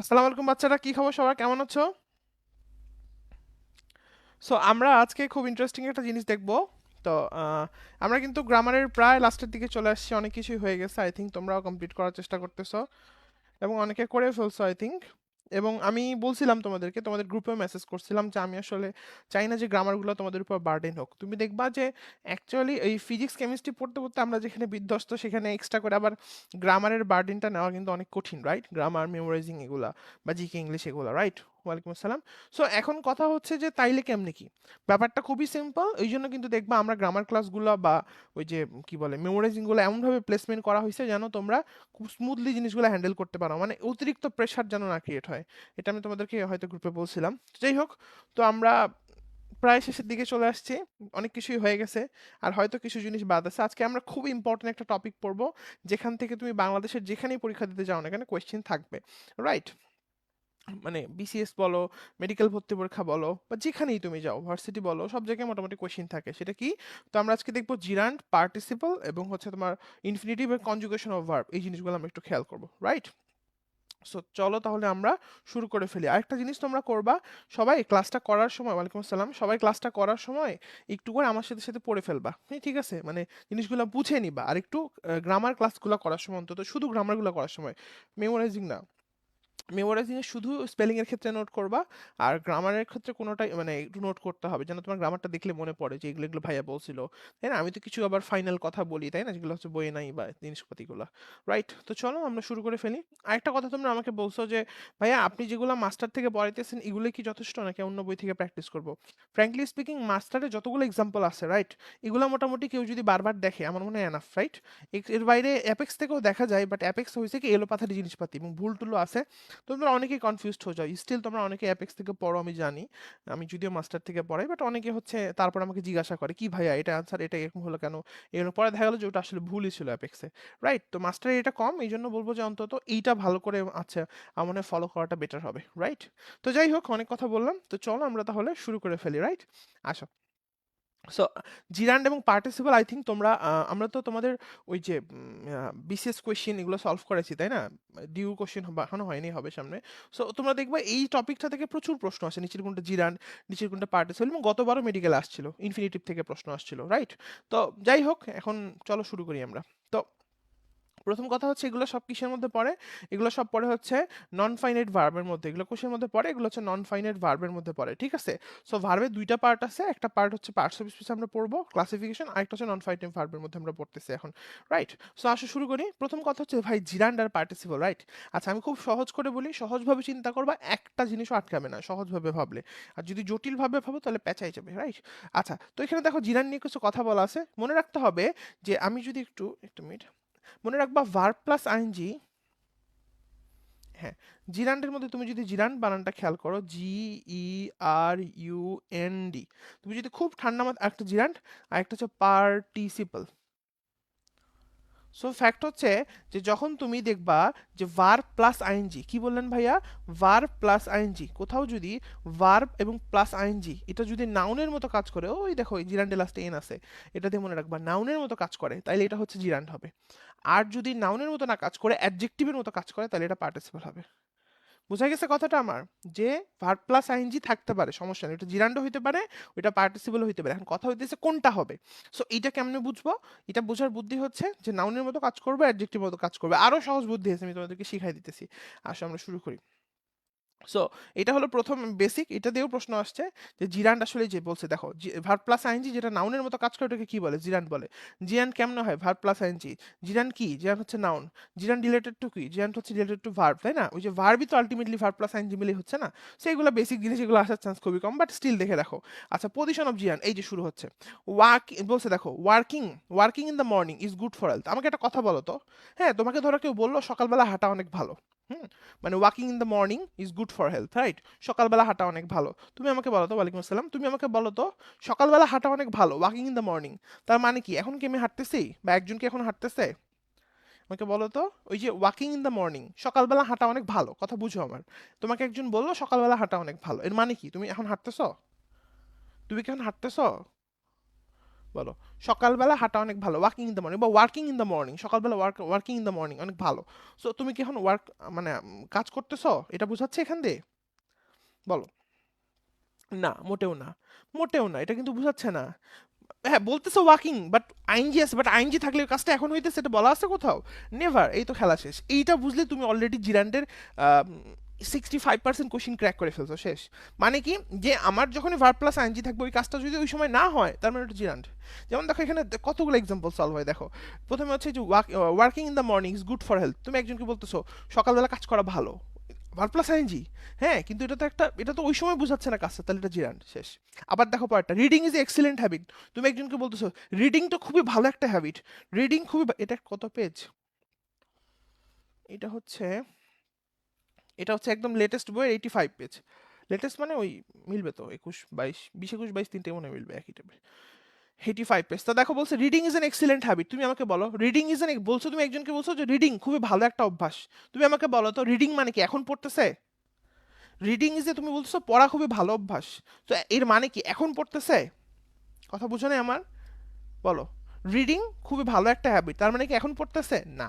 আসসালামু আলাইকুম বাচ্চারা, কি খবর? সবার কেমন আছো? সো আমরা আজকে খুব ইন্টারেস্টিং একটা জিনিস দেখব। তো আহ, আমরা কিন্তু গ্রামারের প্রায় লাস্টের দিকে চলে আসছি, অনেক কিছুই হয়ে গেছে। আই থিঙ্ক তোমরাও কমপ্লিট করার চেষ্টা করতেছো এবং অনেকে করে ফেলছো আই থিঙ্ক। এবং আমি বলছিলাম তোমাদেরকে, তোমাদের গ্রুপে মেসেজ করছিলাম যে আমি আসলে চাই না যে গ্রামারগুলো তোমাদের উপর বার্ডেন হোক। তুমি দেখবা যে অ্যাকচুয়ালি এই ফিজিক্স কেমিস্ট্রি পড়তে পড়তে আমরা যেখানে বিধ্বস্ত, সেখানে এক্সট্রা করে আবার গ্রামারের বার্ডেনটা নেওয়া কিন্তু অনেক কঠিন, রাইট? গ্রামার মেমোরাইজিং এগুলা বা জিকে ইংলিশ এগুলা, রাইট? ওয়ালাইকুম আসসালাম। সো এখন কথা হচ্ছে যে তাইলে কেমনে কি? ব্যাপারটা খুবই সিম্পল। এই জন্য কিন্তু দেখবা আমরা গ্রামার ক্লাসগুলো বা ওই যে কি বলে মেমোরাইজিংগুলো এমনভাবে প্লেসমেন্ট করা হয়েছে যেন তোমরা খুব স্মুথলি জিনিসগুলো হ্যান্ডেল করতে পারো, মানে অতিরিক্ত প্রেশার যেন না ক্রিয়েট হয়। এটা আমি তোমাদেরকে হয়তো গ্রুপে বলছিলাম। যাই হোক, তো আমরা প্রায় শেষের দিকে চলে আসছি, অনেক কিছুই হয়ে গেছে, আর হয়তো কিছু জিনিস বাদ আছে। আজকে আমরা খুব ইম্পর্টেন্ট একটা টপিক পড়বো, যেখান থেকে তুমি বাংলাদেশের যেখানেই পরীক্ষা দিতে যাও না কেন কোয়েশ্চেন থাকবে, রাইট? মানে বিসিএস বলো, মেডিকেল ভর্তি পরীক্ষা বলো, বা যেখানেই তুমি যাও, ভার্সিটি বলো, সব জায়গায় মোটামুটি কোয়েশ্চেন থাকে। সেটা কি? তো আমরা আজকে দেখবো জিরান্ড, পার্টিসিপল এবং হচ্ছে তোমার ইনফিনিটিভ এর কনজুগেশন অফ ভার্ব। এই জিনিসগুলো আমরা একটু খেয়াল করবো, রাইট? সো চলো তাহলে আমরা শুরু করে ফেলি। আরেকটা জিনিস তোমরা করবা, সবাই ক্লাসটা করার সময়, ওয়ালাইকুম আসসালাম, সবাই ক্লাসটা করার সময় একটু করে আমার সাথে সাথে পড়ে ফেলবা, হ্যাঁ ঠিক আছে? মানে জিনিসগুলো বুঝে নিবা। আর একটু গ্রামার ক্লাসগুলো করার সময়, অন্তত শুধু গ্রামারগুলো করার সময়, মেমোরাইজিং না, মেমোরাইজিং এ শুধু স্পেলিং এর ক্ষেত্রে নোট করবা। আর গ্রামারের ক্ষেত্রে কোনোটাই মানে একটু নোট করতে হবে, যেন তোমার গ্রামারটা দেখলে মনে পড়ে যে এগুলো এগুলো ভাইয়া বলছিল, তাই না? আমি তো কিছু আবার ফাইনাল কথা বলি, তাই না, যেগুলো হচ্ছে বইয়ে নাই বা জিনিসপাতিগুলো, রাইট? তো চলো আমরা শুরু করে ফেলি। আরেকটা কথা, তোমরা আমাকে বলছো যে ভাইয়া আপনি যেগুলো মাস্টার থেকে পড়াইতেছেন এগুলো কি যথেষ্ট, নাকি অন্য বই থেকে প্র্যাকটিস করবো? ফ্র্যাঙ্কলি স্পিকিং, মাস্টারে যতগুলো এক্সাম্পল আছে, রাইট, এগুলো মোটামুটি কেউ যদি বারবার দেখে আমার মনে হয় এনাফ, রাইট? এর বাইরে অ্যাপেক্স থেকেও দেখা যায়, বাট অ্যাপেক্স হয়েছে কি এলোপাথারি জিনিসপাতি এবং ভুল টুলো আছে। তোমরা অনেকেই কনফিউজড হয়ে যাও, স্টিল তোমরা অনেকে অ্যাপেক্স থেকে পড়ো আমি জানি, আমি যদিও মাস্টার থেকে পড়াই, বাট অনেকে হচ্ছে তারপর আমাকে জিজ্ঞাসা করে কি ভাইয়া এটা আনসার এটা এরকম হলো কেন, এগুলো পরে দেখা গেলো যে ওটা আসলে ভুলই ছিল অ্যাপেক্সে, রাইট? তো মাস্টারে এটা কম, এই জন্য বলবো যে অন্তত এইটা ভালো করে আচ্ছা আমার মনে ফলো করাটা বেটার হবে, রাইট? তো যাই হোক, অনেক কথা বললাম, তো চলো আমরা তাহলে শুরু করে ফেলি, রাইট? আসো। সো জিরান্ড এবং পার্টিসিপল, আই থিঙ্ক তোমরা আমরা তো তোমাদের ওই যে বিসিএস কোয়েশ্চেন এগুলো সলভ করেছি, তাই না? ডিউ কোশ্চেন এখনো হয়নি, হবে সামনে। সো তোমরা দেখবে এই টপিকটা থেকে প্রচুর প্রশ্ন আসে, নিচের কোনটা জিরান্ড, নিচের কোনটা পার্টিসিপল, এবং গতবারও মেডিকেল আসছিল, ইনফিনিটিভ থেকে প্রশ্ন আসছিল, রাইট? তো যাই হোক, এখন চলো শুরু করি আমরা। তো প্রথম কথা হচ্ছে এগুলো সব কিসের মধ্যে পড়ে? এগুলো সব পড়ে হচ্ছে নন ফাইনাইট ভার্বের মধ্যে। এগুলো কোষের মধ্যে পড়ে? এগুলো হচ্ছে নন ফাইনাইট ভার্বের মধ্যে পড়ে, ঠিক আছে? সো ভার্বের দুইটা পার্ট আছে, একটা পার্ট হচ্ছে পার্টস অফ স্পিচ আমরা পড়বো ক্লাসিফিকেশন, আরেকটা হচ্ছে নন ফাইনাইট ভার্বের মধ্যে আমরা পড়তেছি এখন, রাইট? সো আসো শুরু করি। প্রথম কথা হচ্ছে ভাই জিরান্ড আর পার্টিসিপল, রাইট? আচ্ছা আমি খুব সহজ করে বলি, সহজভাবে চিন্তা করবা, একটা জিনিসও আটকাবে না সহজভাবে ভাবলে। আর যদি জটিলভাবে ভাবো তাহলে পেঁচাই যাবে, রাইট? আচ্ছা, তো এখানে দেখো জিরান্ড নিয়ে কিছু কথা বলা আছে, মনে রাখতে হবে যে আমি যদি একটু একটু মিনিট, মনে রাখবা ভার্ব প্লাস আইএনজি, হ্যাঁ, জিরান্ডের মধ্যে তুমি যদি জিরান্ড বানানটা খেয়াল করো, GERUND, তুমি যদি খুব ঠান্ডা মাথায় একটা জিরান্ড, আর একটা হচ্ছে পার্টিসিপল। সো ফ্যাক্ট হচ্ছে যে যখন তুমি দেখবা যে ভার্ব প্লাস আইএনজি, কি বললেন ভাইয়া? ভার্ব প্লাস আইএনজি, কোথাও যদি ভার্ব এবং প্লাস আইএনজি এটা যদি নাউনের মতো কাজ করে, ওই দেখো জিরান্ডে লাস্টে এন আছে, এটা দিয়ে মনে রাখবা নাউনের মতো কাজ করে, তাইলে এটা হচ্ছে জিরান্ড হবে। আর যদি নাউনের মতো না কাজ করে, অ্যাডজেক্টিভের মতো কাজ করে, তাহলে এটা পার্টিসিপল হবে। বুঝা গেছে কথাটা আমার? যে ভার্ব প্লাস আইএনজি থাকতে পারে, সমস্যা নেই, এটা জিরান্ডও হইতে পারে, ওইটা পার্টিসিপল হইতে পারে। এখন কথা হইতেছে কোনটা হবে। সো এইটা কেমনে বুঝবো? এটা বোঝার বুদ্ধি হচ্ছে যে নাউনের মতো কাজ করবে, অ্যাডজেক্টিভ মতো কাজ করবে। আরো সহজ বুদ্ধি আছে, আমি তোমাদেরকে শিখাই দিতেছি। আসো আমরা শুরু করি। সো এটা হলো প্রথম বেসিক, এটা দিয়েও প্রশ্ন আসছে যে জিরান্ড আসলে যে বলছে, দেখো ভার্ব প্লাস আইএনজি যেটা নাউনের মতো কাজ করে ওটাকে কি বলে? জিরান্ড বলে। জিরান্ড কেমনে হয়? Verb plus ING. জিরান্ড কি? জিরান্ড হচ্ছে নাউন। জিরান্ড রিলেটেড টু কি? জিরান্ড হচ্ছে রিলেটেড টু ভার্ব, তাই না? ওই যে ভার্বই তো আলটিমেটলি ভার্ব প্লাস আইএনজি মিলে হচ্ছে না? সো এগুলো বেসিক জিনিস, এগুলো আসার চান্স খুবই কম, বাট স্টিল দেখে রাখো। আচ্ছা, পজিশন অফ জিরান্ড, এই যে শুরু হচ্ছে ওয়ার্ক, বলছে দেখো working, working in the morning is good for health. আমাকে একটা কথা বলো তো, হ্যাঁ তোমাকে ধরো কেউ বললো সকালবেলা হাঁটা অনেক ভালো, হুম, মানে walking in the morning is good for health, right? সকালবেলা হাঁটা অনেক ভালো। তুমি আমাকে বলো তো, ওয়ালাইকুম আসসালাম, তুমি আমাকে বলো তো সকালবেলা হাঁটা অনেক ভালো, ওয়াকিং ইন দ্য মর্নিং, তার মানে কি? এখন কি আমি হাঁটতেছি, বা একজন কি এখন হাঁটতেছে? আমাকে বলো তো, ওই যে ওয়াকিং ইন দ্য মর্নিং, সকালবেলা হাঁটা অনেক ভালো, কথা বুঝো আমার। তোমাকে একজন বললো সকালবেলা হাঁটা অনেক ভালো, এর মানে কি? তুমি এখন হাঁটতেছো? তুমি কি এখন হাঁটতেছো? বলো। সকালবেলা হাঁটা অনেক ভালো, ওয়াকিং ইন দ্য মর্নিং বা ওয়ার্কিং ইন দ্য মর্নিং, সকালবেলা ওয়ার্কিং ইন দ্য মর্নিং অনেক ভালো। সো তুমি কি এখন মানে কাজ করতেছো, এটা বোঝাচ্ছে এখান দিয়ে? বলো। না, মোটেও না, মোটেও না, এটা কিন্তু বোঝাচ্ছে না। হ্যাঁ বলতেছো ওয়াকিং, বাট আইনজি আছে, বাট আইনজি থাকলে ওই কাজটা এখন হইতেছে, এটা বলা আছে কোথাও? নেভার। এই তো খেলা শেষ। এইটা বুঝলে তুমি অলরেডি জিরান্ডের 65% কোশ্চিন ক্র্যাক করে ফেলছো, শেষ। মানে কি, যে আমার যখনই ভার্ব প্লাস আইনজি থাকবে ওই কাজটা যদি ওই সময় না হয়, তার মানে ওটা জিরান্ড। যেমন দেখো এখানে কতগুলো এক্সাম্পল সলভ হয়, দেখো। প্রথমে হচ্ছে যে working in the morning is good for health, তুমি একজনকে বলতেছো সকালবেলা কাজ করা ভালো, ভার্ব প্লাস আইনজি। হ্যাঁ, কিন্তু এটা তো একটা, এটা তো ওই সময় বোঝাচ্ছে না কাজটা, তাহলে এটা জিরান্ড, শেষ। আবার দেখো পরেরটা, রিডিং ইজ এক্সিলেন্ট হ্যাবিট, তুমি একজনকে বলতেছো রিডিং তো খুবই ভালো একটা হ্যাবিট, রিডিং খুবই এটা কত পেজ? এটা হচ্ছে, এটা হচ্ছে একদম লেটেস্ট বই, 85 পেজ। লেটেস্ট মানে ওই মিলবে তো 21 22 20 21 22 তিনটে মনে হয় মিলবে একই টেবিল। 85 পেজ। তো দেখো বলছে reading is an excellent habit, তুমি আমাকে বলো রিডিং ইজ এন, বলছো তুমি একজনকে বলছো যে রিডিং খুবই ভালো একটা অভ্যাস, তুমি আমাকে বলো তো রিডিং মানে কি, এখন পড়তেছে? রিডিং ইজ, তুমি বলছো পড়া খুবই ভালো অভ্যাস, তো এর মানে কি এখন পড়তেছে? কথা বুঝো না আমার? বলো। রিডিং খুবই ভালো একটা হ্যাবিট, তার মানে কি এখন পড়তেছে না?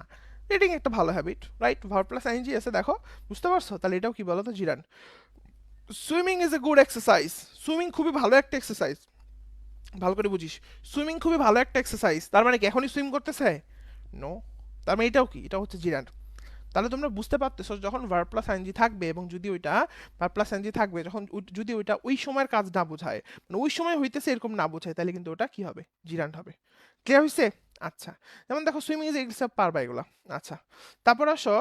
রিডিং একটা ভালো habit, right? Verb plus ING আছে, দেখো। বুঝতে পারছো? তাহলে এটাও কি বলো তো, gerund. Swimming is a good exercise, swimming খুবই ভালো একটা এক্সারসাইজ, ভালো করে বুঝিস। সুইমিং খুবই ভালো একটা এক্সারসাইজ, তার মানে কি এখনই সুইম করতেছে? নো। তার মানে এটাও কি, এটা হচ্ছে জিরান। তাহলে তোমরা বুঝতে পারতেছো, যখন ভার্ব প্লাস আইএনজি থাকবে এবং যদি ওইটা ভার্ব প্লাস আইএনজি থাকবে, যখন যদি ওইটা ওই সময়ের কাজ না বোঝায়, মানে ওই সময় হইতেছে এরকম না বোঝায়, তাহলে কিন্তু ওটা কি হবে, জিরান্ড হবে। ক্লিয়ার হয়েছে? আচ্ছা। যেমন দেখো সুইমিং ইজ এক্সেপ্ট পারবা এগুলা। আচ্ছা, তারপর আসো,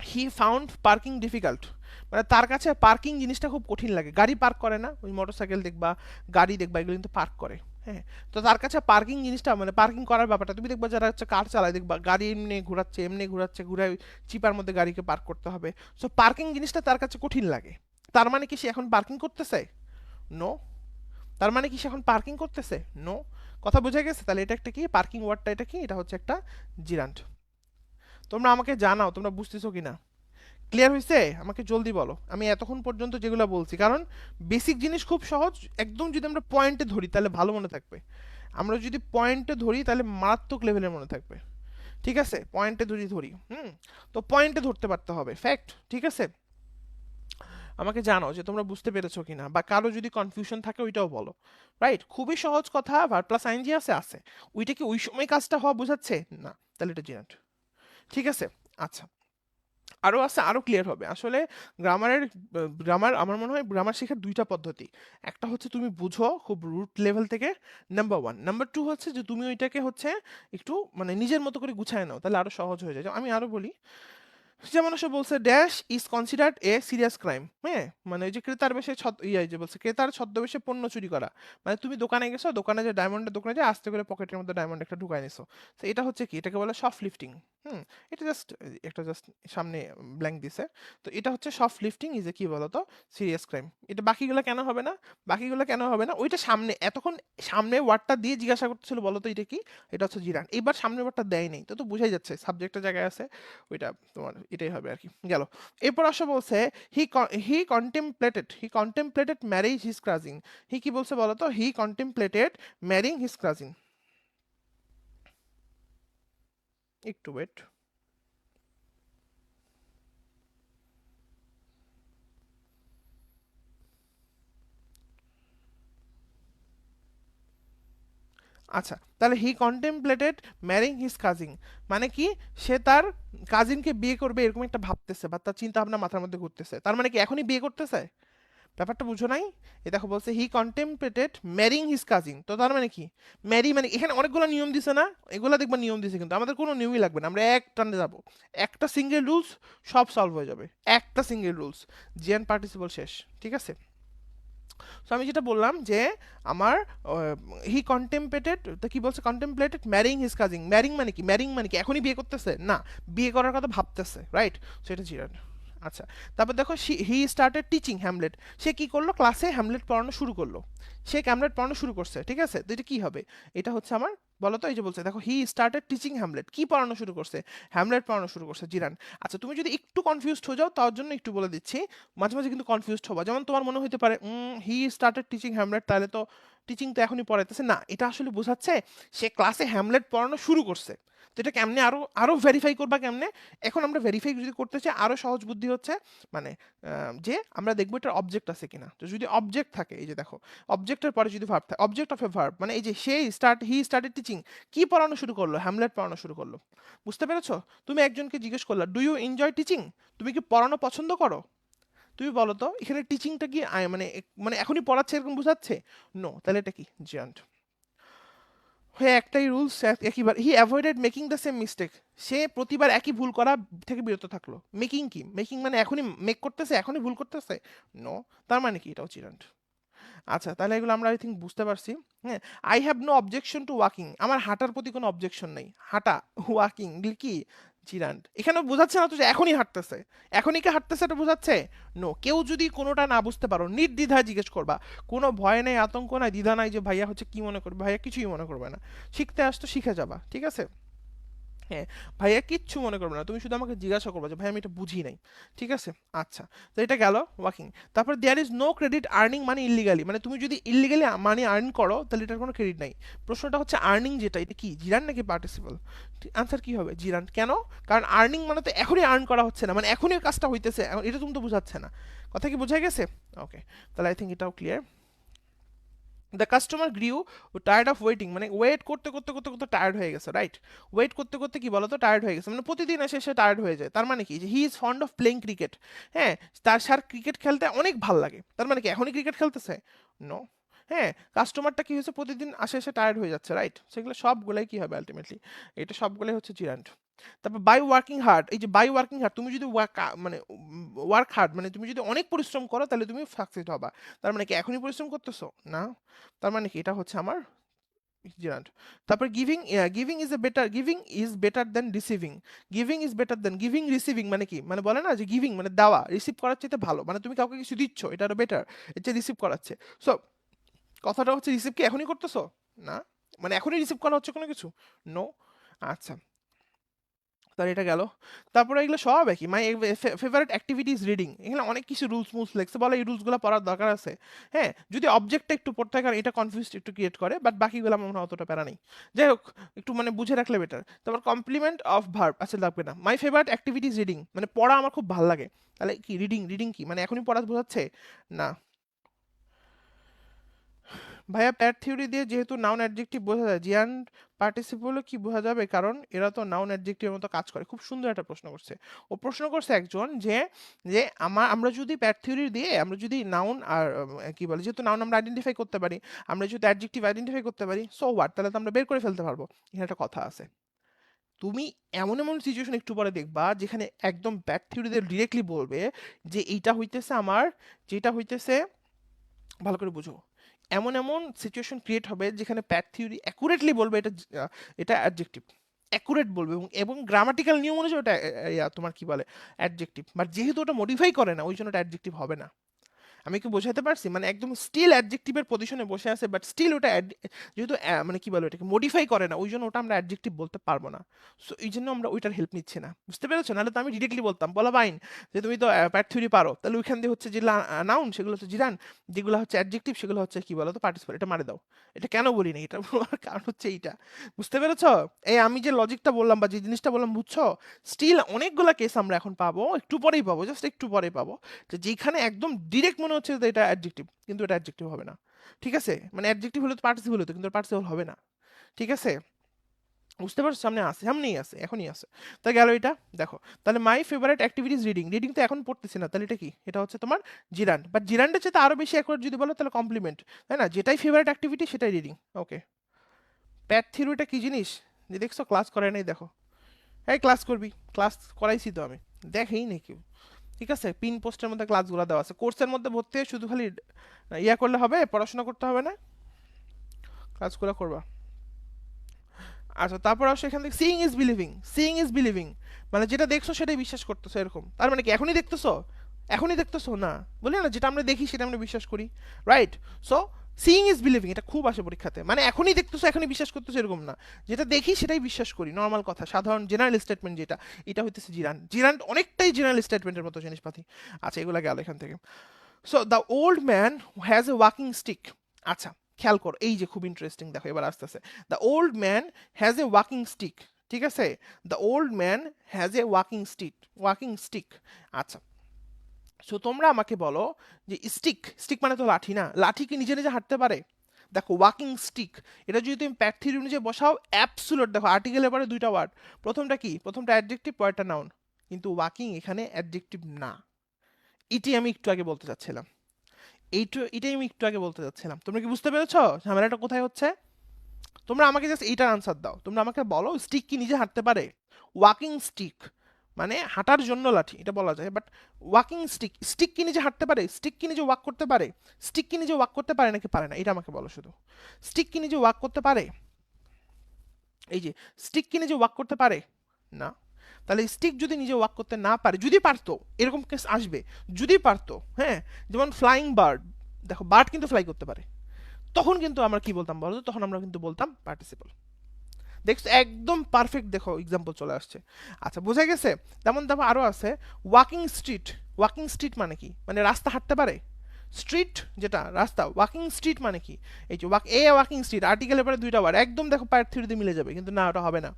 হি ফাউন্ড পার্কিং ডিফিকাল্ট, মানে তার কাছে পার্কিং জিনিসটা খুব কঠিন লাগে, গাড়ি পার্ক করে না, ওই মোটরসাইকেল দেখবা, গাড়ি দেখবা, এগুলো কিন্তু পার্ক করে। হ্যাঁ, তো তার কাছে পার্কিং জিনিসটা, মানে পার্কিং করার ব্যাপারটা, তুমি দেখবা যারা হচ্ছে কার চালায়, দেখবা গাড়ি এমনি ঘোরাচ্ছে, এমনি ঘোরাচ্ছে, ঘুরায় চিপার মধ্যে গাড়িকে পার্ক করতে হবে। সো পার্কিং জিনিসটা তার কাছে কঠিন লাগে, তার মানে কি সে এখন পার্কিং করতেছে? নো। তার মানে কি সে এখন পার্কিং করতেছে? নো। কথা বোঝা গেছে? তাহলে এটা একটা কি, পার্কিং ওয়ার্ডটা এটা কি, এটা হচ্ছে একটা জিরান্ট। তোমরা আমাকে জানাও তোমরা বুঝতেছো কিনা। ক্লিয়ার হয়েছে? আমাকে জলদি বলো। আমি এতক্ষণ পর্যন্ত যেগুলো বলছি, কারণ বেসিক জিনিস খুব সহজ, একদম যদি আমরা পয়েন্টে ধরি তাহলে ভালো মনে থাকবে। আমরা যদি পয়েন্টে ধরি তাহলে মারাত্মক লেভেলের মনে থাকবে। ঠিক আছে, পয়েন্টে ধরি ধরি, তো পয়েন্টে ধরতে পারতে হবে, ফ্যাক্ট। ঠিক আছে, আমাকে জানাও যে তোমরা বুঝতে পেরেছো কিনা, বা কারো যদি কনফিউশন থাকে ওইটাও বলো। রাইট, খুবই সহজ কথা, ভার্ব প্লাস আইএনজি আছে আছে, ওইটা কি ওই সময় কাজটা হওয়া বোঝাচ্ছে না, তাহলে এটা জেনারেট। ঠিক আছে। আচ্ছা, আরো আছে, আরো ক্লিয়ার হবে আসলে। গ্রামারের, গ্রামার আমার মনে হয় গ্রামার শেখার দুইটা পদ্ধতি। একটা হচ্ছে তুমি বুঝো খুব রুট লেভেল থেকে, নাম্বার ওয়ান। নাম্বার টু হচ্ছে যে তুমি ওইটাকে হচ্ছে একটু মানে নিজের মতো করে গুছায় নাও, তাহলে আরো সহজ হয়ে যায়। আমি আরো বলি, যেমন সে বলছে dash is considered A serious crime. হ্যাঁ, মানে ওই যে ক্রেতার বেশে যে বলছে ক্রেতার ছদ্মবেশে পণ্য চুরি করা, মানে তুমি দোকানে গেছো, দোকানে যে ডায়মন্ডের দোকানে যে আস্তে করে পকেটের মধ্যে ডায়মন্ড একটা ঢুকায় নিছো, তো এটা হচ্ছে কি, এটাকে বলে সফট লিফটিং। হুম, এটা জাস্ট একটা জাস্ট সামনে ব্ল্যাঙ্ক দিছে, তো এটা হচ্ছে সফট লিফটিং ইজ এ কি বলতো, সিরিয়াস ক্রাইম। এটা বাকিগুলো কেন হবে না? বাকিগুলো কেন হবে না, ওইটা সামনে এতক্ষণ সামনে ওয়ার্ডটা দিয়ে জিজ্ঞাসা করতেছিল বলতো এটা কি, এটা হচ্ছে জিরান। এবার সামনে ওয়ার্ডটা দেয় নেই, তো তো বুঝাই যাচ্ছে সাবজেক্টের জায়গায় আছে, ওইটা তোমার এটাই হবে আর কি। গেল। এরপর আসো বলছে হি কন্টেম্পলেটেড ম্যারিজ হিজ কাজিন। হি কি বলছে বলো তো, হি কন্টেম্পলেটেড ম্যারিং হিজ কাজিন। একটু ওয়েট। আচ্ছা, তাহলে হি কন্টেম্পলেটেড ম্যারিং হিজ কাজিন, মানে কি, সে তার কাজিনকে বিয়ে করবে এরকম একটা ভাবতেছে, বা তার চিন্তা ভাবনা মাথার মধ্যে ঘুরতেছে, তার মানে কি এখনই বিয়ে করতেছে? ব্যাপারটা বুঝো নাই? এ দেখো বলছে হি কন্টেম্পলেটেড ম্যারিং হিজ কাজিন, তো তার মানে কি, ম্যারি মানে এখানে অনেকগুলো নিয়ম দিছে না, এগুলা দেখবা নিয়ম দিছে, কিন্তু আমাদের কোনো নিয়মই লাগবে না, আমরা এক টানে যাবো, একটা সিঙ্গেল রুলস, সব সলভ হয়ে যাবে, একটা সিঙ্গেল রুলস, জিয়ান পার্টিসিপল শেষ। ঠিক আছে, তো আমি যেটা বললাম যে আমার হি কন্টেম্পলেটেড, তো কি বলছে, কন্টেম্পলেটেড ম্যারিং হিজ কাজিন, ম্যারিং মানে কি, ম্যারিং মানে কি এখনই বিয়ে করতেছে না, বিয়ে করার কথা ভাবতেছে, রাইট? সেটা জিরান। আচ্ছা, তারপর দেখো হি স্টার্টেড টিচিং হ্যামলেট। সে কি করলো, ক্লাসে হ্যামলেট পড়ানো শুরু করলো। সে হ্যামলেট পড়ানো শুরু করছে, ঠিক আছে? তো এটা কি হবে? এটা হচ্ছে আমার, বলো তো, এই যে বলছে দেখো হি স্টার্টেড টিচিং হ্যামলেট, কি পড়ানো শুরু করছে? হ্যামলেট পড়ানো শুরু করছে, জিরান। আচ্ছা, তুমি যদি একটু কনফিউজড হয়ে যাও তার জন্য একটু বলে দিচ্ছি, মাঝে মাঝে কিন্তু কনফিউজড হবা। যেমন তোমার মনে হতে পারে হি স্টার্টেড টিচিং হ্যামলেট, তাহলে তো টিচিং তো এখনই পড়াইতেছে না, এটা আসলে বোঝাচ্ছে সে ক্লাসে হ্যামলেট পড়ানো শুরু করছে। তো এটা কেমনে আরো আরো ভেরিফাই করবা কেমনে? এখন আমরা ভেরিফাই যদি করতে চাই, আরো সহজ বুদ্ধি হচ্ছে, মানে যে আমরা দেখবো এটার অবজেক্ট আছে কিনা। তো যদি অবজেক্ট থাকে, এই যে দেখো, অবজেক্টের পরে যদি ভার্ব থাকে, অবজেক্ট অফ এ ভার্ব, মানে এই যে হি স্টার্টেড টিচিং, কি পড়ানো শুরু করলো? হ্যামলেট পড়ানো শুরু করলো। বুঝতে পেরেছো? তুমি একজনকে জিজ্ঞেস করলা, ডু ইউ এনজয় টিচিং? তুমি কি পড়ানো পছন্দ করো? তুমি বলো তো, এখানে টিচিংটা কি মানে মানে এখনই পড়াচ্ছে এরকম বোঝাচ্ছে? নো, তাহলে এটা কি? জিয়ান্ট। হয়ে একটাই রুলস, একইবার he avoided making the same mistake. সে প্রতিবার একই ভুল করা থেকে বিরত থাকলো। মেকিং কি? মেকিং মানে এখনই মেক করতেছে, এখনই ভুল করতেছে? নো। তার মানে কি? এটাও চিরান্ট। আচ্ছা, তাহলে এগুলো আমরা আই থিঙ্ক বুঝতে পারছি। হ্যাঁ, I have no objection to walking. আমার হাঁটার প্রতি কোনো অবজেকশন নেই। হাঁটা, ওয়াকিং, কি? জিরান্ট। এখানে বোঝাচ্ছে না তো যে এখনই হাঁটতেছে, এখনই কি হাঁটতেছে এটা বোঝাচ্ছে? নো। কেউ যদি কোনোটা না বুঝতে পারো, নির্দ্বিধায় জিজ্ঞেস করবা, কোনো ভয় নেই, আতঙ্ক নাই, দ্বিধা নাই যে ভাইয়া হচ্ছে কি মনে করবে, ভাইয়া কিছুই মনে করবে না। শিখতে আসতো, শিখে যাবা, ঠিক আছে? হ্যাঁ, ভাইয়া কিচ্ছু মনে করবে না, তুমি শুধু আমাকে জিজ্ঞাসা করবে যে ভাই আমি এটা বুঝি নাই, ঠিক আছে? আচ্ছা, তো এটা গেল ওয়াকিং। তারপর there is no credit earning money illegally, মানে তুমি যদি ইলিগালি মানি আর্ন করো তাহলে এটার কোনো ক্রেডিট নাই। প্রশ্নটা হচ্ছে আর্নিং যেটা, এটা কি জিরান নাকি পার্টিসিপল? আনসার কি হবে? জিরান। কেন? কারণ আর্নিং মানে তো এখনই আর্ন করা হচ্ছে না, মানে এখনই কাজটা হইতেছে, এটা তুমি তো বোঝাচ্ছে না। কথা কি বোঝা গেছে? ওকে, তাহলে আই থিঙ্ক এটাও clear. The customer গ্রিউ tired of waiting, মানে ওয়েট করতে করতে করতে করতে টায়ার্ড হয়ে গেছে, রাইট? ওয়েট করতে করতে কি বলতো, টায়ার্ড হয়ে গেছে, মানে প্রতিদিন এসে সে টায়ার্ড হয়ে যায়। তার মানে কি? যে হি is fond of playing cricket. হ্যাঁ, তার সার ক্রিকেট খেলতে অনেক ভাল লাগে, তার মানে কি এখনই ক্রিকেট খেলতেছে? নো। হ্যাঁ, কাস্টমারটা কি হয়েছে, প্রতিদিন আসে এসে টায়ার্ড হয়ে যাচ্ছে, রাইট? সেগুলো সবগুলাই কি হবে আলটিমেটলি? এটা সবগুলাই হচ্ছে জিরান্ট। তারপর বাই ওয়ার্কিং হার্ড, এই যে বাই ওয়ার্কিং হার্ড, তুমি যদি মানে ওয়ার্ক হার্ড, মানে তুমি যদি অনেক পরিশ্রম করো তাহলে তুমি সাকসেস হবা। তার মানে কি এখনই পরিশ্রম করতেছো? না। তার মানে কি? এটা হচ্ছে আমার জেরান্ড। তারপর giving is better then receiving. Giving is better then giving, receiving মানে কি? মানে বলে না যে গিভিং মানে দেওয়া, রিসিভ করার চাইতে ভালো, মানে তুমি কাউকে কিছু দিচ্ছ, এটা আরো বেটার এর চেয়ে রিসিভ করাচ্ছে। সো কথাটা হচ্ছে রিসিভ কি এখনই করতেছো? না। মানে এখনই রিসিভ করা হচ্ছে কোনো কিছু? নো। আচ্ছা, তাহলে এটা গেল। তারপরে এগুলো সব একই, my favourite activity is reading. এখানে অনেক কিছু রুলস মুলস লেগছে, বলে এই রুলসগুলো পড়ার দরকার আছে? হ্যাঁ, যদি অবজেক্টটা একটু পড়তে হয়, কারণ এটা কনফিউজ একটু ক্রিয়েট করে, বাট বাকিগুলো আমার মনে হয় অতটা প্যারা নেই। যাই হোক, একটু মানে বুঝে রাখলে বেটার। তারপর কমপ্লিমেন্ট অফ ভার্ব, আচ্ছা লাগবে না। My favourite activity is reading, মানে পড়া আমার খুব ভালো লাগে। তাহলে কি রিডিং? রিডিং কি মানে এখনই পড়া বোঝাচ্ছে? না। ভাইয়া প্যাট থিওরি দিয়ে যেহেতু নাউন অ্যাডজেক্টিভ বোঝা যায়, জিয়ান পার্টিসিপলও কি বোঝা যাবে? কারণ এরা তো নাউন অ্যাডজেক্টিভের মতো কাজ করে। খুব সুন্দর একটা প্রশ্ন করছে। ও প্রশ্ন করছে একজন যে যে আমরা যদি প্যাট থিওরি দিয়ে আমরা যদি নাউন আর কি বলে, যেহেতু নাউন আমরা আইডেন্টিফাই করতে পারি, আমরা যদি অ্যাডজেক্টিভ আইডেন্টিফাই করতে পারি, সো হোয়াট, তাহলে তো আমরা বের করে ফেলতে পারবো। এখানে একটা কথা আছে, তুমি এমন এমন সিচুয়েশন একটু পরে দেখবা যেখানে একদম প্যাট থিওরি দিয়ে ডিরেক্টলি বলবে যে এইটা হইতেছে আমার, যেটা হইতেছে, ভালো করে বুঝো, এমন এমন সিচুয়েশন ক্রিয়েট হবে যেখানে প্যাট থিওরি অ্যাকুরেটলি বলবে এটা এটা অ্যাডজেক্টিভ, অ্যাকুরেট বলবে, এবং এবং গ্রামাটিক্যাল নিয়ম অনুযায়ী ওটা তোমার কি বলে অ্যাডজেক্টিভ, বাট যেহেতু ওটা মডিফাই করে না ওই জন্য ওটা অ্যাডজেক্টিভ হবে না। আমি কি বোঝাতে পারছি? মানে একদম স্টিল অ্যাডজেক্টিভের পজিশনে বসে আছে, বাট স্টিল ওটা যেহেতু মানে কি বলবো এটাকে মডিফাই করে না, ওই জন্য ওটা আমরা অ্যাডজেক্টিভ বলতে পারবো না। সো এই জন্য আমরা ওইটার হেল্প নিচ্ছি না। বুঝতে পেরেছো? নাহলে তো আমি ডিরেক্টলি বলতাম, বলা বাইন যে তুমি তো প্যাট থিওরি পারো, তাহলে ওইখান দিয়ে হচ্ছে যে নাউন সেগুলো হচ্ছে জিরান, যেগুলো হচ্ছে অ্যাডজেক্টিভ সেগুলো হচ্ছে কি বলো তো পার্টিসিপেট, এটা মারে দাও। এটা কেন বলি না, এটা বলার কারণ হচ্ছে এইটা। বুঝতে পেরেছো? এই আমি যে লজিকটা বললাম বা যে জিনিসটা বললাম, বুঝছো? স্টিল অনেকগুলা কেস আমরা এখন পাবো, একটু পরেই পাবো, জাস্ট একটু পরেই পাবো, যে যেখানে একদম ডিরেক্ট মনে হচ্ছে যে এটা অ্যাডজেক্টিভ, কিন্তু এটা অ্যাডজেক্টিভ হবে না। ঠিক আছে? মানে অ্যাডজেক্টিভ হলে তো পার্টিসিপল হতো, কিন্তু পার্টিসিপল হবে না। ঠিক আছে? বুঝতে পারছো? সামনে আছে, সামনেই আছে, এখনই আছে। তা গেল এটা। দেখো, তাহলে my favourite activities reading, reading তো এখন পড়তেছি না, তাহলে এটা কি? এটা হচ্ছে তোমার জিরান্ড, বাট জিরান্ডের চেয়ে আরো বেশি একবার যদি বলো তাহলে কমপ্লিমেন্ট, তাই না? যেটাই ফেভারিট অ্যাক্টিভিটি সেটাই রিডিং। ওকে, প্যাট থিওরিটা কি জিনিস যে দেখছো ক্লাস করে নাই? দেখো, এই ক্লাস করবি, ক্লাস করাইছি তো আমি, দেখেই নেই কেউ। ঠিক আছে, পিন পোস্টের মধ্যে ক্লাসগুলো দেওয়া আছে, কোর্সের মধ্যে ভর্তি হয়ে শুধু খালি ইয়া করলে হবে? পড়াশোনা করতে হবে না? ক্লাসগুলো করবা। আচ্ছা, তারপর আসো এখান থেকে seeing is believing. Seeing is believing মানে যেটা দেখছো সেটাই বিশ্বাস করতেছো এরকম। তার মানে কি এখনই দেখতেছো? এখনই দেখতেছো না, বলি না যেটা আমরা দেখি সেটা আমরা বিশ্বাস করি, right? So seeing is believing এটা খুব আসে পরীক্ষাতে, মানে এখনই দেখতেছো এখনই বিশ্বাস করতেছো এরকম না, যেটা দেখি সেটাই বিশ্বাস করি, নর্মাল কথা, সাধারণ জেনারেল স্টেটমেন্ট যেটা, এটা হইতেছে জিরান্ট। জিরান্ট অনেকটাই জেনারেল স্টেটমেন্টের মতো জিনিসপাতি। আচ্ছা, এগুলা গেল এখান থেকে। So the old man has a walking stick. আচ্ছা, খেয়াল করো এই যে খুব ইন্টারেস্টিং, দেখো এবার আসতেছে। The old man has a walking stick, ঠিক আছে? The old man has a walking stick. আচ্ছা, সো তোমরা আমাকে বলো যে স্টিক, স্টিক মানে তো লাঠি না, লাঠি কি নিজে নিজে হাঁটতে পারে? দেখো ওয়াকিং স্টিক, এটা যদি তুমি প্যাট থিওরি অনুযায়ী বসাও অ্যাবসুলুট, দেখো আর্টিকেলের পরে দুইটা ওয়ার্ড, প্রথমটা কি? প্রথমটা অ্যাডজেক্টিভ, পরেরটা নাউন, কিন্তু ওয়াকিং এখানে অ্যাডজেক্টিভ না। এটি আমি একটু আগে বলতে চাচ্ছিলাম, এটাই আমি একটু আগে বলতে চাচ্ছিলাম। তোমরা কি বুঝতে পেরেছো ঝামেলাটা কোথায় হচ্ছে? তোমরা আমাকে জাস্ট এইটার আনসার দাও, তোমরা আমাকে বলো স্টিক কি নিজে হাঁটতে পারে? ওয়াকিং স্টিক মানে হাঁটার জন্য লাঠি, এটা বলা যায়, বাট ওয়াকিং স্টিক, স্টিক কি নিজে হাঁটতে পারে? স্টিক কি নিজে ওয়াক করতে পারে? স্টিক কি নিজে ওয়াক করতে পারে নাকি পারে না, এটা আমাকে বলো শুধু। স্টিক কি নিজে ওয়াক করতে পারে? এই যে স্টিক কি নিজে ওয়াক করতে পারে? না। তাহলে স্টিক যদি নিজে ওয়াক করতে না পারে, যদি পারতো, এরকম কেস আসবে, যদি পারতো, হ্যাঁ, যেমন ফ্লাইং বার্ড, দেখো বার্ড কিন্তু ফ্লাই করতে পারে, তখন কিন্তু আমরা কি বলতাম বলো তো? তখন আমরা কিন্তু বলতাম পার্টিসিপল। দেখছো একদম পারফেক্ট, দেখো এক্সাম্পল চলে আসছে। আচ্ছা, বোঝা গেছে? তেমন তেমন আরো আছে। ওয়াকিং স্ট্রিট, ওয়াকিং স্ট্রিট মানে কি? মানে রাস্তা হাঁটতে পারে। স্ট্রিট যেটা রাস্তা, ওয়াকিং স্ট্রিট মানে কি? এই যে ওয়াকিং স্ট্রিট, আর্টিকেলের পরে দুইটা বার একদম দেখো পায়ের থিওরিতে মিলে যাবে, কিন্তু না, ওটা হবে না।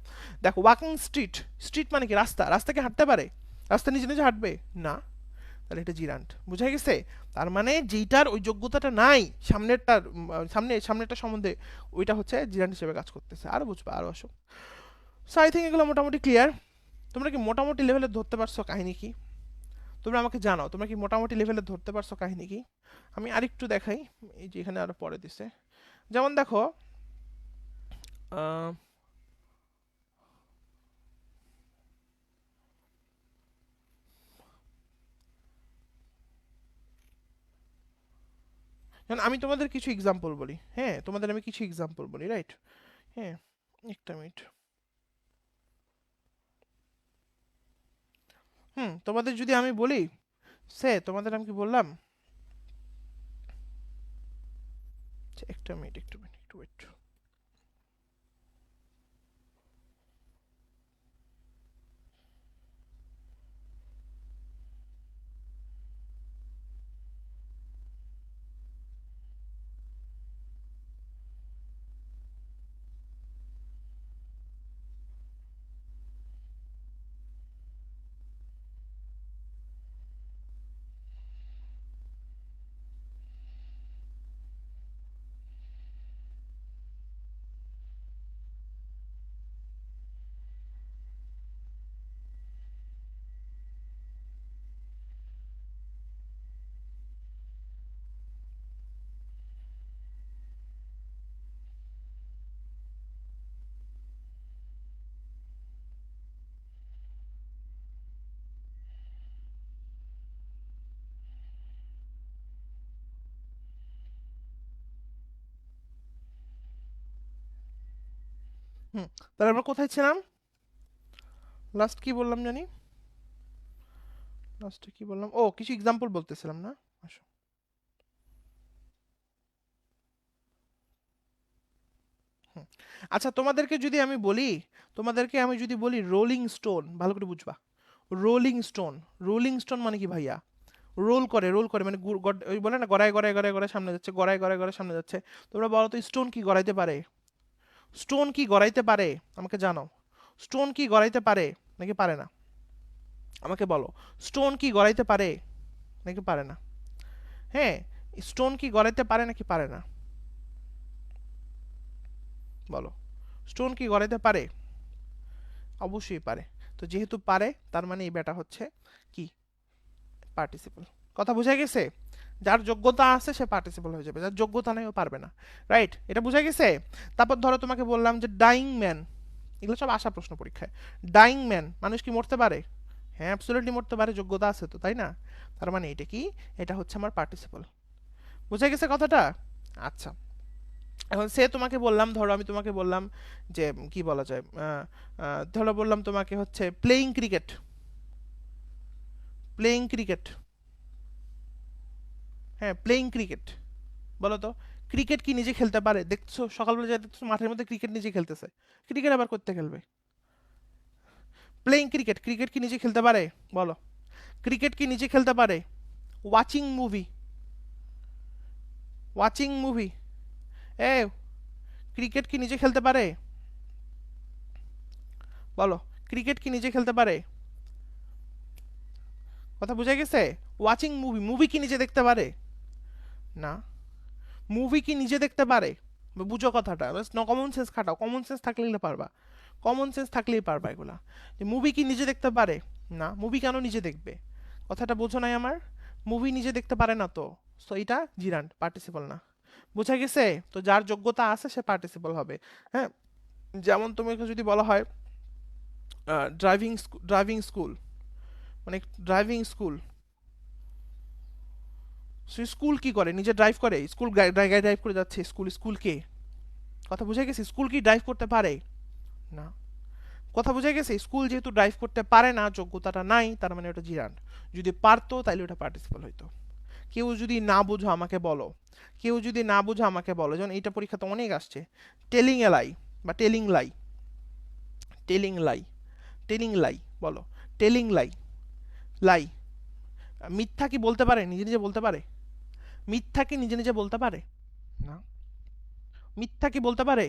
দেখো ওয়াকিং স্ট্রিট, স্ট্রিট মানে কি? রাস্তা, রাস্তাকে হাঁটতে পারে? রাস্তা নিজে নিজে হাঁটবে না, তাহলে এটা জিরান্ট। বুঝা গেছে? তার মানে যেইটার ওই যোগ্যতাটা নাই, সামনেরটার সামনেরটা সম্বন্ধে, ওইটা হচ্ছে জিরান্ট হিসেবে কাজ করতেছে। আরো বুঝবা, আরো আসো। সো আই থিঙ্ক এগুলো মোটামুটি ক্লিয়ার। তোমরা কি মোটামুটি লেভেলে ধরতে পারছো কাহিনী কি? তোমরা আমাকে জানাও, তোমরা কি মোটামুটি লেভেলে ধরতে পারছো কাহিনী কি? আমি আরেকটু দেখাই, এই যে এখানে আরো পরে দিছে। যেমন দেখো, আহ, যেমন আমি তোমাদের কিছু এক্সাম্পল বলি, হ্যাঁ, তোমাদের আমি কিছু এক্সাম্পল বলি, রাইট? হ্যাঁ, একটা মিনিট। তোমাদের যদি আমি বলি, তোমাদের আমি কি বললাম, আচ্ছা, একটা মিনিট, একটু মিনিট, একটু ওয়েট। হুম, তাহলে আমরা কোথায় ছিলাম? লাস্ট কি বললাম জানি, লাস্টে কি বললাম? ও, কিছু এক্সাম্পল বলতেছিলাম না? আসো। হুম। আচ্ছা, তোমাদেরকে আমি যদি বলি রোলিং স্টোন, ভালো করে বুঝবা। রোলিং স্টোন, রোলিং স্টোন মানে কি ভাইয়া? রোল করে মানে ওই বলে না, গড়ায় গড়ায় গড়ায় গড়ায় সামনে যাচ্ছে, গড়ায় গড়ায় গড়ায় সামনে যাচ্ছে। তোমরা বলো তো স্টোন কি গড়াইতে পারে? স্টোন কি গড়াইতে পারে? আমাকে জানাও, স্টোন কি গড়াইতে পারে নাকি পারে না? আমাকে বলো, স্টোন কি গড়াইতে পারে নাকি পারে না? হ্যাঁ, স্টোন কি গড়াইতে পারে নাকি পারে না? বলো, স্টোন কি গড়াইতে পারে? অবশ্যই পারে। তো যেহেতু পারে, তার মানে এই বেটা হচ্ছে কি? পার্টিসিপল। কথা বোঝা গেছে? যার যোগ্যতা আছে সে পার্টিসিপল হয়ে যাবে, যার যোগ্যতা নেই ও পারবে না, রাইট? এটা বোঝা গেছে? তারপর ধরো তোমাকে বললাম যে ডাইং ম্যান, এগুলো সব আসা প্রশ্ন পরীক্ষায়। ডাইং ম্যান, মানুষ কি মরতে পারে? হ্যাঁ, অ্যাবসলিউটলি মরতে পারে, যোগ্যতা আছে তো, তাই না? তার মানে এটা কি? এটা হচ্ছে আমার পার্টিসিপল। বুঝা গেছে কথাটা? আচ্ছা, এখন সে তোমাকে বললাম, ধরো আমি তোমাকে বললাম যে কি বলা যায়, ধরো বললাম তোমাকে হচ্ছে প্লেইং ক্রিকেট, প্লেইং ক্রিকেট, হ্যাঁ প্লেইং ক্রিকেট, বলো তো ক্রিকেট কি নিজে খেলতে পারে? দেখছো সকালবেলা যা দেখছো মাঠের মধ্যে ক্রিকেট নিজে খেলতেছে, ক্রিকেট আবার করতে খেলবে? প্লেইং ক্রিকেট, ক্রিকেট কি নিজে খেলতে পারে? বলো, ক্রিকেট কি নিজে খেলতে পারে? ওয়াচিং মুভি, ওয়াচিং মুভি, এ ক্রিকেট কি নিজে খেলতে পারে? বলো, ক্রিকেট কি নিজে খেলতে পারে? কথা বুঝে গেছে? ওয়াচিং মুভি, মুভি কি নিজে দেখতে পারে? না। মুভি কি নিজে দেখতে পারে? বুঝো কথাটা, বাস কমন সেন্স খাটাও, কমন সেন্স থাকলেই পারবা, কমন সেন্স থাকলেই পারবা এগুলা। যে মুভি কি নিজে দেখতে পারে? না। মুভি কেন নিজে দেখবে? কথাটা বোঝো নাই আমার? মুভি নিজে দেখতে পারে না তো, সো এটা জিরান্ট, পার্টিসিপল না। বোঝা গেছে? তো যার যোগ্যতা আছে সে পার্টিসিপল হবে। হ্যাঁ, যেমন তোমাকে যদি বলা হয় ড্রাইভিং, ড্রাইভিং স্কুল, মানে ড্রাইভিং স্কুল, সে স্কুল কি করে? নিজে ড্রাইভ করে? স্কুল গাড়ি ড্রাইভ করে যাচ্ছে, স্কুল, স্কুল কে? কথা বুঝে গেছে? স্কুল কি ড্রাইভ করতে পারে? না। কথা বুঝে গেছে? স্কুল যেহেতু ড্রাইভ করতে পারে না, যোগ্যতাটা নাই, তার মানে ওটা জিরান্ট। যদি পারতো তাহলে ওটা পার্টিসিপল হইতো। কেউ যদি না বুঝো আমাকে বলো, কেউ যদি না বুঝো আমাকে বলো, যেমন এইটা পরীক্ষাতে অনেক আসছে, টেলিং এ লাই বা telling lie, telling lie, telling lie, বলো টেলিং লাই, লাই, মিথ্যা কি বলতে পারে? নিজে নিজে বলতে পারে? মিথ্যা কি নিজে নিজে বলতে পারে? না। মিথ্যা কি বলতে পারে?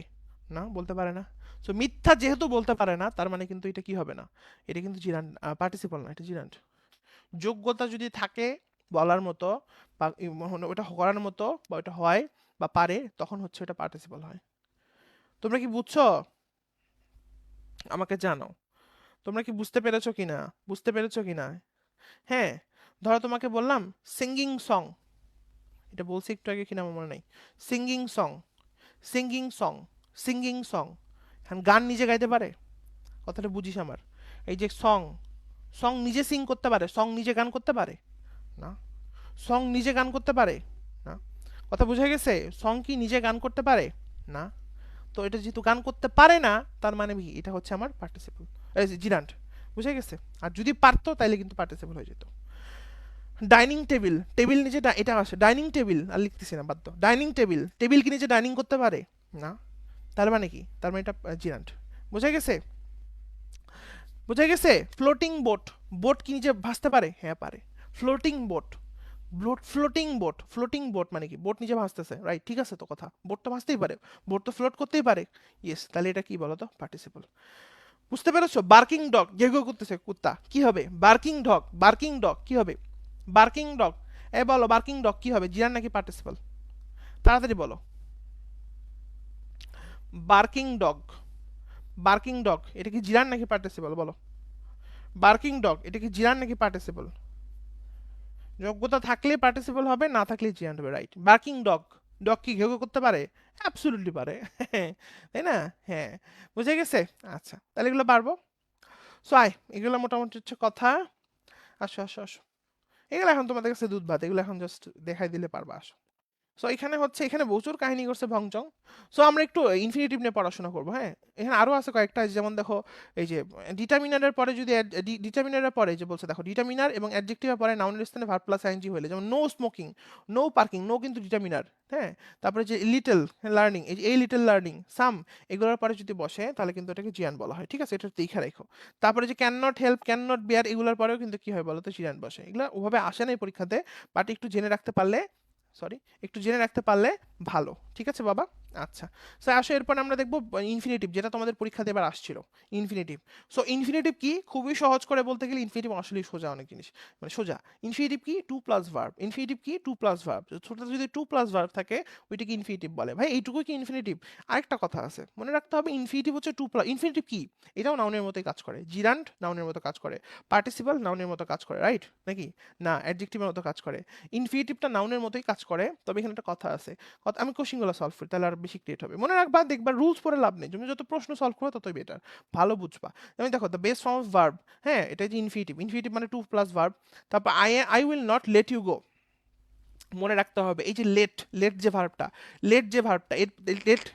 না, বলতে পারে না। সো মিথ্যা যেহেতু বলতে পারে না, তার মানে কিন্তু এটা কি হবে না, এটা কিন্তু জিরান, পার্টিসিপল না, এটা জিরান্ট। যোগ্যতা যদি থাকে বলার মতো বা ওটা করার মতো বা ওটা হয় বা পারে, তখন হচ্ছে ওটা পার্টিসিপল হয়। তোমরা কি বুঝছো? আমাকে জানো, তোমরা কি বুঝতে পেরেছো কিনা? বুঝতে পেরেছো কিনা? হ্যাঁ, ধরো তোমাকে বললাম সিঙ্গিং সং, এটা বলছি একটু আগে কিনা আমার মনে নাই। Singing song, singing song, singing song, এখন গান নিজে গাইতে পারে? কথাটা বুঝিস আমার, এই যে সং, সং নিজে সিং করতে পারে? সং নিজে গান করতে পারে? না। সং নিজে গান করতে পারে? না। কথা বুঝে গেছে? সং কি নিজে গান করতে পারে? না। তো এটা যেহেতু গান করতে পারে না, তার মানে কি এটা হচ্ছে আমার পার্টিসিপল, জিরান্ট। বুঝে গেছে? আর যদি পারতো তাহলে কিন্তু পার্টিসিপল হয়ে যেত। ডাইনিং টেবিল, টেবিল নিচে এটা আসে, ডাইনিং টেবিল আর লিখতেছি না, বাদ দাও। ডাইনিং টেবিল, টেবিল কি নিচে ডাইনিং করতে পারে? না। তার মানে কি? তার মানে এটা জিরান্ট। বুঝে গেছে? বুঝে গেছে? ফ্লোটিং বোট, বোট কি নিচে ভাসতে পারে? হ্যাঁ পারে। Floating boat, boat, floating boat, floating boat মানে কি? বোট নিচে ভাসতেছে, রাইট, ঠিক আছে তো কথা, বোট তো ভাসতেই পারে, বোট তো ফ্লোট করতেই পারে। ইয়েস, তাহলে এটা কি বলো তো? পার্টিসিপল। বুঝতে পেরেছো? বার্কিং ডগ, ঘেউ ঘেউ করতেছে কুত্তা, কি হবে? বার্কিং ডগ, বার্কিং ডগ কি হবে? বার্কিং ডগ, এ বলো বার্কিং ডগ কি হবে, জিরান নাকি পার্টিসিপল? তাড়াতাড়ি বলো। বার্কিং ডগ, বার্কিং ডগ এটা কি জিরান নাকি পার্টিসিপল? বলো। বার্কিং ডগ এটা কি জিরান নাকি পার্টিসিপল? যোগ্যতা থাকলে পার্টিসিপল হবে, না থাকলে জিরান হবে, রাইট। বার্কিং ডগ, ডগ কি ঘেউ ঘেউ করতে পারে? অ্যাবসলিউটলি পারে। তাই না? হ্যাঁ, বুঝে গেছে? আচ্ছা, তাহলে এগুলো পারবো। সো আয়, এগুলো মোটামুটি হচ্ছে কথা। আসো আসো আসো, এগুলো এখন তোমাদের কাছে দুধ ভাত, এগুলো এখন জাস্ট দেখাই দিলে পারবা, আসো। সো এখানে হচ্ছে, এখানে প্রচুর কাহিনী করছে ভংচং। সো আমরা একটু ইনফিনিটিভ নিয়ে পড়াশোনা করবো, হ্যাঁ। এখানে আরো আছে কয়েকটা, যেমন দেখো এই যে ডিটারমিনারের পরে যদি ডিটারমিনারের পরে যে বলছে, দেখো ডিটারমিনার এবং অ্যাডজেক্টিভের পরে নাউনের স্থানে ভার্ব প্লাস আইএনজি হলে, যেমন no smoking, no parking, no কিন্তু ডিটারমিনার, হ্যাঁ। তারপরে যে লিটল লার্নিং, এই যে এই লিটল লার্নিং, সাম, এগুলোর পরে যদি বসে তাহলে কিন্তু এটাকে জিয়ান বলা হয়, ঠিক আছে, এটা দেখে রাখো। তারপরে যে can not help, can not বিয়ার, এগুলোর পরেও কিন্তু কি হয় বলো তো? জিয়ান বসে। এগুলো ওভাবে আসে না এই পরীক্ষাতে, বাট একটু জেনে রাখতে পারলে, সরি, একটু জেনে রাখতে পারলে ভালো, ঠিক আছে বাবা? আচ্ছা, সো আসো এরপর আমরা দেখবো ইনফিনিটিভ, যেটা তোমাদের পরীক্ষাতে এবার আসছিল, ইনফিনিটিভ। সো ইনফিনিটিভ কি? খুবই সহজ করে বলতে গেলে ইনফিনিটিভ আসলেই সোজা অনেক জিনিস, মানে সোজা। ইনফিনিটিভ কি? To plus verb. ইনফিনিটিভ কি? To plus verb. ছোট যদি টু প্লাস ভার্ব থাকে ওইটাকে ইনফিনিটিভ বলে। ভাই এইটুকু কি ইনফিনিটিভ? আরেকটা কথা আছে, মনে রাখতে হবে, ইনফিনিটিভ হচ্ছে টু প্লাস, ইনফিনিটিভ কি? এটাও নাউনের মতোই কাজ করে, জিরান্ট নাউনের মতো কাজ করে, পার্টিসিপাল নাউনের মতো কাজ করে, রাইট নাকি? না, অ্যাডজেক্টিভের মতো কাজ করে। ইনফিনিটিভটা নাউনের মতোই কাজ করে, তবে এখানে একটা কথা আছে, কথা আমি কোশ্চেনগুলো সলভ করি তাহলে আর বেশি ক্রিয়েট হবে। মনে রাখবা, দেখবা রুলস পড়ে লাভ নেই, তুমি যত প্রশ্ন সলভ করো ততই বেটার, ভালো বুঝবা। যেমন দেখো the base form of verb, হ্যাঁ, এটা যে ইনফিনিটিভ, ইনফিনিটিভ মানে টু প্লাস ভার্ব। তারপর I will not let you go, মনে রাখতে হবে এই যে লেট যে ভার্বটা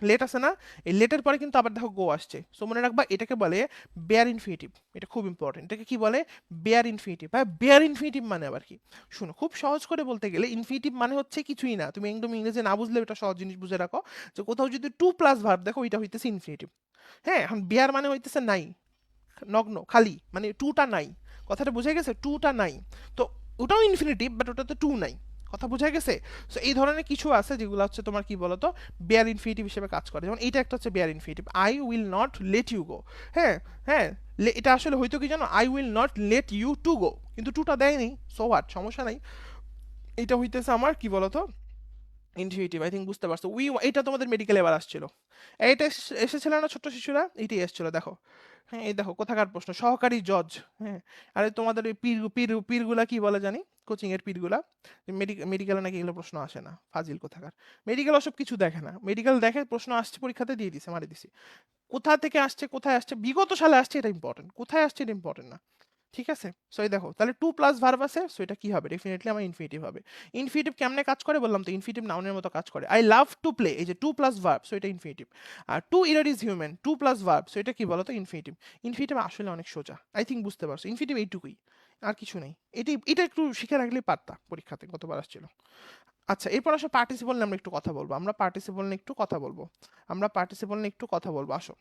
লেট আছে না, এই লেটের পরে কিন্তু আবার দেখো গো আসছে, সো মনে রাখবা এটাকে বলে বেয়ার ইনফিনিটিভ। এটা খুব ইম্পর্টেন্ট, এটাকে কি বলে? Bare infinitive. হ্যাঁ, বেয়ার ইনফিনিটিভ মানে আবার কি? শুনো, খুব সহজ করে বলতে গেলে ইনফিনিটিভ মানে হচ্ছে কিছুই না, তুমি একদম ইংরেজি না বুঝলে এটা সহজ জিনিস বুঝে রাখো, যে কোথাও যদি টু প্লাস ভার্ব দেখো ওইটা হইতেছে ইনফিনিটিভ। হ্যাঁ, এখন বেয়ার মানে হইতেছে নাই, নগ্ন খালি, মানে টুটা নাই, কথাটা বুঝে গেছে? টুটা নাই, তো ওটাও ইনফিনিটিভ বাট ওটাতে টু নাই, কথা বোঝা গেছে? সো এই ধরনের কিছু আছে যেগুলো হচ্ছে তোমার কি বলতো বেয়ার ইনফিনিটিভ হিসেবে কাজ করে, যেমন এইটা একটা হচ্ছে bare infinitive, I will not let you go. হ্যাঁ, হ্যাঁ, এটা আসলে হয়তো কি জানো, I will not let you to go, কিন্তু টুটা দেয়নি, সো হোয়াট, সমস্যা নাই। এটা হইতেছে আমার কি বলতো ইনফিনিটিভ। আই থিঙ্ক বুঝতে পারছো। এটা তোমাদের মেডিকেল এবার আসছিল, এইটা এসেছিল না ছোট্ট শিশুরা, এইটাই এসেছিল দেখো। হ্যাঁ, এই দেখো কোথাকার প্রশ্ন, সহকারী জজ। হ্যাঁ, আরে তোমাদের ওই পীরগুলা কি বলে জানি, কোচিং এর পীরগুলা, মেডিকেলে নাকি এগুলো প্রশ্ন আসে না, ফাজিল কোথাকার। মেডিকেল ওসব কিছু দেখে না, মেডিকেল দেখে প্রশ্ন আসছে পরীক্ষাতে দিয়ে দিছে, মারি দিছি। কোথা থেকে আসছে, কোথায় আসছে, বিগত সালে আসছে এটা ইম্পর্টেন্ট, কোথায় আসছে এটা ইম্পর্টেন্ট না। ঠিক আছে, সো এই দেখো তাহলে টু প্লাস ভার্ব আছে, সো এটা কি হবে, ডেফিনেটলি আমার ইনফিনিটিভ হবে। ইনফিনিটিভ কেমনে কাজ করে বললাম তো, ইনফিনিটিভ নাউনের মতো কাজ করে। আই লাভ টু প্লে, এই যে টু প্লাস ভার্ব, সো এটা ইনফিনিটিভ। আর to err is human, to plus verb, so এটা কি বলতো ইনফিনিটিভ। ইনফিনিটিভ আসলে অনেক সোজা, আই থিঙ্ক বুঝতে পারছো, ইনফিনিটিভ এইটুকুই, আর কিছু নেই। এটা একটু শিখে রাখলেই পারতা, পরীক্ষাতে কতবার আসছিল। আচ্ছা, এরপর আসো পার্টিসিপল নিয়ে আমরা একটু কথা বলবো, আসো।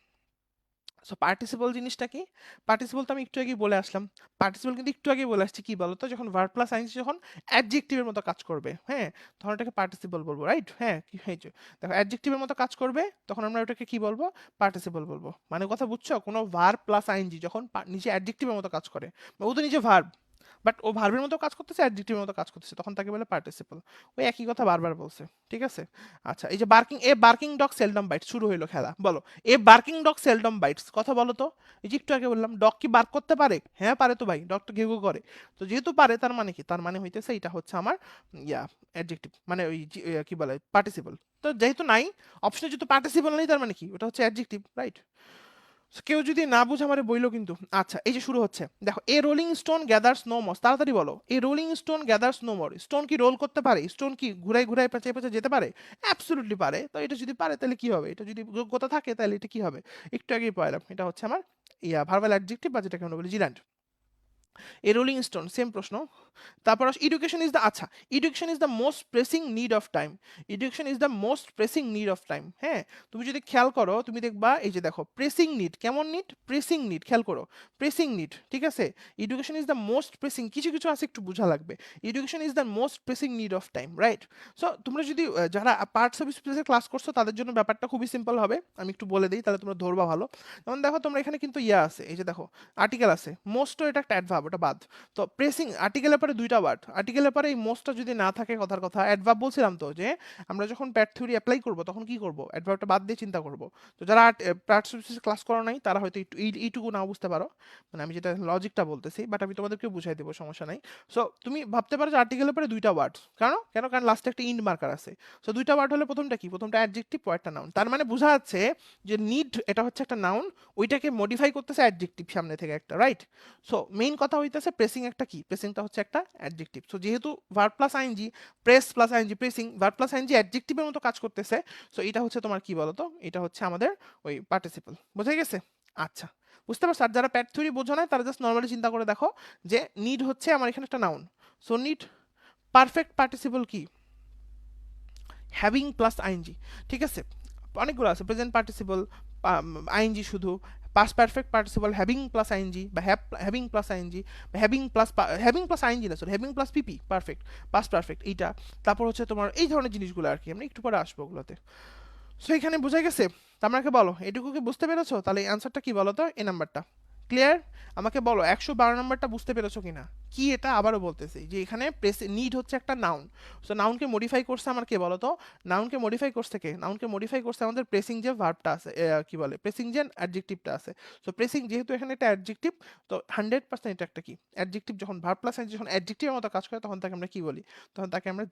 সো পার্টিসিপল জিনিসটা কি? পার্টিসিপল তো আমি একটু আগেই বলে আসলাম। পার্টিসিপল কিন্তু একটু আগেই বলে আসছি, কি বলতো, যখন ভার্ব প্লাস আইএনজি যখন অ্যাডজেক্টিভের মতো কাজ করবে, হ্যাঁ, তখন এটাকে পার্টিসিপল বলবো, রাইট? হ্যাঁ, কি হয়েছে, দেখো অ্যাডজেক্টিভের মতো কাজ করবে, তখন আমরা ওটাকে কি বলবো? পার্টিসিপল বলবো। মানে কথা বুঝছো, কোনো ভার্ব প্লাস আইএনজি যখন নিচে অ্যাডজেক্টিভের মতো কাজ করে, ও তো নিজে ভার্ব, বাট ও ভার্বের মতো কাজ করতেছে, অ্যাডজেক্টিভের মতো কাজ করতেছে, তখন তাকে বলে পার্টিসিপল। ওই একই কথা বারবার বলছে, ঠিক আছে? আচ্ছা, এই যে বার্কিং ডগ সেলডম বাইট, শুরু হইলো খেলা, বলো। বার্কিং ডগ সেলডম বাইটস, কথা বলো তো। এই যে একটু আগে বললাম ডগ কি বার্ক করতে পারে? হ্যাঁ পারে তো ভাই, ডগ তো ঘেউ ঘেউ করে। তো যেহেতু পারে, তার মানে কি, তার মানে হইতেছে এটা হচ্ছে আমার অ্যাডজেক্টিভ, মানে ওই কি বলে পার্টিসিপল। তো যেহেতু নাই অপশনে, যেহেতু পার্টিসিপল নেই, তার মানে কি ওটা হচ্ছে অ্যাডজেক্টিভ, রাইট? কেউ যদি না বুঝে আমারে বইলো কিন্তু। আচ্ছা, এই যে শুরু হচ্ছে দেখো, a rolling stone gathers no moss, তাড়াতাড়ি বলো, a rolling stone gathers no more. Stone কি রোল করতে পারে? স্টোন কি ঘুরাই ঘুরাই পেঁচে পেঁচে যেতে পারে? অ্যাবসলিউটলি পারে। তো এটা যদি পারে তাহলে কি হবে, এটা যদি যোগ্যতা থাকে তাহলে এটা কি হবে? একটু আগেই পড়লাম, এটা হচ্ছে আমার ভার্বাল অ্যাডজেক্টিভ, বা যেটাকে আমরা বলি জিরান্ড। এ রোলিং স্টোন, সেম প্রশ্ন। তারপর এডুকেশন ইজ দ্য, আচ্ছা, education is the most pressing need of time. Education is the most pressing need of time. হ্যাঁ, তুমি যদি খেয়াল করো, তুমি দেখবা এই যে দেখো প্রেসিং নিড, কেমন নিড? প্রেসিং নিড, খেয়াল করো, প্রেসিং নিড, ঠিক আছে? Education is the most pressing, কিছু কিছু আছে একটু বোঝা লাগবে। Education is the most pressing need of time, right? So তোমরা যদি যারা পার্টস অফ স্পিচের ক্লাস করছো, তাদের জন্য ব্যাপারটা খুবই সিম্পল হবে, আমি একটু বলে দিই, তাহলে তোমরা ধরবা ভালো। যেমন দেখো, তোমরা এখানে কিন্তু আছে, এই যে দেখো আর্টিকেল আছে, মোস্ট, এটা একটা অ্যাডভার্ব, ওটা বাদ। তো প্রেসিং আর্টিকেলের পরে দুইটা ওয়ার্ড, আর্টিকেলের পরে এই মোস্টটা যদি না থাকে, কথার কথা, অ্যাডভার্ব বলছিলাম তো, যে আমরা যখন প্যাট থিওরি অ্যাপ্লাই করব তখন কি করব, অ্যাডভার্বটা বাদ দিয়ে চিন্তা করব। তো যারা প্যাটস ক্লাস করো নাই, তারা হয়তো একটু এইটুকু না বুঝতে পারো, মানে আমি যেটা লজিকটা বলতেছি, বাট আমি তোমাদেরকে বুঝাই দেবো, সমস্যা নাই। সো তুমি ভাবতে পারো যে আর্টিকেলের পরে দুইটা ওয়ার্ড, কেন কেন কারণ লাস্টে একটা ইন্ড মার্কার আছে। সো দুইটা ওয়ার্ড হলে প্রথমটা কি, প্রথমটা অ্যাডজেক্টিভ, পরেরটা নাউন, তার মানে বোঝা যাচ্ছে যে নিড এটা হচ্ছে একটা নাউন, ওইটাকে মডিফাই করতেছে অ্যাডজেক্টিভ সামনে থেকে একটা, রাইট? সো মেইন কথা হইতেছে প্রেসিং একটা কি, প্রেসিংটা হচ্ছে একটা অ্যাডজেক্টিভ। সো যেহেতু verb plus ING, press plus ING pressing, verb plus ING অ্যাডজেক্টিভের মতো কাজ করতেছে, সো এটা হচ্ছে তোমার কি বলতো, এটা হচ্ছে আমাদের ওই পার্টিসিপল, বোঝা গেছে? আচ্ছা, বুঝতে পারছো? আর যারা প্যাট থিওরি বোঝো না, তারা জাস্ট নর্মালি চিন্তা করে দেখো, যে নিড হচ্ছে আমার এখানে একটা noun, so need perfect participle কি, হ্যাভিং প্লাস আইএনজি, ঠিক আছে? অনেকগুলো আছে, প্রেজেন্ট পার্টিসিপল, আইএনজি শুধু, past perfect participle having plus ING, বা having plus ING, having plus ING না, sorry, having plus PP perfect, past perfect এইটা। তারপর হচ্ছে তোমার এই ধরনের জিনিসগুলো আর কি, আমরা একটু পরে আসবো ওগুলোতে। সো এখানে বোঝা গেছে? তো আমাকে বলো, এটুকু কি বুঝতে পেরেছো? তাহলে অ্যান্সারটা কি বলো তো, এই নাম্বারটা ক্লিয়ার? আমাকে বলো 112 নাম্বারটা বুঝতে পেরেছো কিনা। কি এটা আবারও বলতেছি, যে এখানে নিড হচ্ছে একটা নাউন, সো নাউনকে মডিফাই করছে আমার কে বলো তো, নাউনকে মডিফাই করছে কে, নাউনকে মডিফাই করছে আমাদের প্রেসিং যে ভার্বটা আছে, কি বলে, প্রেসিং যে অ্যাডজেক্টিভটা আছে। সো প্রেসিং যেহেতু এখানে একটা অ্যাডজেক্টিভ, তো 100% এটা একটা কি অ্যাডজেক্টিভ, যখন ভার্ব প্লাস যখন অ্যাডজেক্টিভের মতো কাজ করে, তখন তাকে আমরা কি বলি, তখন তাকে আমরা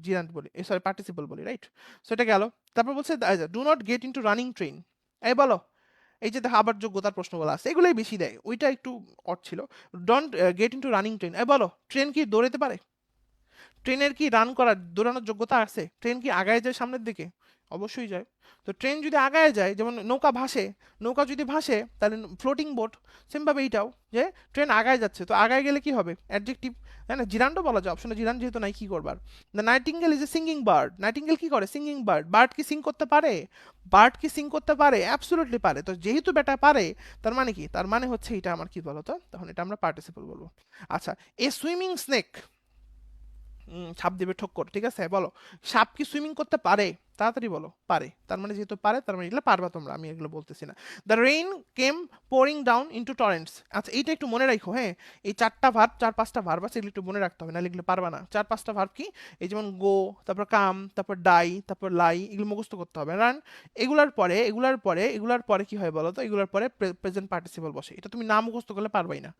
জিরান্ট বলি, সরি পার্টিসিপল বলি, রাইট? সো এটা গেল। তারপর বলছে do not get into running train, এই বলো। এই যে দেখো আবার যোগ্যতার প্রশ্নগুলো আছে, এগুলোই বেশি দেয়, ওইটা একটু অড ছিল। Don't get into running train, এই বলো, ট্রেন কি দৌড়াতে পারে? ট্রেনের কি রান করার দৌড়ানোর যোগ্যতা আছে? ট্রেন কি আগায় যায় সামনের দিকে? অবশ্যই যায়। তো ট্রেন যদি আগায় যায়, যেমন নৌকা ভাসে, নৌকা যদি ভাসে তাহলে ফ্লোটিং বোট, সেমভাবে এইটাও, যে ট্রেন আগায় যাচ্ছে, তো আগায় গেলে কি হবে? অ্যাডজেক্টিভ, তাই না? জিরান্ডও বলা যায়, অপশনে জিরান যেহেতু নাই, কি করবার? The nightingale is a singing bird. Nightingale কি করে? Singing bird. বার্ড কি সিং করতে পারে? বার্ড কি সিং করতে পারে? অ্যাবসলিউটলি পারে। তো যেহেতু বেটা পারে, তার মানে কি? তার মানে হচ্ছে এটা আমার কি বলতো, তখন এটা আমরা পার্টিসিপল বলবো। আচ্ছা, এ সুইমিং স্নেক, সাপ দিবে ঠোক্কর, ঠিক আছে, বলো। সাপ কি সুইমিং করতে পারে? তাড়াতাড়ি বলো। পারে। তার মানে যেহেতু পারে, তার মানে এগুলো পারবা তোমরা, আমি এগুলো বলতেছি না। The rain came pouring down into torrents. আচ্ছা, এইটা একটু মনে রাখো, হ্যাঁ। এই চারটা ভার্ব, চার পাঁচটা ভার্ব আছে, এগুলো একটু মনে রাখতে হবে, না লিখলে পারবা না। চার পাঁচটা ভার্ব কি? এই যেমন গো, তারপর কাম, তারপর ডাই, তারপর লাই, এগুলো মুখস্থ করতে হবে। রান, এগুলার পরে কি হয় বলো তো? এগুলার পরে প্রেজেন্ট পার্টিসিপল বসে। এটা তুমি না মুখস্থ করলে পারবাই না,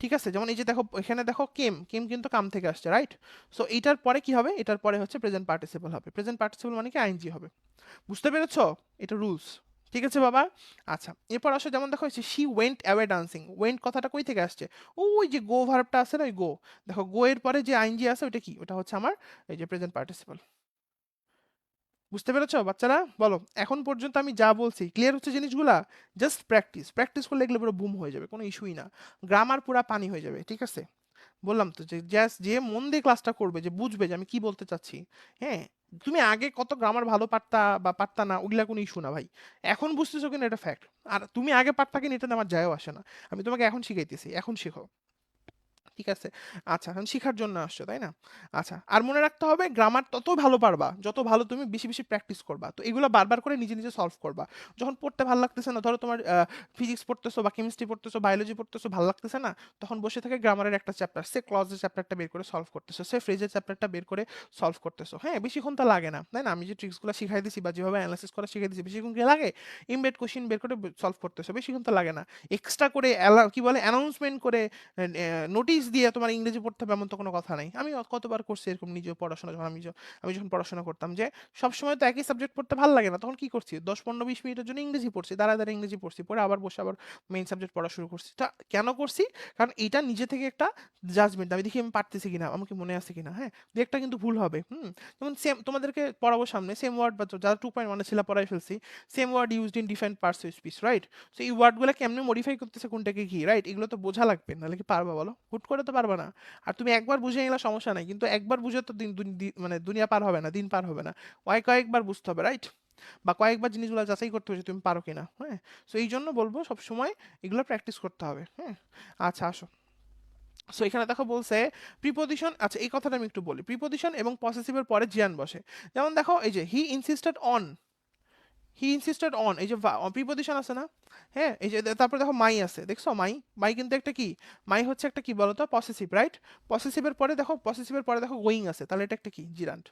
ঠিক আছে? যেমন এই যে দেখো, এখানে দেখো কেম, কেম কিন্তু কাম থেকে আসছে, রাইট? সো এইটার পরে কি হবে? এটার পরে হচ্ছে প্রেজেন্ট পার্টিসিপল হবে। প্রেজেন্ট পার্টিসিপল মানে কি? আইএনজি হবে। বুঝতে পেরেছো? এটা রুলস, ঠিক আছে বাবা? আচ্ছা, এরপর আসো, যেমন দেখো she went away dancing. Went কথাটা কই থেকে আসছে? ওই যে গো ভার্বটা আছে না, ওই গো। দেখো গো এর পরে যে আইএনজি আছে, ওটা কি? ওটা হচ্ছে আমার এই যে প্রেজেন্ট পার্টিসিপল। বুঝতে পেরেছো বাচ্চারা? বলো, এখন পর্যন্ত আমি যা বলছি ক্লিয়ার হচ্ছে জিনিসগুলা? জাস্ট প্র্যাকটিস, প্র্যাকটিস করলে এগুলো পুরো বুম হয়ে যাবে, কোনো ইস্যুই না। গ্রামার পুরা পানি হয়ে যাবে, ঠিক আছে? বললাম তো, যে জাস্ট যে মন দিয়ে ক্লাসটা করবে, যে বুঝবে যে আমি কি বলতে চাচ্ছি, হ্যাঁ। তুমি আগে কত গ্রামার ভালো পারতা বা পারতা না, ওগুলা কোনো ইস্যু না ভাই। এখন বুঝতেছো কিনা এটা ফ্যাক্ট। আর তুমি আগে পারতা কিনা এটা আমার যায়ও আসে না। আমি তোমাকে এখন শিখাইতেছি, এখন শিখো, ঠিক আছে? আচ্ছা, এখন শিখার জন্য আসছো, তাই না? আচ্ছা, আর মনে রাখতে হবে, গ্রামার তত ভালো পারবা যত ভালো তুমি বেশি বেশি প্র্যাকটিস করবা। তো এগুলো বারবার করে নিজে নিজে সলভ করবা। যখন পড়তে ভালো লাগতেছে না, ধরো তোমার ফিজিক্স পড়তেছো বা কেমিস্ট্রি পড়তেছো, বায়োলজি পড়তেছো, ভালো লাগতেছে না, তখন বসে থেকে গ্রামারের একটা চ্যাপ্টার, সে ক্লজের চ্যাপ্টারটা বের করে সলভ করতেছো, সে ফ্রেজের চ্যাপ্টারটা বের করে সলভ করতেছো। হ্যাঁ, বেশিক্ষণ তো লাগে না, তাই না? আমি যে ট্রিক্সগুলো শিখাই দিছি বা যেভাবে অ্যানালাইসিস করা শিখাই দিছি, বেশিক্ষণ কি লাগে? ইমবেড কোশ্চিন বের করে সলভ করতেছো, বেশিক্ষণ তো লাগে না। এক্সট্রা করে কি বলে, অ্যানাউন্সমেন্ট করে, নোটিশ দিয়ে তোমার ইংরেজি পড়তে হবে এমন তো কোনো কথা নাই। আমি কতবার করছি এরকম, নিজেও পড়াশোনা, যখন আমি যখন পড়াশোনা করতাম, যে সবসময় তো একই সাবজেক্ট পড়তে ভালো লাগে না, তখন কি করছি? 10 15 20 মিনিটের জন্য ইংরেজি পড়ছি, দাঁড়ায় দাঁড়ায় ইংরেজি পড়ছি, পরে আবার বসে আবার মেইন সাবজেক্ট পড়া শুরু করছি। তা কেন করছি? কারণ এটা নিজে থেকে একটা জাজমেন্ট, আমি দেখি আমি পারতেছি কিনা, আমাকে মনে আছে কিনা, হ্যাঁ। দু একটা কিন্তু ভুল হবে, যেমন সেম তোমাদেরকে পড়াবো সামনে, সেম ওয়ার্ড, বা যারা 2.1 ছিল পড়াই ফেলছি, same word used in different parts of speech, right? So এই ওয়ার্ডগুলো কেমনে মডিফাই করতেছে, কোনটাকে কি, রাইট? এগুলো তো বোঝা লাগবে, নাহলে কি পারবা বলো? হুট করে তো পারবা না। আর তুমি একবার বুঝে নিলে সমস্যা নাই, কিন্তু একবার বুঝে তো মানে দুনিয়া পার হবে না, দিন পার হবে না। কয়েকবার বুঝতে হবে, রাইট? বা কয়েকবার জিনিসগুলো যাচাই করতে হবে যে তুমি পারো কিনা, হ্যাঁ। সো এই জন্য বলবো সব সময় এগুলো প্র্যাকটিস করতে হবে, হ্যাঁ। আচ্ছা, আসো। সো এখানে দেখো বলছে প্রিপোজিশন। আচ্ছা, এই কথাটা আমি একটু বলি, প্রিপোজিশন এবং পসেসিভের পরে জিয়ান বসে। যেমন দেখো, এই যে হি ইনসিস্টেড অন, এই যে প্রিপোজিশন আছে না, হ্যাঁ। এই যে তারপর দেখো মাই আছে, দেখছো? মাই, মাই কিন্তু একটা কি? মাই হচ্ছে একটা কি বলতো? Possessive, right? পসেসিভের পরে দেখো গোয়িং আছে, তাহলে এটা একটা কি? জিরান্ট।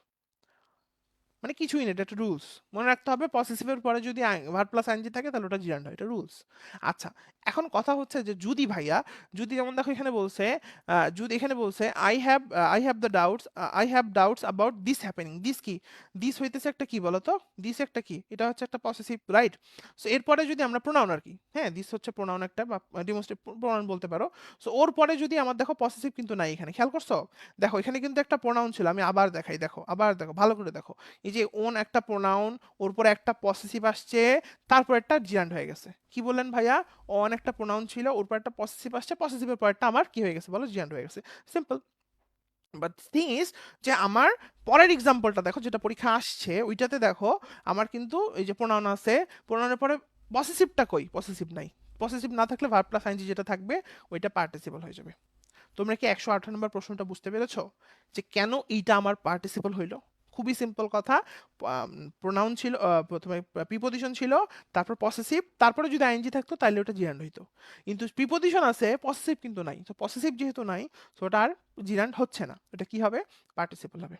মানে কিছুই না, এটা একটা রুলস। মনে রাখতে হবে, পসেসিভের পরে যদি ভার্ব প্লাস আইএনজি থাকে, তাহলে ওটা জিরান্ড হয়, এটা রুলস। আচ্ছা, এখন কথা হচ্ছে যে যদি ভাইয়া, যদি যেমন দেখো এখানে বলছে, যদি এখানে বলছে I have doubts about this happening. This কি? দিস হইতেছে একটা কি বলতো? দিস একটা কি? এটা হচ্ছে একটা পসেসিভ, রাইট? সো এরপরে যদি আমরা প্রোনাউন আর কি, হ্যাঁ, দিস হচ্ছে প্রোনাউন একটা, বা ডিমনস্ট্রেট প্রোনাউন বলতে পারো। সো ওর পরে যদি আমার দেখো পসেসিভ কিন্তু নাই এখানে, খেয়াল করছো? দেখো এখানে কিন্তু একটা প্রোনাউন ছিল, আমি আবার দেখাই, দেখো, আবার দেখো, ভালো করে দেখো। এই যে ওন একটা প্রোনাউন, ওর পরে একটা পসেসিভ আসছে, তারপর একটা জিরান্ড হয়ে গেছে। কি বললেন ভাইয়া? অন একটা প্রোনাউন ছিল, ওর পর একটা পসেসিভ আসছে, পসেসিভের পরেরটা আমার কি হয়ে গেছে বলো? জিরান্ড হয়ে গেছে। সিম্পল। বাট থিং ইজ, যে আমার পরের এক্সাম্পলটা দেখো, যেটা পরীক্ষা আসছে, ওইটাতে দেখো আমার কিন্তু এই যে প্রোনাউন আছে, প্রোনাউনের পরে পসেসিভটা কই? পসেসিভ নাই। পসেসিভ না থাকলে ভার্ব প্লাস আইএনজি যেটা থাকবে, ওইটা পার্টিসিপল হয়ে যাবে। তোমরা কি 118 নম্বর প্রশ্নটা বুঝতে পেরেছো, যে কেন এইটা আমার পার্টিসিপল হইলো? খুবই সিম্পল কথা। প্রোনাউন ছিল, প্রথমে প্রিপোজিশন ছিল, তারপর পসেসিভ, তারপরে যদি আইএনজি থাকতো তাহলে ওটা জিরান্ড হইতো। কিন্তু প্রিপোজিশন আছে, পসেসিভ কিন্তু নাই, তো পসেসিভ যেহেতু নাই, তো ওটা আর জিরান্ড হচ্ছে না, এটা কি হবে? পার্টিসিপল হবে,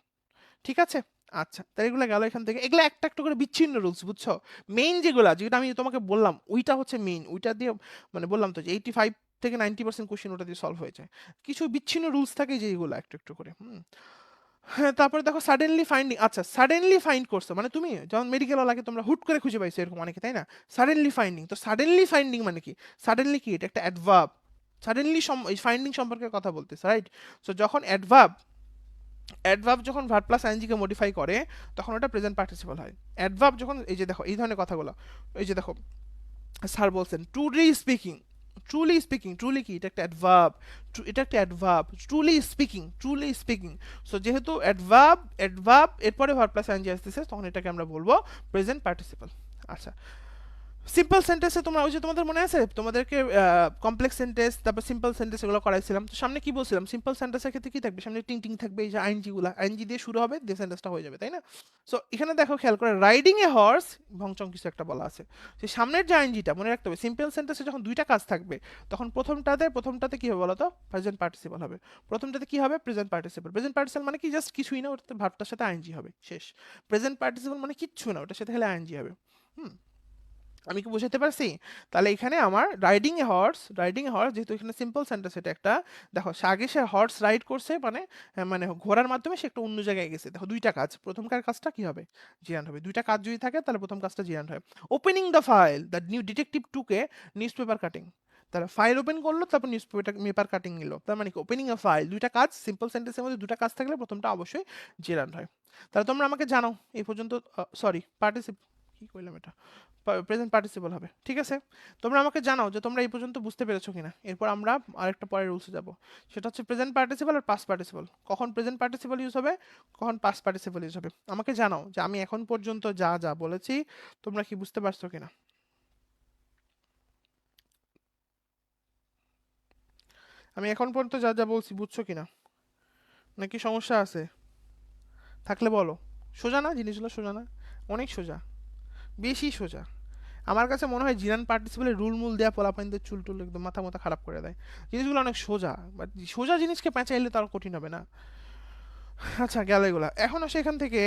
ঠিক আছে? আচ্ছা, তাহলে এগুলো গেল এখান থেকে। এগুলো একটা একটা করে বিচ্ছিন্ন রুলস, বুঝছো? মেইন যেটা আমি তোমাকে বললাম, ওইটা হচ্ছে মেইন, ওইটা দিয়ে মানে বললাম তো যে 85 থেকে 90% কোশ্চেন ওটা দিয়ে সলভ হয়ে যায়। কিছু বিচ্ছিন্ন রুলস থাকে, যেগুলো একটু একটু করে, হ্যাঁ। তারপরে দেখো সাডেনলি ফাইন্ডিং। আচ্ছা, সাডেনলি ফাইন্ড করছো মানে তুমি যেমন মেডিকেল ওয়ালাকে তোমরা হুট করে খুঁজে পাইছো, এরকম অনেকে, তাই না? সাডেনলি ফাইন্ডিং, তো সাডেনলি ফাইন্ডিং মানে কি? সাডেনলি কি? এটা একটা অ্যাডভার্ব। সাডেনলি ফাইন্ডিং সম্পর্কে কথা বলতেছে, রাইট? সো যখন অ্যাডভার্ব অ্যাডভার্ব যখন ভার্ব প্লাস আইএনজি কে মডিফাই করে তখন ওটা প্রেজেন্ট পার্টিসিপল হয়। অ্যাডভার্ব যখন, এই যে দেখো এই ধরনের কথাগুলো, এই যে দেখো স্যার বলছেন truly speaking, truly speaking, truly কি, এটা একটা অ্যাডভার্ব, এটা একটা adverb, truly speaking, truly speaking. So যেহেতু অ্যাডভার্ব, অ্যাডভার্ব এরপরে ভার্ব প্লাস আইএনজি আসতেছে তখন এটাকে আমরা বলবো প্রেজেন্ট পার্টিসিপল। আচ্ছা, সিম্পল সেন্টেন্সে তোমরা ওই যে তোমাদের মনে আছে তোমাদেরকে কমপ্লেক্স সেন্টেন্স তারপর সিম্পল সেন্টেন্স এগুলো করাইছিলাম, তো সামনে কি বলছিলাম, সিম্পল সেন্টেন্সের ক্ষেত্রে কি থাকবে, সামনে টিং টিং থাকবে, এই যে আইএনজি গুলা, আইএনজি দিয়ে শুরু হবে দিয়ে সেন্টেন্সটা হয়ে যাবে, তাই না? সো এখানে দেখো খেয়াল করে রাইডিং এ হর্স ভংচং কিছু একটা বলা আছে, সেই সামনের যে আইএনজিটা মনে রাখতে হবে, সিম্পল সেন্টেন্সে যখন দুইটা কাজ থাকবে তখন প্রথমটাতে কি হবে বলো তো, প্রেজেন্ট পার্টিসিপল হবে। প্রথমটাতে কি হবে, প্রেজেন্ট পার্টিসিপল। প্রেজেন্ট পার্টিসিপল মানে কি, জাস্ট কিছুই না, ওটাতে ভার্বটার সাথে আইএনজি হবে, শেষ। প্রেজেন্ট পার্টিসিপল মানে কিচ্ছু না, ওটার সাথে খালি আইএনজি হবে। হুম, আমি কি বুঝাতে পারছি? তাহলে এখানে আমার রাইডিং এ হর্স, রাইডিং এ হর্স যেহেতু এখানে সিম্পল সেন্টেন্স, এটা একটা দেখো আগে সে হর্স রাইড করছে মানে মানে ঘোড়ার মাধ্যমে সে একটা অন্য জায়গায় গেছে, দেখো দুইটা কাজ, প্রথমকার কাজটা কি হবে, জিরান্ড হবে। দুইটা কাজ যদি থাকে তাহলে প্রথম কাজটা জিরান্ড হয়। Opening the file, the new detective টুকে নিউজ পেপার কাটিং, তাহলে ফাইল ওপেন করলো তারপর নিউজ পেপার কাটিং নিল, তার মানে কি ওপেনিং আ ফাইল, দুইটা কাজ, সিম্পল সেন্টেন্সের মধ্যে দুটা কাজ থাকলে প্রথমটা অবশ্যই জেরান্ড হয়। তাহলে তোমরা আমাকে জানাও এই পর্যন্ত, সরি পার্টিসিপ, কি কইলাম এটা, প্রেজেন্ট পার্টিসিপল হবে, ঠিক আছে? তোমরা আমাকে জানাও যে তোমরা এই পর্যন্ত বুঝতে পেরেছো কিনা। এরপর আমরা আরেকটা পরের রুলসে যাব, সেটা হচ্ছে প্রেজেন্ট পার্টিসিপল আর পাস্ট পার্টিসিপল, কখন প্রেজেন্ট পার্টিসিপল ইউজ হবে, কখন পাস্ট পার্টিসিপল ইউজ হবে। আমাকে জানাও যে আমি এখন পর্যন্ত যা যা বলেছি তোমরা কি বুঝতে পারছো কিনা। আমি এখন পর্যন্ত যা যা বলছি বুঝছো কিনা, নাকি সমস্যা আছে? থাকলে বলো। সোজা না জিনিসগুলো, সোজা না? অনেক সোজা, বেশি সোজা। আমার কাছে মনে হয় জিরান পার্টিসিপেলের রুল মুল দেওয়া পোলাপাইনদের চুল টুল একদম মাথা মাথা খারাপ করে দেয়। জিনিসগুলো অনেক সোজা, বাট সোজা জিনিসকে পেঁচাইলে তার কঠিন হবে না। আচ্ছা গেল এগুলা, এখন আসে এখান থেকে,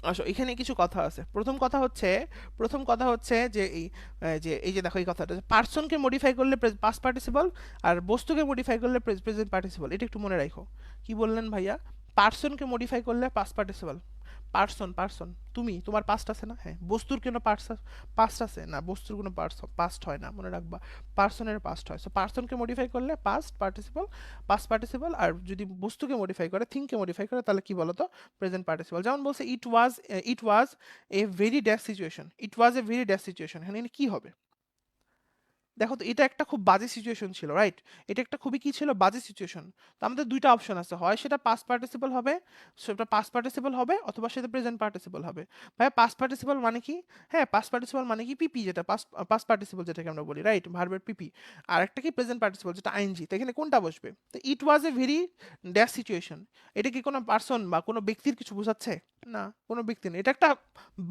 আসো এখানে কিছু কথা আছে। প্রথম কথা হচ্ছে যে এই যে দেখো এই কথাটা, পার্সনকে মডিফাই করলে পাস্ট পার্টিসিপল আর বস্তুকে মডিফাই করলে প্রেজেন্ট পার্টিসিপল, এটা একটু মনে রাখো। কি বললেন ভাইয়া? পার্সনকে মডিফাই করলে পাস্ট পার্টিসিপল, পার্সন, পার্সন তুমি, তোমার পাস্ট আছে না, হ্যাঁ। বস্তুর কেন পাস্ট আছে না, বস্তুর কোনো পাস্ট হয় না, মনে রাখবা। পার্সনের পাস্ট হয়। সো পার্সনকে মডিফাই করলে পাস্ট পার্টিসিপল, আর যদি বস্তুকে মডিফাই করে, থিংকে মডিফাই করে, তাহলে কি বলতো, প্রেজেন্ট পার্টিসিপল। যেমন বলছে it was a very dash situation, it was a very dash situation, এখানে কি হবে? দেখো তো এটা একটা খুব বাজে সিচুয়েশন ছিল, রাইট? এটা একটা খুবই কি ছিল, বাজে সিচুয়েশন। তো আমাদের দুইটা অপশন আছে, হয় সেটা পাস্ট পার্টিসিপল হবে, সেটা পাস্ট পার্টিসিপল হবে, অথবা সেটা প্রেজেন্ট পার্টিসিপল হবে। ভাই পাস্ট পার্টিসিপল মানে কি? হ্যাঁ, পাস্ট পার্টিসিপল মানে কি, পিপি, যেটা পাস্ট পার্টিসিপল যেটাকে আমরা বলি, রাইট, ভার্বের পিপি। আর একটা কি প্রেজেন্ট পার্টিসিপল যেটা আইএনজি। তো এখানে কোনটা বসবে? তো ইট was a very dash situation, এটা কি কোনো পার্সন বা কোনো ব্যক্তির কিছু বোঝাচ্ছে? না, কোনো ব্যক্তি নেই, এটা একটা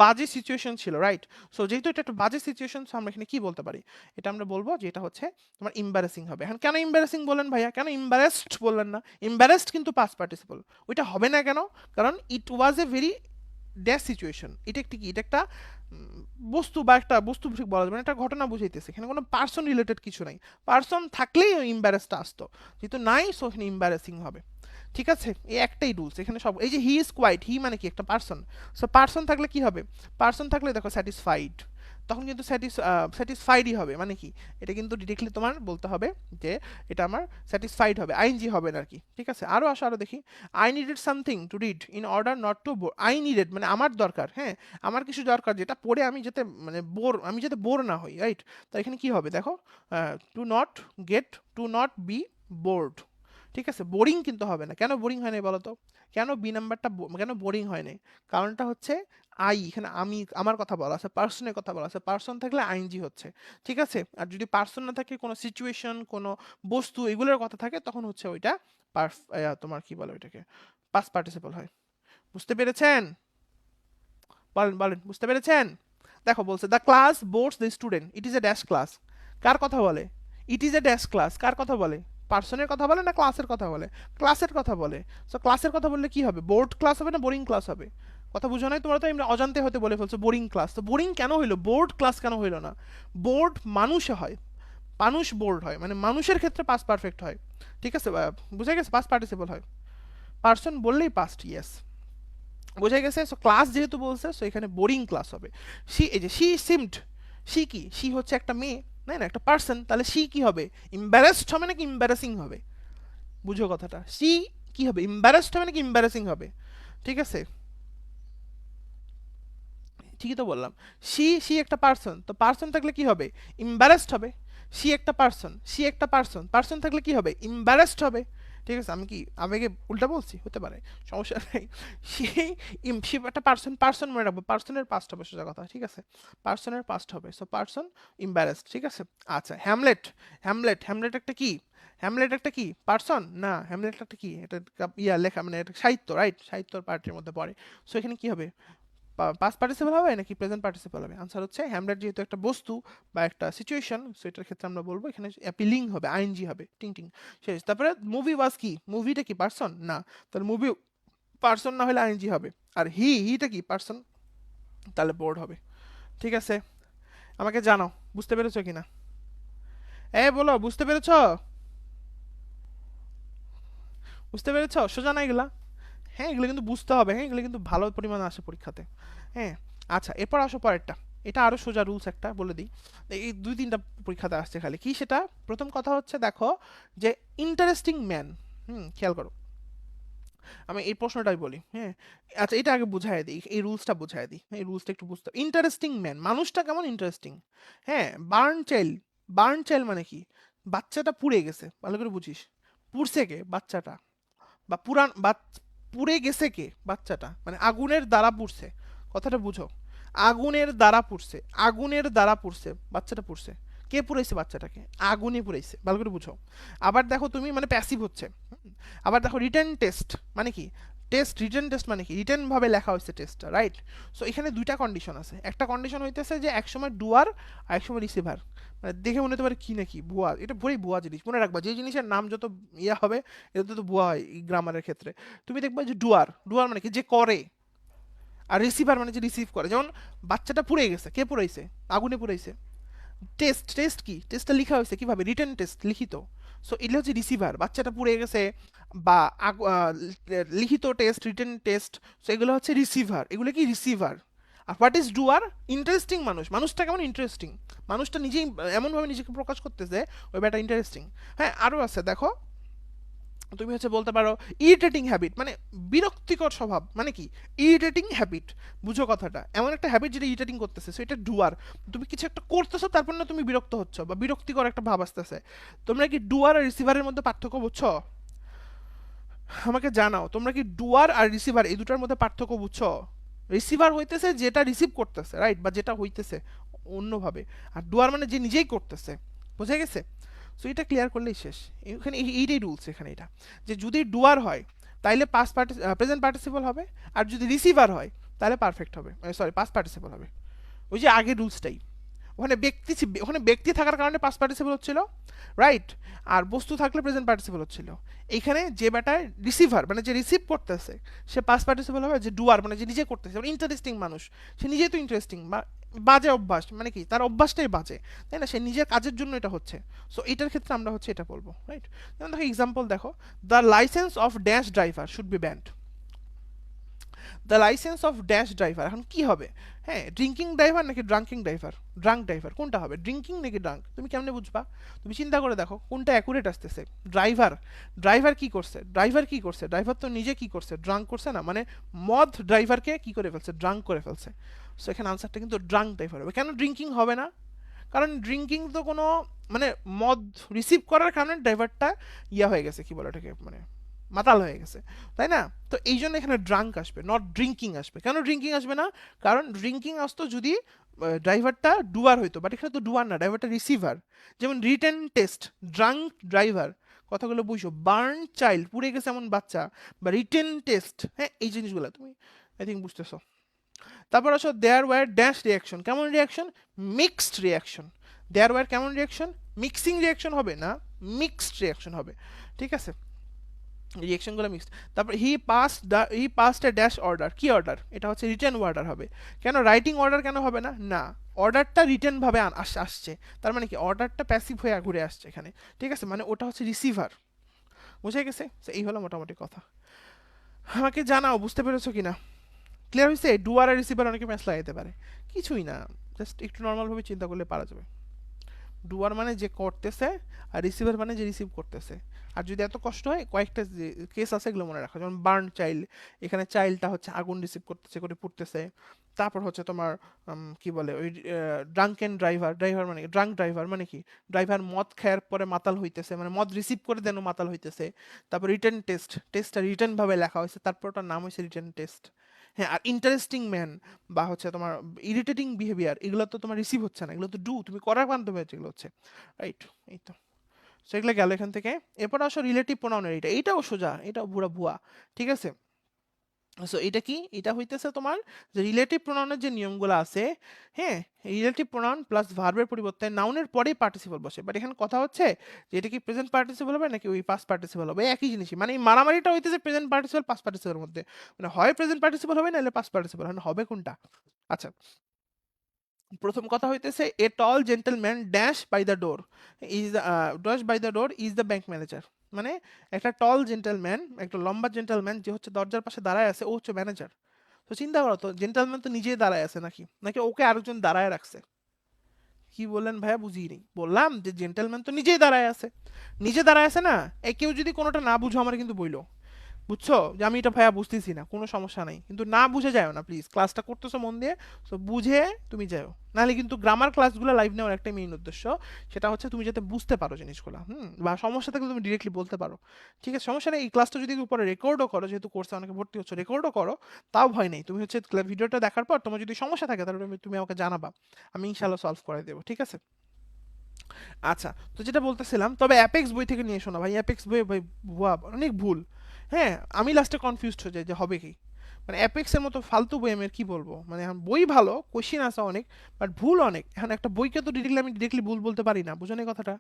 বাজে সিচুয়েশন ছিল, রাইট? সো যেহেতু এটা একটা বাজে সিচুয়েশন, আমরা এখানে কি বলতে পারি, এটা আমরা বলবো যে এটা হচ্ছে তোমার ইম্বারেসিং হবে। এখন কেন ইম্বারেসিং বললেন ভাইয়া, কেন ইম্বারেসড বললেন না? ইম্বারেসড কিন্তু পাস্ট পার্টিসিপল, ওইটা হবে না কেন? কারণ ইট was a very dash situation, এটা একটি কি, এটা একটা বস্তু বা একটা বস্তু ঠিক বলা যাবে না, একটা ঘটনা বুঝাইতেছে, এখানে কোনো পার্সন রিলেটেড কিছু নাই। পার্সন থাকলেই ওই ইম্বারেসটা আসতো, যেহেতু নাই সো এখানে ইম্বারেসিং হবে। ঠিক আছে, এই একটাই রুলস এখানে সব। এই যে হি ইজ কোয়াইট, হি মানে কি, একটা পার্সন। সো পার্সন থাকলে কি হবে, পার্সন থাকলে দেখো স্যাটিসফাইড, তখন কিন্তু স্যাটিসফাইডই হবে, মানে কি, এটা কিন্তু ডিরেক্টলি তোমার বলতে হবে যে এটা আমার স্যাটিসফাইড হবে, আইএনজি হবে না আর কি। ঠিক আছে, আরো আসো, আরো দেখি। I needed something to read in order not to bore, I needed মানে আমার দরকার, হ্যাঁ, আমার কিছু দরকার যেটা পড়ে আমি যাতে মানে আমি যাতে বোর না হই, রাইট? তো এখানে কি হবে দেখো, to not to not be bored. ঠিক আছে, বোরিং কিন্তু হবে না। কেন বোরিং হয় নাই বলো তো? কেন বি নাম্বারটা কেন বোরিং হয় নাই? কারণটা হচ্ছে এখানে আমি, আমার কথা বলা আছে, পার্সনের কথা বলা আছে, পার্সন থাকলে আইএনজি হচ্ছে। ঠিক আছে, আর যদি পার্সন না থাকে, কোনো সিচুয়েশন, কোনো বস্তু, এগুলোর কথা থাকে, তখন হচ্ছে ওইটা তোমার কি বলে ওইটাকে, পাস্ট পার্টিসিপল হয়। বুঝতে পেরেছেন? বলেন বলেন, বুঝতে পেরেছেন? দেখো বলছে the class boards the student, it is a dash class, কার কথা বলে? It is a dash class কার কথা বলে? পার্সনের কথা বলে না ক্লাসের কথা বলে? ক্লাসের কথা বলে। সো ক্লাসের কথা বললে কি হবে, বোর্ড ক্লাস হবে না বোরিং ক্লাস হবে? কথা বুঝো নাই তোমরা? তো এমনি অজান্তে হতে বলে ফেলছো বোরিং ক্লাস, তো বোরিং কেন হইলো, বোর্ড ক্লাস কেন হইলো না? বোর্ড মানুষে হয়, মানুষ বোর্ড হয়, মানে মানুষের ক্ষেত্রে পাস্ট পারফেক্ট হয়। ঠিক আছে, বুঝে গেছে, পাস্ট পার্টিসিপল হয়। পার্সন বললেই পাস্ট, ইয়েস, বোঝা গেছে। সো ক্লাস যেহেতু বলছে, সো এখানে বোরিং ক্লাস হবে। এই যে শি সিমড, শি কি, শি হচ্ছে একটা মেয়ে, তাই না, একটা পার্সন, তাহলে শি কি হবে, এম্বারাসড হবে নাকি এম্বারাসিং হবে? বুঝো কথাটা, শি কি হবে, এম্বারাসড হবে নাকি এম্বারাসিং হবে? ঠিক আছে, ঠিকই তো বললাম। সি একটা পার্সন, তো পার্সন থাকলে কি হবে, এম্বারাসড হবে। সি একটা পার্সন পার্সন থাকলে কি হবে, এম্বারাসড হবে। ঠিক আছে, আমি কি আবেগে উল্টা বলছি, হতে পারে, সমস্যা নেই। সেই সে একটা পার্সন, পার্সন মনে রাখবো, পার্সনের পাস্ট হবে সোজা কথা, ঠিক আছে, পার্সনের পাস্ট হবে, সো পার্সন এম্বারাসড, ঠিক আছে। আচ্ছা, হ্যামলেট, হ্যামলেট একটা কি, হ্যামলেট একটা কি পার্সন না, হ্যামলেট একটা কি, এটা লেখা মানে এটা সাহিত্য, রাইট, সাহিত্যর পার্টির মধ্যে পড়ে। সো এখানে কি হবে, পাস্ট পার্টিসিপল হবে নাকি প্রেজেন্ট পার্টিসিপল হবে? আনসার হচ্ছে হ্যামলেট যেহেতু একটা বস্তু বা একটা সিচুয়েশন, সো এটার ক্ষেত্রে আমরা বলবো এখানে অ্যাপিলিং হবে, আইএনজি হবে, টিং টিং, শেষ। তারপরে মুভি ওয়াজ কি, মুভিটা কি পার্সন না, তাহলে মুভি পার্সন না হলে আইএনজি হবে। আর হিটা কি পার্সন, তাহলে বোর্ড হবে। ঠিক আছে, আমাকে জানাও বুঝতে পেরেছো কিনা, বলো বুঝতে পেরেছো, বুঝতে পেরেছো, সোজা না এগুলা? হ্যাঁ, এগুলো কিন্তু বুঝতে হবে, হ্যাঁ এগুলো কিন্তু ভালো পরিমাণে আসে পরীক্ষাতে। হ্যাঁ, আচ্ছা এরপর আসো পরেরটা, এটা আরো সোজা রুলস একটা বলে দিই, এই দুই তিনটা পরীক্ষাতে আসছে খালি, কি সেটা, প্রথম কথা হচ্ছে দেখো যে ইন্টারেস্টিং ম্যান, খেয়াল করো, আমি এই প্রশ্নটাই বলি, হ্যাঁ। আচ্ছা এটা আগে বুঝাই দিই, এই রুলসটা বুঝাই দিই, এই রুলসটা একটু বুঝতে, ইন্টারেস্টিং ম্যান মানুষটা কেমন ইন্টারেস্টিং, হ্যাঁ। বার্ন চাইল্ড মানে কি, বাচ্চাটা পুড়ে গেছে, ভালো করে বুঝিস, পুড়ছে কে বাচ্চাটা, বা পুড়ে গেছে কে বাচ্চাটা, মানে আগুনের দ্বারা পুড়ছে, কথাটা বুঝো, আগুনের দ্বারা পুড়ছে, আগুনের দ্বারা পুড়ছে বাচ্চাটা, পুড়ছে, কে পুড়াইছে বাচ্চাটাকে, আগুনে পুড়াইছে, ভালো করে বুঝো। আবার দেখো তুমি মানে প্যাসিভ হচ্ছে, আবার দেখো রিটেন টেস্ট মানে কি, রিটেন টেস্ট মানে কি, রিটেন ভাবে লেখা হয়েছে টেস্টটা, রাইট। সো এখানে দুইটা কন্ডিশন আছে, একটা কন্ডিশন হইতেছে যে একসময় ডুয়ার আর একসময় রিসিভার, মানে দেখে মনে হতে পারে কি নাকি ভুয়া, এটা পুরোই ভুয়া জিনিস, মনে রাখবা যে জিনিসের নাম যত ইয়া হবে এটা তো ভুয়া হয় গ্রামারের ক্ষেত্রে। তুমি দেখবা যে ডুয়ার, ডুয়ার মানে কি, যে করে, আর রিসিভার মানে যে রিসিভ করে, যেমন বাচ্চাটা পুড়ে গেছে, কে পুড়াইছে, আগুনে পুড়াইছে। টেস্ট কি, টেস্টটা লেখা হয়েছে কিভাবে, রিটেন টেস্ট লিখিত, সো এটা হচ্ছে রিসিভার, বাচ্চাটা পুড়ে গেছে বা লিখিত টেস্ট, রিটেন টেস্ট, সো এগুলো হচ্ছে রিসিভার, এগুলো কি রিসিভার। আর হোয়াট ইজ ডুয়ার, ইন্টারেস্টিং মানুষ, মানুষটা কেমন ইন্টারেস্টিং, মানুষটা নিজেই এমনভাবে নিজেকে প্রকাশ করতেছে, ওই ব্যাটা ইন্টারেস্টিং। হ্যাঁ আরও আছে দেখো, তুমি হচ্ছে বলতে পারো ইরিটেটিং হ্যাবিট, মানে বিরক্তিকর স্বভাব, মানে কি ইরিটেটিং হ্যাবিট, বুঝো কথাটা, এমন একটা হ্যাবিট যেটা ইরিটেটিং করতেছে, সো এটা ডুয়ার, তুমি কিছু একটা করতেছো তারপর না তুমি বিরক্ত হচ্ছ বা বিরক্তিকর একটা ভাব আসতেছে, তোমরা কি ডুয়ার আর রিসিভারের মধ্যে পার্থক্য বুঝছো? আমাকে জানাও, তোমরা কি ডুয়ার আর রিসিভার এই দুটার মধ্যে পার্থক্য বুঝছো? রিসিভার হইতেছে যেটা রিসিভ করতেছে, রাইট, বা যেটা হইতেছে অন্যভাবে, আর ডুয়ার মানে যে নিজেই করতেছে, বুঝে গেছে? সো এটা ক্লিয়ার করলেই শেষ, এখানে এইটাই রুলস এখানে, এটা যে যদি ডুয়ার হয় তাইলে প্রেজেন্ট পার্টিসিপল হবে, আর যদি রিসিভার হয় তাহলে পারফেক্ট হবে, সরি পাস্ট পার্টিসিপল হবে, ওই যে আগের রুলসটাই, ওখানে ব্যক্তি থাকার কারণে পাস্ট পার্টিসিপল হচ্ছিল, রাইট, আর বস্তু থাকলে প্রেজেন্ট পার্টিসিপল হচ্ছিল। এইখানে যে ব্যাটায় রিসিভার মানে যে রিসিভ করতেছে সে পাস্ট পার্টিসিপল হবে, যে ডুয়ার মানে যে নিজে করতেছে, মানে ইন্টারেস্টিং মানুষ, সে নিজেই তো ইন্টারেস্টিং, বা বাজে অভ্যাস মানে কি তার অভ্যাসটাই বাজে, তাই না, সে নিজের কাজের জন্য এটা হচ্ছে, সো এটার ক্ষেত্রে আমরা হচ্ছে এটা বলবো, রাইট। যেমন দেখো এক্সাম্পল দেখো, the licence of dash driver should be band, the licence of dash driver, এখন কি হবে, হ্যাঁ ড্রিঙ্কিং ড্রাইভার নাকি ড্রাঙ্ক ড্রাইভার কোনটা হবে, ড্রিঙ্কিং নাকি ড্রাঙ্ক, তুমি কেমনে বুঝবা, তুমি চিন্তা করে দেখো কোনটা অ্যাকুরেট আসতেছে, ড্রাইভার, ড্রাইভার তো নিজে কি করছে, ড্রাঙ্ক করছে না, মানে মদ ড্রাইভারকে কি করে ফেলছে, ড্রাঙ্ক করে ফেলছে, সো এখানে আনসারটা কিন্তু ড্রাঙ্ক ড্রাইভার হবে। কেন ড্রিঙ্কিং হবে না, কারণ ড্রিঙ্কিং তো কোনো মানে মদ রিসিভ করার কারণে ড্রাইভারটা ইয়া হয়ে গেছে, কি বলে এটাকে, মানে মাতাল হয়ে গেছে, তাই না? তো এই জন্য এখানে ড্রাঙ্ক আসবে, নট ড্রিঙ্কিং আসবে। কেন ড্রিঙ্কিং আসবে না, কারণ ড্রিঙ্কিং আসতো যদি ড্রাইভারটা ডুয়ার হইতো, বাট এখানে তো ডুয়ার না, ড্রাইভারটা রিসিভার। যেমন রিটেন টেস্ট, ড্রাঙ্ক ড্রাইভার, কথাগুলো বুঝো, বার্ন চাইল্ড পুড়ে গেছে এমন বাচ্চা, বা রিটেন টেস্ট, হ্যাঁ এই জিনিসগুলো তুমি আই থিঙ্ক বুঝতেছো। তারপর আসো দেয়ার ওয়ার ড্যাশ রিয়াকশন, কেমন reaction, mixed reaction, there were কেমন রিয়াকশন, মিক্সিং রিয়াকশন হবে না, মিক্সড রিয়াকশন হবে, ঠিক আছে, রিয়াকশনগুলো মিক্সড। তারপর হি পাসড এ ড্যাশ অর্ডার, কি অর্ডার, এটা হচ্ছে রিটেন অর্ডার হবে, কেন রাইটিং অর্ডার কেন হবে না, না অর্ডারটা রিটেন ভাবে আসছে, তার মানে কি অর্ডারটা প্যাসিভ হয়ে ঘুরে আসছে এখানে, ঠিক আছে, মানে ওটা হচ্ছে রিসিভার, বুঝে গেছে? So, এই হলো মোটামুটি কথা, আমাকে জানাও বুঝতে পেরেছো কিনা, ক্লিয়ার হয়েছে? ডুয়ার আর রিসিভার অনেকে ম্যাচ লাগাইতে পারে, কিছুই না, জাস্ট একটু নর্মাল ভাবে চিন্তা করলে পারা যাবে, ডুয়ার মানে যে করতেছে, আর রিসিভার মানে যে রিসিভ করতেছে। আর যদি এত কষ্ট হয়, কয়েকটা কেস আছে এগুলো মনে রাখো, যেমন বার্ন চাইল্ড, এখানে চাইল্ডটা হচ্ছে আগুন রিসিভ করতেছে, করে পুড়তেছে। তারপর হচ্ছে তোমার কি বলে ওই ড্রাঙ্কেন ড্রাইভার, ড্রাইভার মানে ড্রাঙ্ক ড্রাইভার মানে কি, ড্রাইভার মদ খাওয়ার পরে মাতাল হইতেছে, মানে মদ রিসিভ করে দেন মাতাল হইতেছে। তারপর রিটার্ন টেস্ট, টেস্টটা রিটার্ন ভাবে লেখা হয়েছে, তারপর ওটার নাম হয়েছে রিটার্ন টেস্ট। হ্যাঁ, আর ইন্টারেস্টিং ম্যান বা হচ্ছে তোমার ইরিটেটিং বিহেভিয়ার, এগুলো তো তোমার রিসিভ হচ্ছে না, এগুলো তো ডু, তুমি করার মাধ্যমে যেগুলো হচ্ছে। রাইট, এই তো সেগুলো গেল এখান থেকে। এরপর আসো রিলেটিভ প্রোনাউনের, এইটাও সোজা, এটাও পুরা ভুয়া। ঠিক আছে, সো এটা কি, এটা হইতেছে তোমার যে রিলেটিভ প্রোনাউনের যে নিয়মগুলো আছে। হ্যাঁ, রিলেটিভ প্রোনাউন প্লাস ভার্বের পরিবর্তে নাউনের পরেই পার্টিসিপল বসে, বাট এখানে কথা হচ্ছে যে এটা কি প্রেজেন্ট পার্টিসিপল হবে নাকি ওই পাস্ট পার্টিসিপল হবে, একই জিনিসই। মানে এই মারামারিটা হইতেছে প্রেজেন্ট পার্টিসিপল পাস্ট পার্টিসিপলের মধ্যে, মানে হয় প্রেজেন্ট পার্টিসিপল হবে নাহলে পাস্ট পার্টিসিপল হবে, কোনটা? আচ্ছা, প্রথম কথা হইতেছে a tall gentleman dash by the door is dash by the door is the bank manager. মানে একটা টল জেন্টলম্যান, একটা লম্বা জেন্টলম্যান যে হচ্ছে দরজার পাশে দাঁড়ায় আছে, ও হচ্ছে ম্যানেজার। তো চিন্তা করো তো, জেন্টলম্যান তো নিজেই দাঁড়ায় আছে নাকি, নাকি ওকে আরেকজন দাঁড়ায় রাখছে? কি বললেন ভাইয়া, বুঝিনি। বললাম যে জেন্টলম্যান তো নিজেই দাঁড়ায় আছে, নিজে দাঁড়ায় আছে না। কেউ যদি কোনোটা না বুঝো আমার কিন্তু বইলো, বুঝছো যে আমি এটা ভাইয়া বুঝতেছি না, কোনো সমস্যা নাই, কিন্তু না বুঝে যাও না প্লিজ, ক্লাসটা করতেছো মন দিয়ে, তো বুঝে তুমি যাও। নাহলে কিন্তু গ্রামার ক্লাসগুলো লাইভ নেওয়ার একটা মেইন উদ্দেশ্য, সেটা হচ্ছে তুমি যাতে বুঝতে পারো জিনিসগুলো, বা সমস্যা থাকলে তুমি ডিরেক্টলি বলতে পারো। ঠিক আছে, সমস্যা নেই। এই ক্লাসটা যদি উপরে রেকর্ডও করো, যেহেতু কোর্সে অনেকে ভর্তি হচ্ছে, রেকর্ডও করো, তাও ভয় নেই। তুমি হচ্ছে ভিডিওটা দেখার পর তোমার যদি সমস্যা থাকে তাহলে তুমি আমাকে জানাবা, আমি ইনশাল্লাহ সলভ করে দেবো। ঠিক আছে, আচ্ছা। তো যেটা বলতেছিলাম, তবে অ্যাপেক্স বই থেকে নিয়ে শোনা ভাই, অ্যাপেক্স বই ভাই ভুয়া, অনেক ভুল। হ্যাঁ, আমি লাস্টে কনফিউজড হয়ে যাই যে হবে কি, মানে অ্যাপেক্সের মতো ফালতু বই আমি আর কি বলবো, মানে এখন বই ভালো, কোশ্চিন আছে অনেক, বাট ভুল অনেক। এখন একটা বইকে তো ডিরেক্টলি আমি ডিরেক্টলি ভুল বলতে পারি না, বুঝো না এই কথাটা?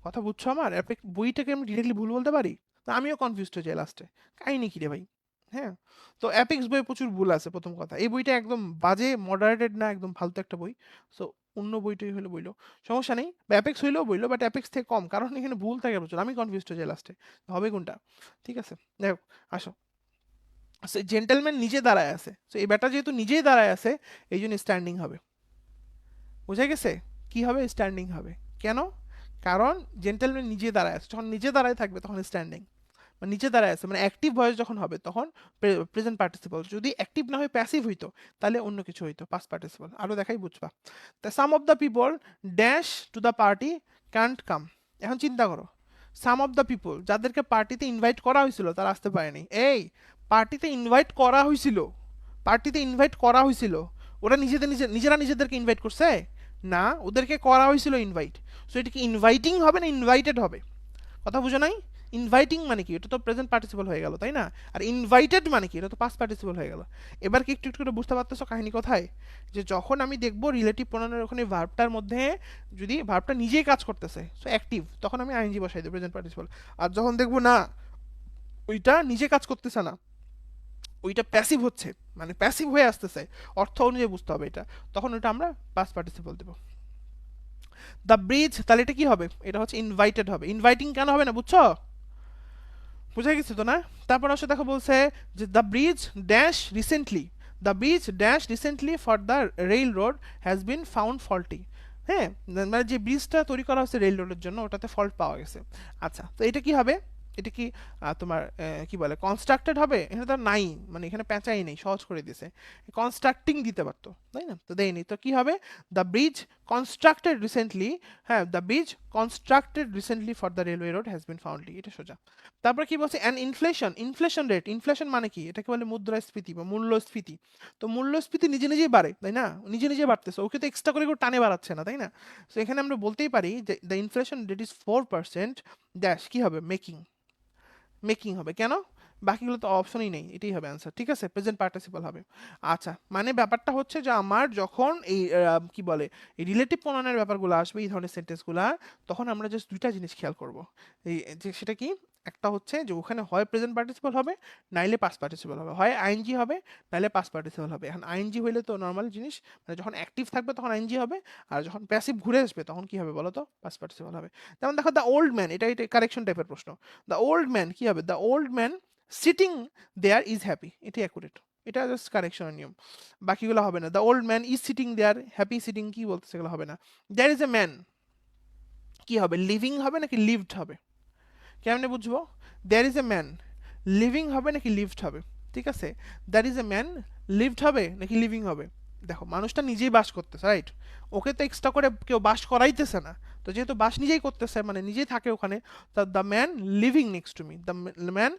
কথা বুঝছো আমার? অ্যাপেক্স বইটাকে আমি ডিরেক্টলি ভুল বলতে পারি? তো আমিও কনফিউজড হয়ে যাই লাস্টে, কাহিনী কি রে ভাই। হ্যাঁ, তো অ্যাপেক্স বইয়ে প্রচুর ভুল আছে, প্রথম কথা। এই বইটা একদম বাজে, মডারেটেড না, একদম ফালতু একটা বই। সো অন্য বইটাই হলে বইলো, সমস্যা নেই, বা অ্যাপেক্স হইলেও বইলো, বাট অ্যাপেক্স থেকে কম, কারণ এখানে ভুল থাকে প্রচুর, আমি কনফিউজড হয়ে যাই লাস্টে, হবে কোনটা। ঠিক আছে, দেখো, আসো। জেন্টেলম্যান নিজে দাঁড়ায় আছে, তো এই ব্যাটা যেহেতু নিজেই দাঁড়ায় আছে, এই জন্য স্ট্যান্ডিং হবে। বুঝা গেছে? কি হবে? স্ট্যান্ডিং হবে। কেন? কারণ জেন্টেলম্যান নিজে দাঁড়ায় আছে, যখন নিজে দাঁড়ায় থাকবে তখন স্ট্যান্ডিং। মানে নিচে দাঁড়ায় আছে, মানে অ্যাক্টিভ ভয়েস যখন হবে তখন প্রেজেন্ট পার্টিসিপল, যদি অ্যাক্টিভ না হয়ে প্যাসিভ হইতো তাহলে অন্য কিছু হইতো, পাস্ট পার্টিসিপল। আরো দেখাই বুঝবা। তা some of the people dash to the party can't come. এখন চিন্তা করো, সাম অফ দ্য পিপল, যাদেরকে পার্টিতে ইনভাইট করা হয়েছিল তারা আসতে পারেনি। এই পার্টিতে ইনভাইট করা হয়েছিল, পার্টিতে ইনভাইট করা হয়েছিল, ওরা নিজেরা নিজেদেরকে ইনভাইট করছে? না, ওদেরকে করা হয়েছিল ইনভাইট। সো এটা কি ইনভাইটিং হবে না ইনভাইটেড হবে? কথা বুঝো নাই? ইনভাইটিং মানে কি, এটা তো প্রেজেন্ট পার্টিসিপল হয়ে গেল, তাই না? আর ইনভাইটেড মানে কি, এটা তো পাস্ট পার্টিসিপল হয়ে গেল। এবার কি একটু একটু করে বুঝতে পারতেছো কাহিনী কোথায়? যে যখন আমি দেখবো রিলেটিভ প্রোনাউনের ওখানে ভার্বটার মধ্যে যদি ভার্বটা নিজেই কাজ করতেছে, সো অ্যাক্টিভ, তখন আমি আইএনজি বসাই দেবো, প্রেজেন্ট পার্টিসিপল। আর যখন দেখবো না, ওইটা নিজে কাজ করতেছে না, ওইটা প্যাসিভ হচ্ছে, মানে প্যাসিভ হয়ে আসতেছে, অর্থ অনুযায়ী বুঝতে হবে এটা, তখন ওইটা আমরা পাস্ট পার্টিসিপল দেবো। দ্য ব্রিজ, তাহলে এটা কি হবে? এটা হচ্ছে ইনভাইটেড হবে। ইনভাইটিং কেন হবে না, বুঝছো? বুঝে গেছি তো না? তারপর আসলে দেখো বলছে যে the bridge dash recently, the bridge dash recently for the rail road has bin found faulty. হ্যাঁ, মানে যে ব্রিজটা তৈরি করা হচ্ছে রেল রোডের জন্য, ওটাতে ফল্ট পাওয়া গেছে। আচ্ছা, তো এটা কি হবে? এটা কি তোমার কি বলে কনস্ট্রাক্টেড হবে? এখানে তো নাই, মানে এখানে পেঁচাই নেই, সহজ করে দিয়েছে। কনস্ট্রাক্টিং দিতে পারতো, তাই না? তো দেয়নি, তো কি হবে? দ্য ব্রিজ কনস্ট্রাক্টেড রিসেন্টলি, হ্যাঁ, the bridge constructed recently for the railway road has been foundly, এটা সোজা। তারপর কি বলছে? An inflation, inflation rate, inflation মানে কি? এটাকে বলে মুদ্রাস্ফীতি বা মূল্যস্ফীতি। তো মূল্যস্ফীতি নিজে নিজেই বাড়ে, তাই না? নিজে নিজে বাড়তেছে, ওকে তো এক্সট্রা করে কেউ টানে বাড়াচ্ছে না, তাই না? তো এখানে আমরা বলতেই পারি যে the inflation rate is 4%, dash কি হবে? মেকিং, মেকিং হবে। কেন? বাকিগুলো তো অপশনই নেই, এটাই হবে অ্যান্সার। ঠিক আছে, প্রেজেন্ট পার্টিসিপল হবে। আচ্ছা, মানে ব্যাপারটা হচ্ছে যে আমার যখন এই কি বলে এই রিলেটিভ প্রোনাউনের ব্যাপারগুলো আসবে, এই ধরনের সেন্টেন্সগুলো, তখন আমরা জাস্ট দুইটা জিনিস খেয়াল করব। এই যে সেটা কি, একটা হচ্ছে যে ওখানে হয় প্রেজেন্ট পার্টিসিপল হবে, নাইলে পাস্ট পার্টিসিপল হবে, হয় আইএনজি হবে, নাইলে পাস্ট পার্টিসিপল হবে। এখন আইএনজি হইলে তো নর্মাল জিনিস, মানে যখন অ্যাক্টিভ থাকবে তখন আইএনজি হবে, আর যখন প্যাসিভ ঘুরে আসবে তখন কি হবে বলো তো? পাস্ট পার্টিসিপল হবে। যেমন দেখো দ্য ওল্ড ম্যান, এটা এটা কারেকশন টাইপের প্রশ্ন। দ্য ওল্ড ম্যান কি হবে? The old man sitting there is happy, এটা অ্যাকুরেট, এটা জাস্ট কারেকশনের নিয়ম, বাকিগুলো হবে না। The old man is sitting there happy, sitting কি বলতে, সেগুলো হবে না। দেয়ার ইজ এ ম্যান, কি হবে, লিভিং হবে নাকি লিভড হবে? কেমনে বুঝবো? There is a man, living হবে নাকি লিভড হবে? ঠিক আছে, there is a man, lived হবে নাকি লিভিং হবে? দেখো মানুষটা নিজেই বাস করতেছে, রাইট? ওকে তো এক্সট্রা করে কেউ বাস করাইতেছে না। তো যেহেতু বাস নিজেই করতেছে, মানে নিজেই থাকে ওখানে, তা the man living next to me, the man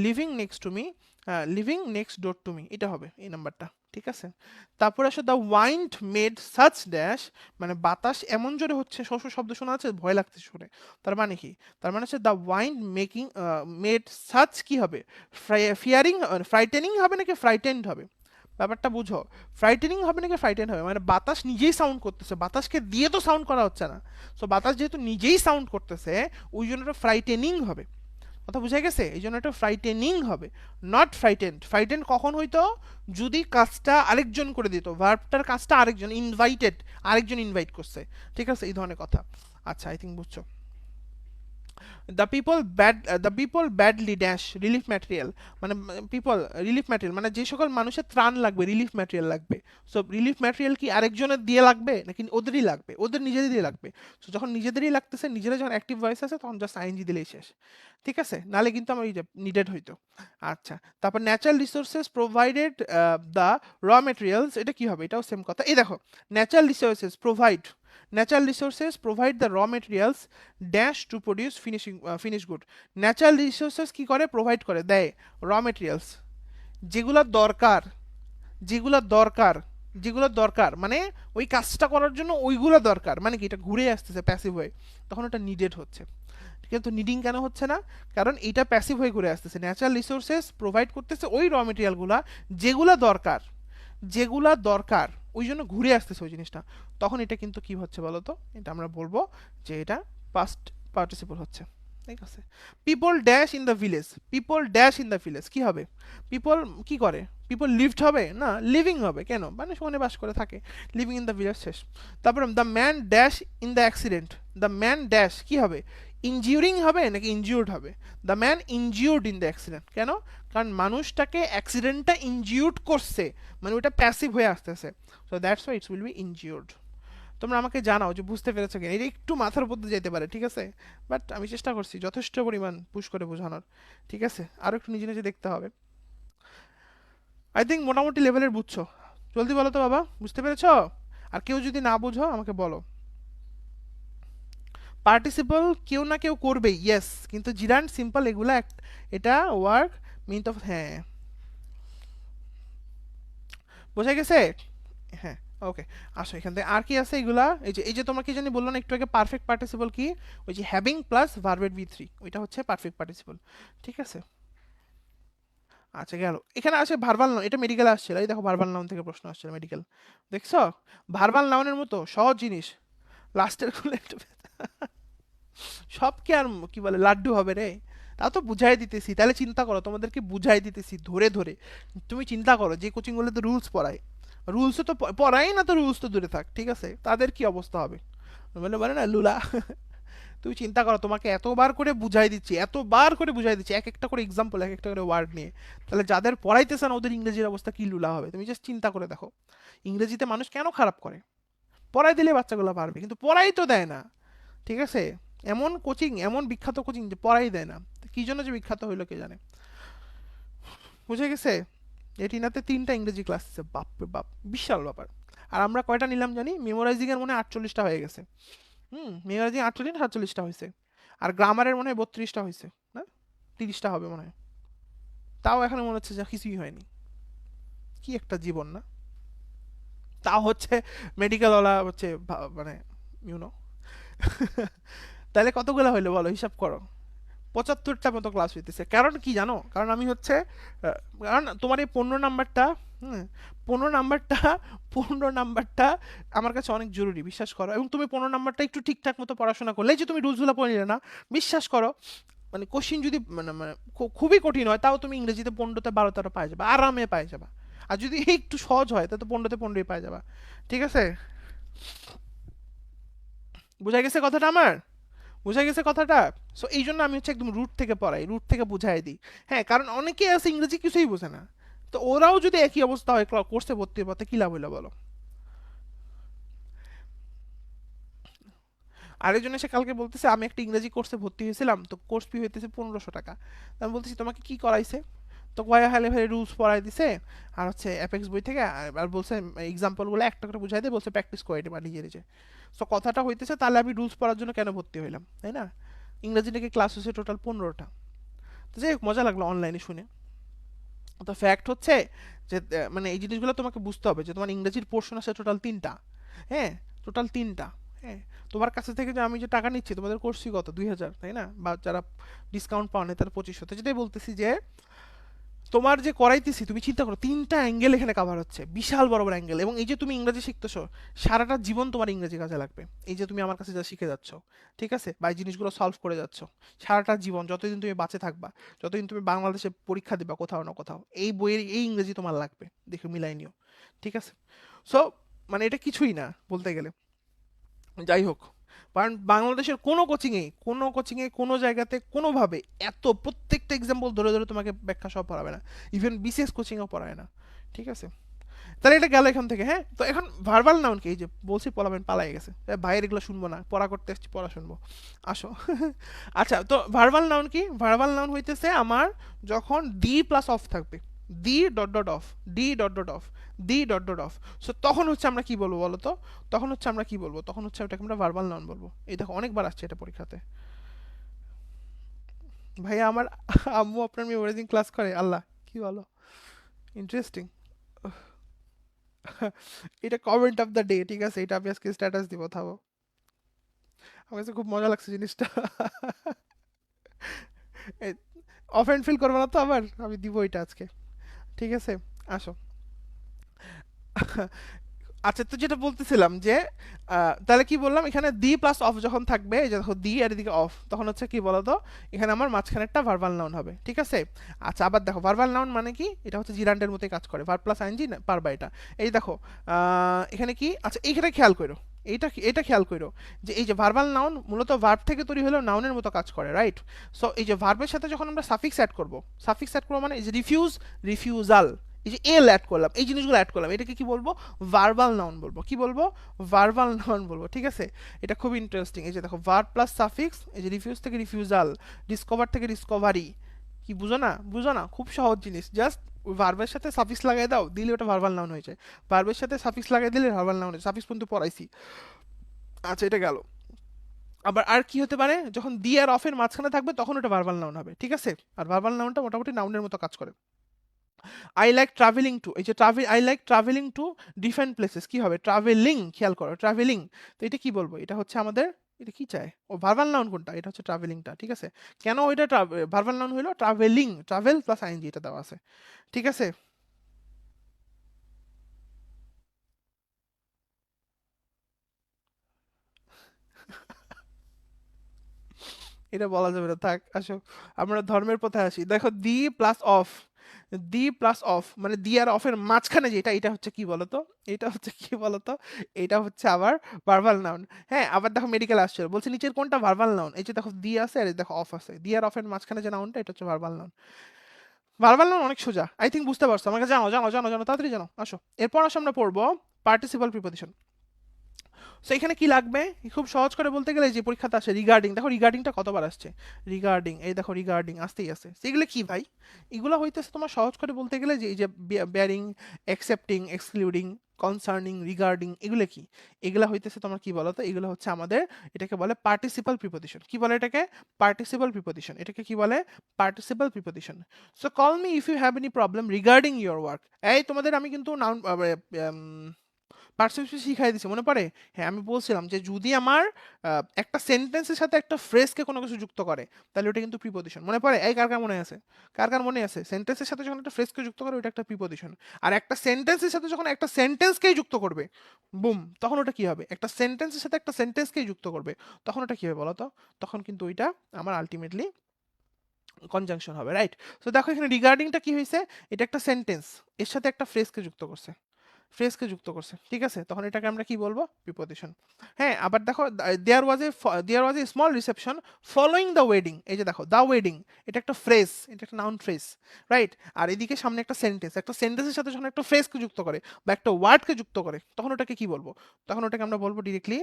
living next to me, living next door to me, এটা হবে এই নাম্বারটা। ঠিক আছে, তারপরে আসে the wind made such dash, মানে বাতাস এমন জোরে হচ্ছে, শব্দ শোনা যাচ্ছে, ভয় লাগছে শুনে। তার মানে কি? তার মানে হচ্ছে the wind making made such, কি হবে, ফিয়ারিং, ফ্রাইটেনিং হবে নাকি ফ্রাইটেন্ড হবে? ব্যাপারটা বুঝো, ফ্রাইটেনিং হবে নাকি ফ্রাইটেন্ড হবে, মানে বাতাস নিজেই সাউন্ড করতেছে, বাতাসকে দিয়ে তো সাউন্ড করা হচ্ছে না। সো বাতাস যেহেতু নিজেই সাউন্ড করতেছে, ওই জন্য এটা ফ্রাইটেনিং হবে। কথা বুঝা গেছে? এই জন্য এটা ফ্রাইটেনিং হবে, নট ফ্রাইটেন্ড। ফ্রাইটেন্ড কখন হইতো? যদি কাজটা আরেকজন করে দিত, ভার্বটার কাজটা আরেকজন, ইনভাইটেড, আরেকজন ইনভাইট করছে। ঠিক আছে, এই ধরনের কথা। আচ্ছা, আই থিঙ্ক বুঝছো। The people badly dash relief material, মানে পিপল রিলিফ ম্যাটেরিয়াল, মানে যে সকল মানুষের ত্রাণ লাগবে, রিলিফ ম্যাটেরিয়াল লাগবে। সো রিলিফ ম্যাটেরিয়াল কি আরেকজনের দিয়ে লাগবে নাকি ওদেরই লাগবে? ওদের নিজেদেরই লাগবে। সো যখন নিজেদেরই লাগতেছে, নিজেরা যখন অ্যাক্টিভ ভয়েস আছে, তখন জাস্ট আইএনজি দিলেই শেষ। ঠিক আছে, নালে কিন্তু আমার নিডেড হইতো। আচ্ছা, তারপর natural resources provided the raw materials, এটা কি হবে? এটাও সেম কথা। এই দেখো, natural resources provide, natural resources provide the raw materials dash to produce finished good. Natural resources কি করে? প্রোভাইড করে, দেয় র মেটেরিয়ালস, যেগুলো দরকার, যেগুলো দরকার, যেগুলো দরকার, মানে ওই কাজটা করার জন্য ওইগুলো দরকার, মানে কি? এটা ঘুরে আসতেছে প্যাসিভ হয়ে, তখন ওটা নিডেড হচ্ছে। কিন্তু নিডিং কেন হচ্ছে না? কারণ এটা প্যাসিভ হয়ে ঘুরে আসতেছে। ন্যাচারাল রিসোর্সেস প্রোভাইড করতেছে ওই র মেটেরিয়ালগুলা, যেগুলা দরকার, যেগুলা দরকার, ওই জন্য ঘুরে আসতেছে ওই জিনিসটা। তখন এটা কিন্তু কি হচ্ছে বলো তো? এটা আমরা বলবো যে এটা পাস্ট পার্টিসিপল হচ্ছে। ঠিক আছে, people dash in the village, people dash in the village কি হবে? পিপল কি করে? পিপল লিভড হবে না, লিভিং হবে। কেন? মানে ওখানে বাস করে থাকে, লিভিং ইন দ্য ভিলেজ শেষ। তারপরে the man dash in the accident, the man dash কি হবে? ইনজিউরিং হবে নাকি ইনজিউর্ড হবে? The man injured in the accident, কেন? কারণ মানুষটাকে অ্যাক্সিডেন্টটা ইনজিউর্ড করছে, মানে ওটা প্যাসিভ হয়ে আসতেছে। So that's why it's will be injured. তোমরা আমাকে জানাও যে বুঝতে পেরেছো কিনা। এটা একটু মাথার উপর দিয়ে যেতে পারে, ঠিক আছে, বাট আমি চেষ্টা করছি যথেষ্ট পরিমাণ পুশ করে বোঝানোর। ঠিক আছে, আরও একটু নিজে নিজে দেখতে হবে। আই থিঙ্ক মোটামুটি লেভেলের বুঝছো। জলদি বলো তো বাবা, বুঝতে পেরেছো? আর কেউ যদি না বুঝো আমাকে বলো। পার্টিসিপল কেউ না কেউ করবে, ইয়েস, কিন্তু জিরান্ড সিম্পল এগুলা এটা ওয়ার্ক মিন অফ, হ্যাঁ বোঝা গেছে। হ্যাঁ, ওকে, আসো এখান থেকে আর কি আছে এগুলা। এই যে তোমরা কি জানি বললো না একটু আগে, পারফেক্ট পার্টিসিপল কি? ওই যে হ্যাভিং প্লাস ভার্বের ভি থ্রি, ওইটা হচ্ছে পারফেক্ট পার্টিসিপল। ঠিক আছে, আচ্ছা গেল। এখানে আছে ভার্বাল নাউন, এটা মেডিকেল আসছিল, এই দেখো ভার্বাল নাউন থেকে প্রশ্ন আসছিল মেডিকেল, দেখছো? ভার্বাল নাউনের মতো সহজ জিনিস, লাস্টের গুলো একটু সব কি আর কি বলে লাড্ডু হবে রে? তা তো বুঝাই দিতেছি, তাহলে চিন্তা করো, তোমাদেরকে বুঝাই দিতেছি ধরে ধরে। তুমি চিন্তা করো, যে কোচিংগুলোতে রুলস পড়ায়, রুলসও তো পড়াই না, তো রুলস তো দূরে থাক, ঠিক আছে, তাদের কি অবস্থা হবে? বলে বলে না লুলা। তুমি চিন্তা করো, তোমাকে এতবার করে বুঝাই দিচ্ছি, এতবার করে বুঝাই দিচ্ছি, এক একটা করে এক্সাম্পল, এক একটা করে ওয়ার্ড নিয়ে, তাহলে যাদের পড়াইতেছে না ওদের ইংরেজির অবস্থা কি লুলা হবে? তুমি জাস্ট চিন্তা করে দেখো, ইংরেজিতে মানুষ কেন খারাপ করে? পড়াই দিলে বাচ্চাগুলো পারবে, কিন্তু পড়াই তো দেয় না। ঠিক আছে, এমন কোচিং, এমন বিখ্যাত কোচিং যে পড়াই দেয় না, কি জন্য যে বিখ্যাত হইলো কে জানে। বুঝে গেছে? এটিনাতে 3টা ইংরেজি ক্লাস আছে, বাপরে বাপ, বিশাল ব্যাপার। আর আমরা কয়টা নিলাম জানি? মেমোরাইজিং এর মনে হয় 48টা হয়ে গেছে। মেমোরাইজিং 48 47টা হয়েছে, আর গ্রামারের মনে হয় 32টা হয়েছে, না 30টা হবে মনে হয়। তাও এখানে মনে হচ্ছে যে কিছুই হয়নি। কি একটা জীবন না? তাও হচ্ছে মেডিকেলওয়ালা হচ্ছে মানে ইউনো। তাহলে কতগুলো হইলো বলো, হিসাব করো। 75টা মতো ক্লাস হইতেছে। কারণ কি জানো? কারণ আমি হচ্ছে কারণ তোমার এই 15 নাম্বারটা, হুম 15 নাম্বারটা, 15 নাম্বারটা আমার কাছে অনেক জরুরি, বিশ্বাস করো। এবং তুমি 15 নাম্বারটা একটু ঠিকঠাক মতো পড়াশোনা করলে, এই যে তুমি রুলসগুলো পড়ে নিলে না, বিশ্বাস করো, মানে কোশ্চিন যদি মানে মানে খুবই কঠিন হয়, তাও তুমি ইংরেজিতে 15তে 12 পাই যাবে, আরামে পাই যাবা। আর যদি একটু সহজ হয়, তাহলে তো 15তে 15ই পাই যাবা। ঠিক আছে, বুঝা গেছে কথাটা আমার? বুঝা গেছে কথাটা? সো এই জন্য আমি হচ্ছে একদম রুট থেকে পড়াই, রুট থেকে বুঝাই দিই। হ্যাঁ, কারণ অনেকে আছে ইংরেজি কিছুই বোঝে না, তো ওরাও যদি একই অবস্থা হয় কোর্সে ভর্তি হতে কি লাভ হইলো বলো? আরেকজন এসে কালকে বলতেছে আমি একটা ইংরেজি কোর্সে ভর্তি হয়েছিলাম, তো কোর্স ফি হইতেছে 1500 টাকা। তো আমি বলতেছি তোমাকে কি করাইছে? তো কয়া হালে ভাই রুলস পড়াই দিছে, আর হচ্ছে অ্যাপেক্স বই থেকে, আর বলছে এক্সাম্পলগুলো একটা করে বুঝাই দিয়ে বলছে প্র্যাকটিস করে দিবা নিজে নিজে। সো কথাটা হইতেছে তাহলে আমি রুলস পড়ার জন্য কেন ভর্তি হইলাম, তাই না? ইংরেজি নাকি ক্লাস হচ্ছে টোটাল 15টা। তো যাই হোক, মজা লাগলো অনলাইনে শুনে। তো ফ্যাক্ট হচ্ছে যে মানে এই জিনিসগুলো তোমাকে বুঝতে হবে যে তোমার ইংরেজির পোর্শন আছে টোটাল 3টা। হ্যাঁ, টোটাল 3টা। হ্যাঁ, তোমার কাছে থেকে যে আমি যে টাকা নিচ্ছি, তোমাদের কোর্সই কত, 2000, তাই না? বা যারা ডিসকাউন্ট পাও না তারা 2500। তো যেটাই বলতেছি যে তোমার যে করাইতেছি, তুমি চিন্তা করো 3টা অ্যাঙ্গেল এখানে কাভার হচ্ছে, বিশাল বড় বড় অ্যাঙ্গেল। এবং এই যে তুমি ইংরেজি শিখতেছো, সারাটা জীবন তোমার ইংরেজি কাজে লাগবে। এই যে তুমি আমার কাছে যা শিখে যাচ্ছ, ঠিক আছে, বা এই জিনিসগুলো সলভ করে যাচ্ছ, সারাটা জীবন যতদিন তুমি বাঁচে থাকবা, যতদিন তুমি বাংলাদেশে পরীক্ষা দিবা কোথাও না কোথাও, এই বইয়ের এই ইংরেজি তোমার লাগবে, দেখে মিলাই নিও। ঠিক আছে? সো মানে এটা কিছুই না বলতে গেলে। যাই হোক, কারণ বাংলাদেশের কোনো কোচিংয়ে কোনো জায়গাতে কোনোভাবে এত প্রত্যেকটা এক্সাম্পল ধরে ধরে তোমাকে ব্যাখ্যা সব পড়াবে না। ইভেন বিসিএস কোচিংও পড়ায় না। ঠিক আছে? তাহলে এটা গেল এখান থেকে। হ্যাঁ, তো এখন ভার্বাল নাউন কি? এই যে বলছি পলাবেন পালাই গেছে, ভাইয়ের এগুলো শুনবো না, পড়া করতে এসছি, পড়া শুনবো। আসো। আচ্ছা, তো ভার্বাল নাউন কি? ভার্বাল নাউন হইতেছে আমার যখন ডি প্লাস অফ থাকবে, D dot dot of, D dot dot of, D dot dot of. So তখন হচ্ছে আমরা কি বলবো বলো তো? তখন হচ্ছে আমরা কি বলবো? তখন হচ্ছে ওটাকে আমরা ভার্বাল নাউন বলবো। এই দেখো অনেকবার আসছে এটা পরীক্ষাতে। ভাইয়া আমার আম্মু আপনার মেমোরাইজিং ক্লাস করে, আল্লাহ কি বলো, ইন্টারেস্টিং। এটা কমেন্ট অফ দ্য ডে, ঠিক আছে, এটা আমি আজকে স্ট্যাটাস দিব, থাকো। আমার কাছে খুব মজা লাগছে জিনিসটা। অফেন্ড ফিল করবো না তো আবার, আমি দিব এটা আজকে। ঠিক আছে, আসো। আচ্ছা, তো যেটা বলতেছিলাম যে তাহলে কি বললাম, এখানে দি প্লাস অফ যখন থাকবে, এই যে দেখো দি আর এদিকে অফ, তখন হচ্ছে কি বলতো, এখানে আমার মাঝখানে একটা ভার্বাল নাউন হবে। ঠিক আছে? আচ্ছা, আবার দেখো ভার্বাল নাউন মানে কি, এটা হচ্ছে জিরান্ডের মতোই কাজ করে, ভার্ব প্লাস আইএনজি পারবা এটা। এই দেখো এখানে কি, আচ্ছা এইখানে খেয়াল করো, এটা খেয়াল করো যে এই যে ভার্বাল নাউন মূলত ভার্ব থেকে তৈরি হলেও নাউনের মতো কাজ করে, রাইট? সো এই যে ভার্বের সাথে যখন আমরা সাফিক্স অ্যাড করব, সাফিক্স অ্যাড করবো মানে এই যে রিফিউজ, রিফিউজাল, এই যে এল অ্যাড করলাম, এই জিনিসগুলো অ্যাড করলাম, এটাকে কি বলবো? ভার্বাল নাউন বলবো। কি বলবো? ভার্বাল নাউন বলবো। ঠিক আছে? এটা খুব ইন্টারেস্টিং। এই যে দেখো ভার্ব প্লাস সাফিক্স, এই যে রিফিউজ থেকে রিফিউজাল, ডিসকভার থেকে ডিসকভারি। কি বুঝো না? বুঝো না? খুব সহজ জিনিস, জাস্ট ভার্বের সাথে সাফিক্স লাগাই দাও, দিলে ওটা ভার্বাল নাউন হয়ে যায়। ভার্বের সাথে সাফিক্স লাগাই দিলে ভার্বাল নাউন হয়, সাফিক্স পর্যন্ত পড়াইছি। আচ্ছা, এটা গেল। আবার আর কি হতে পারে, যখন দি আর অফের মাঝখানে থাকবে তখন ওটা ভার্বাল নাউন হবে। ঠিক আছে? আর ভার্বাল নাউনটা মোটামুটি নাউনের মতো কাজ করে। আই লাইক ট্রাভেলিং টু, এই যে travel, I like travelling to different places, কি হবে? ট্রাভেলিং, খেয়াল করো, ট্রাভেলিং। তো এটা কি বলবো? এটা হচ্ছে আমাদের, এটা কি চায় ও, ভার্বাল নাউন কোনটা? এটা হচ্ছে ট্রাভেলিংটা। ঠিক আছে? কেন ওইটা ভার্বাল নাউন হলো? ট্রাভেলিং, ট্রাভেল প্লাস আইএনজি এটা দেওয়া আছে। ঠিক আছে? এটা বলা যাবে না, থাক, আসো। আমরা ধর্মের পথে আসি। দেখো the plus of, the plus of মানে দি আর অফের মাঝখানে যেটা, এটা হচ্ছে কি বলতো? এটা হচ্ছে কি বলতো? এটা হচ্ছে আবার ভার্বাল নাউন। হ্যাঁ, আবার দেখো মেডিকেল আসছে, বলছে নিচের কোনটা ভার্বাল নাউন? এই যে দেখো দি আছে আর এই দেখো অফ আছে, দি আর অফের মাঝখানে যে নাউনটা, এটা হচ্ছে ভার্বাল নাউন। ভার্বাল নাউন অনেক সোজা, আই থিঙ্ক বুঝতে পারছো, আমাকে জানো জানো জানো জানো, তাড়াতাড়ি জানো, আসো। এরপর আসো আমরা পড়বো পার্টিসিপাল প্রিপোজিশন। সো এখানে কি লাগবে? খুব সহজ করে বলতে গেলে যে পরীক্ষাতে আসে রিগার্ডিং, দেখো রিগার্ডিংটা কতবার আসছে, রিগার্ডিং, এই দেখো রিগার্ডিং আসতেই আছে। সেগুলো কি ভাই? এগুলো হইতেছে তোমার সহজ করে বলতে গেলে যে এই যে bearing, accepting, excluding, concerning, regarding, এগুলো কি? এগুলো হইতেছে তোমার কি বলতো, এগুলো হচ্ছে আমাদের, এটাকে বলে পার্টিসিপাল প্রিপোজিশন। কি বলে এটাকে? Participle preposition. এটাকে কি বলে? Participle preposition. So call me if you have any problem regarding your work. এই তোমাদের আমি কিন্তু নাউন পার্সেপশন শিখাই দিছি, মনে পড়ে? হ্যাঁ, আমি বলছিলাম যে যদি আমার একটা সেন্টেন্সের সাথে একটা ফ্রেজকে কোনো কিছু যুক্ত করে, তাহলে ওটা কিন্তু প্রিপোজিশন। মনে পড়ে? এই কার কার মনে আছে? কার কার মনে আছে? সেন্টেন্সের সাথে যখন একটা ফ্রেজকে যুক্ত করে ওটা একটা প্রিপোজিশন। আর একটা সেন্টেন্সের সাথে যখন একটা সেন্টেন্সকেই যুক্ত করবে, বুম, তখন ওটা কি হবে? একটা সেন্টেন্সের সাথে একটা সেন্টেন্সকেই যুক্ত করবে, তখন ওটা কি হবে বলো তো? তখন কিন্তু ওইটা আমার আলটিমেটলি কনজাংশন হবে, রাইট? তো দেখো এখানে রিগার্ডিংটা কি হয়েছে, এটা একটা সেন্টেন্স, এর সাথে একটা ফ্রেজকে যুক্ত করছে, ফ্রেজকে যুক্ত করছে। ঠিক আছে? তখন এটাকে আমরা কি বলবো? প্রিপোজিশন। হ্যাঁ, আবার দেখো there was a small reception following the wedding, এই যে দেখো দ্য ওয়েডিং, এটা একটা ফ্রেজ, এটা একটা নাউন ফ্রেজ, রাইট? আর এদিকে সামনে একটা সেন্টেন্স, একটা সেন্টেন্সের সাথে যখন একটা ফ্রেজকে যুক্ত করে বা একটা ওয়ার্ডকে যুক্ত করে, তখন ওটাকে কি বলবো? তখন ওটাকে আমরা বলবো ডিরেক্টলি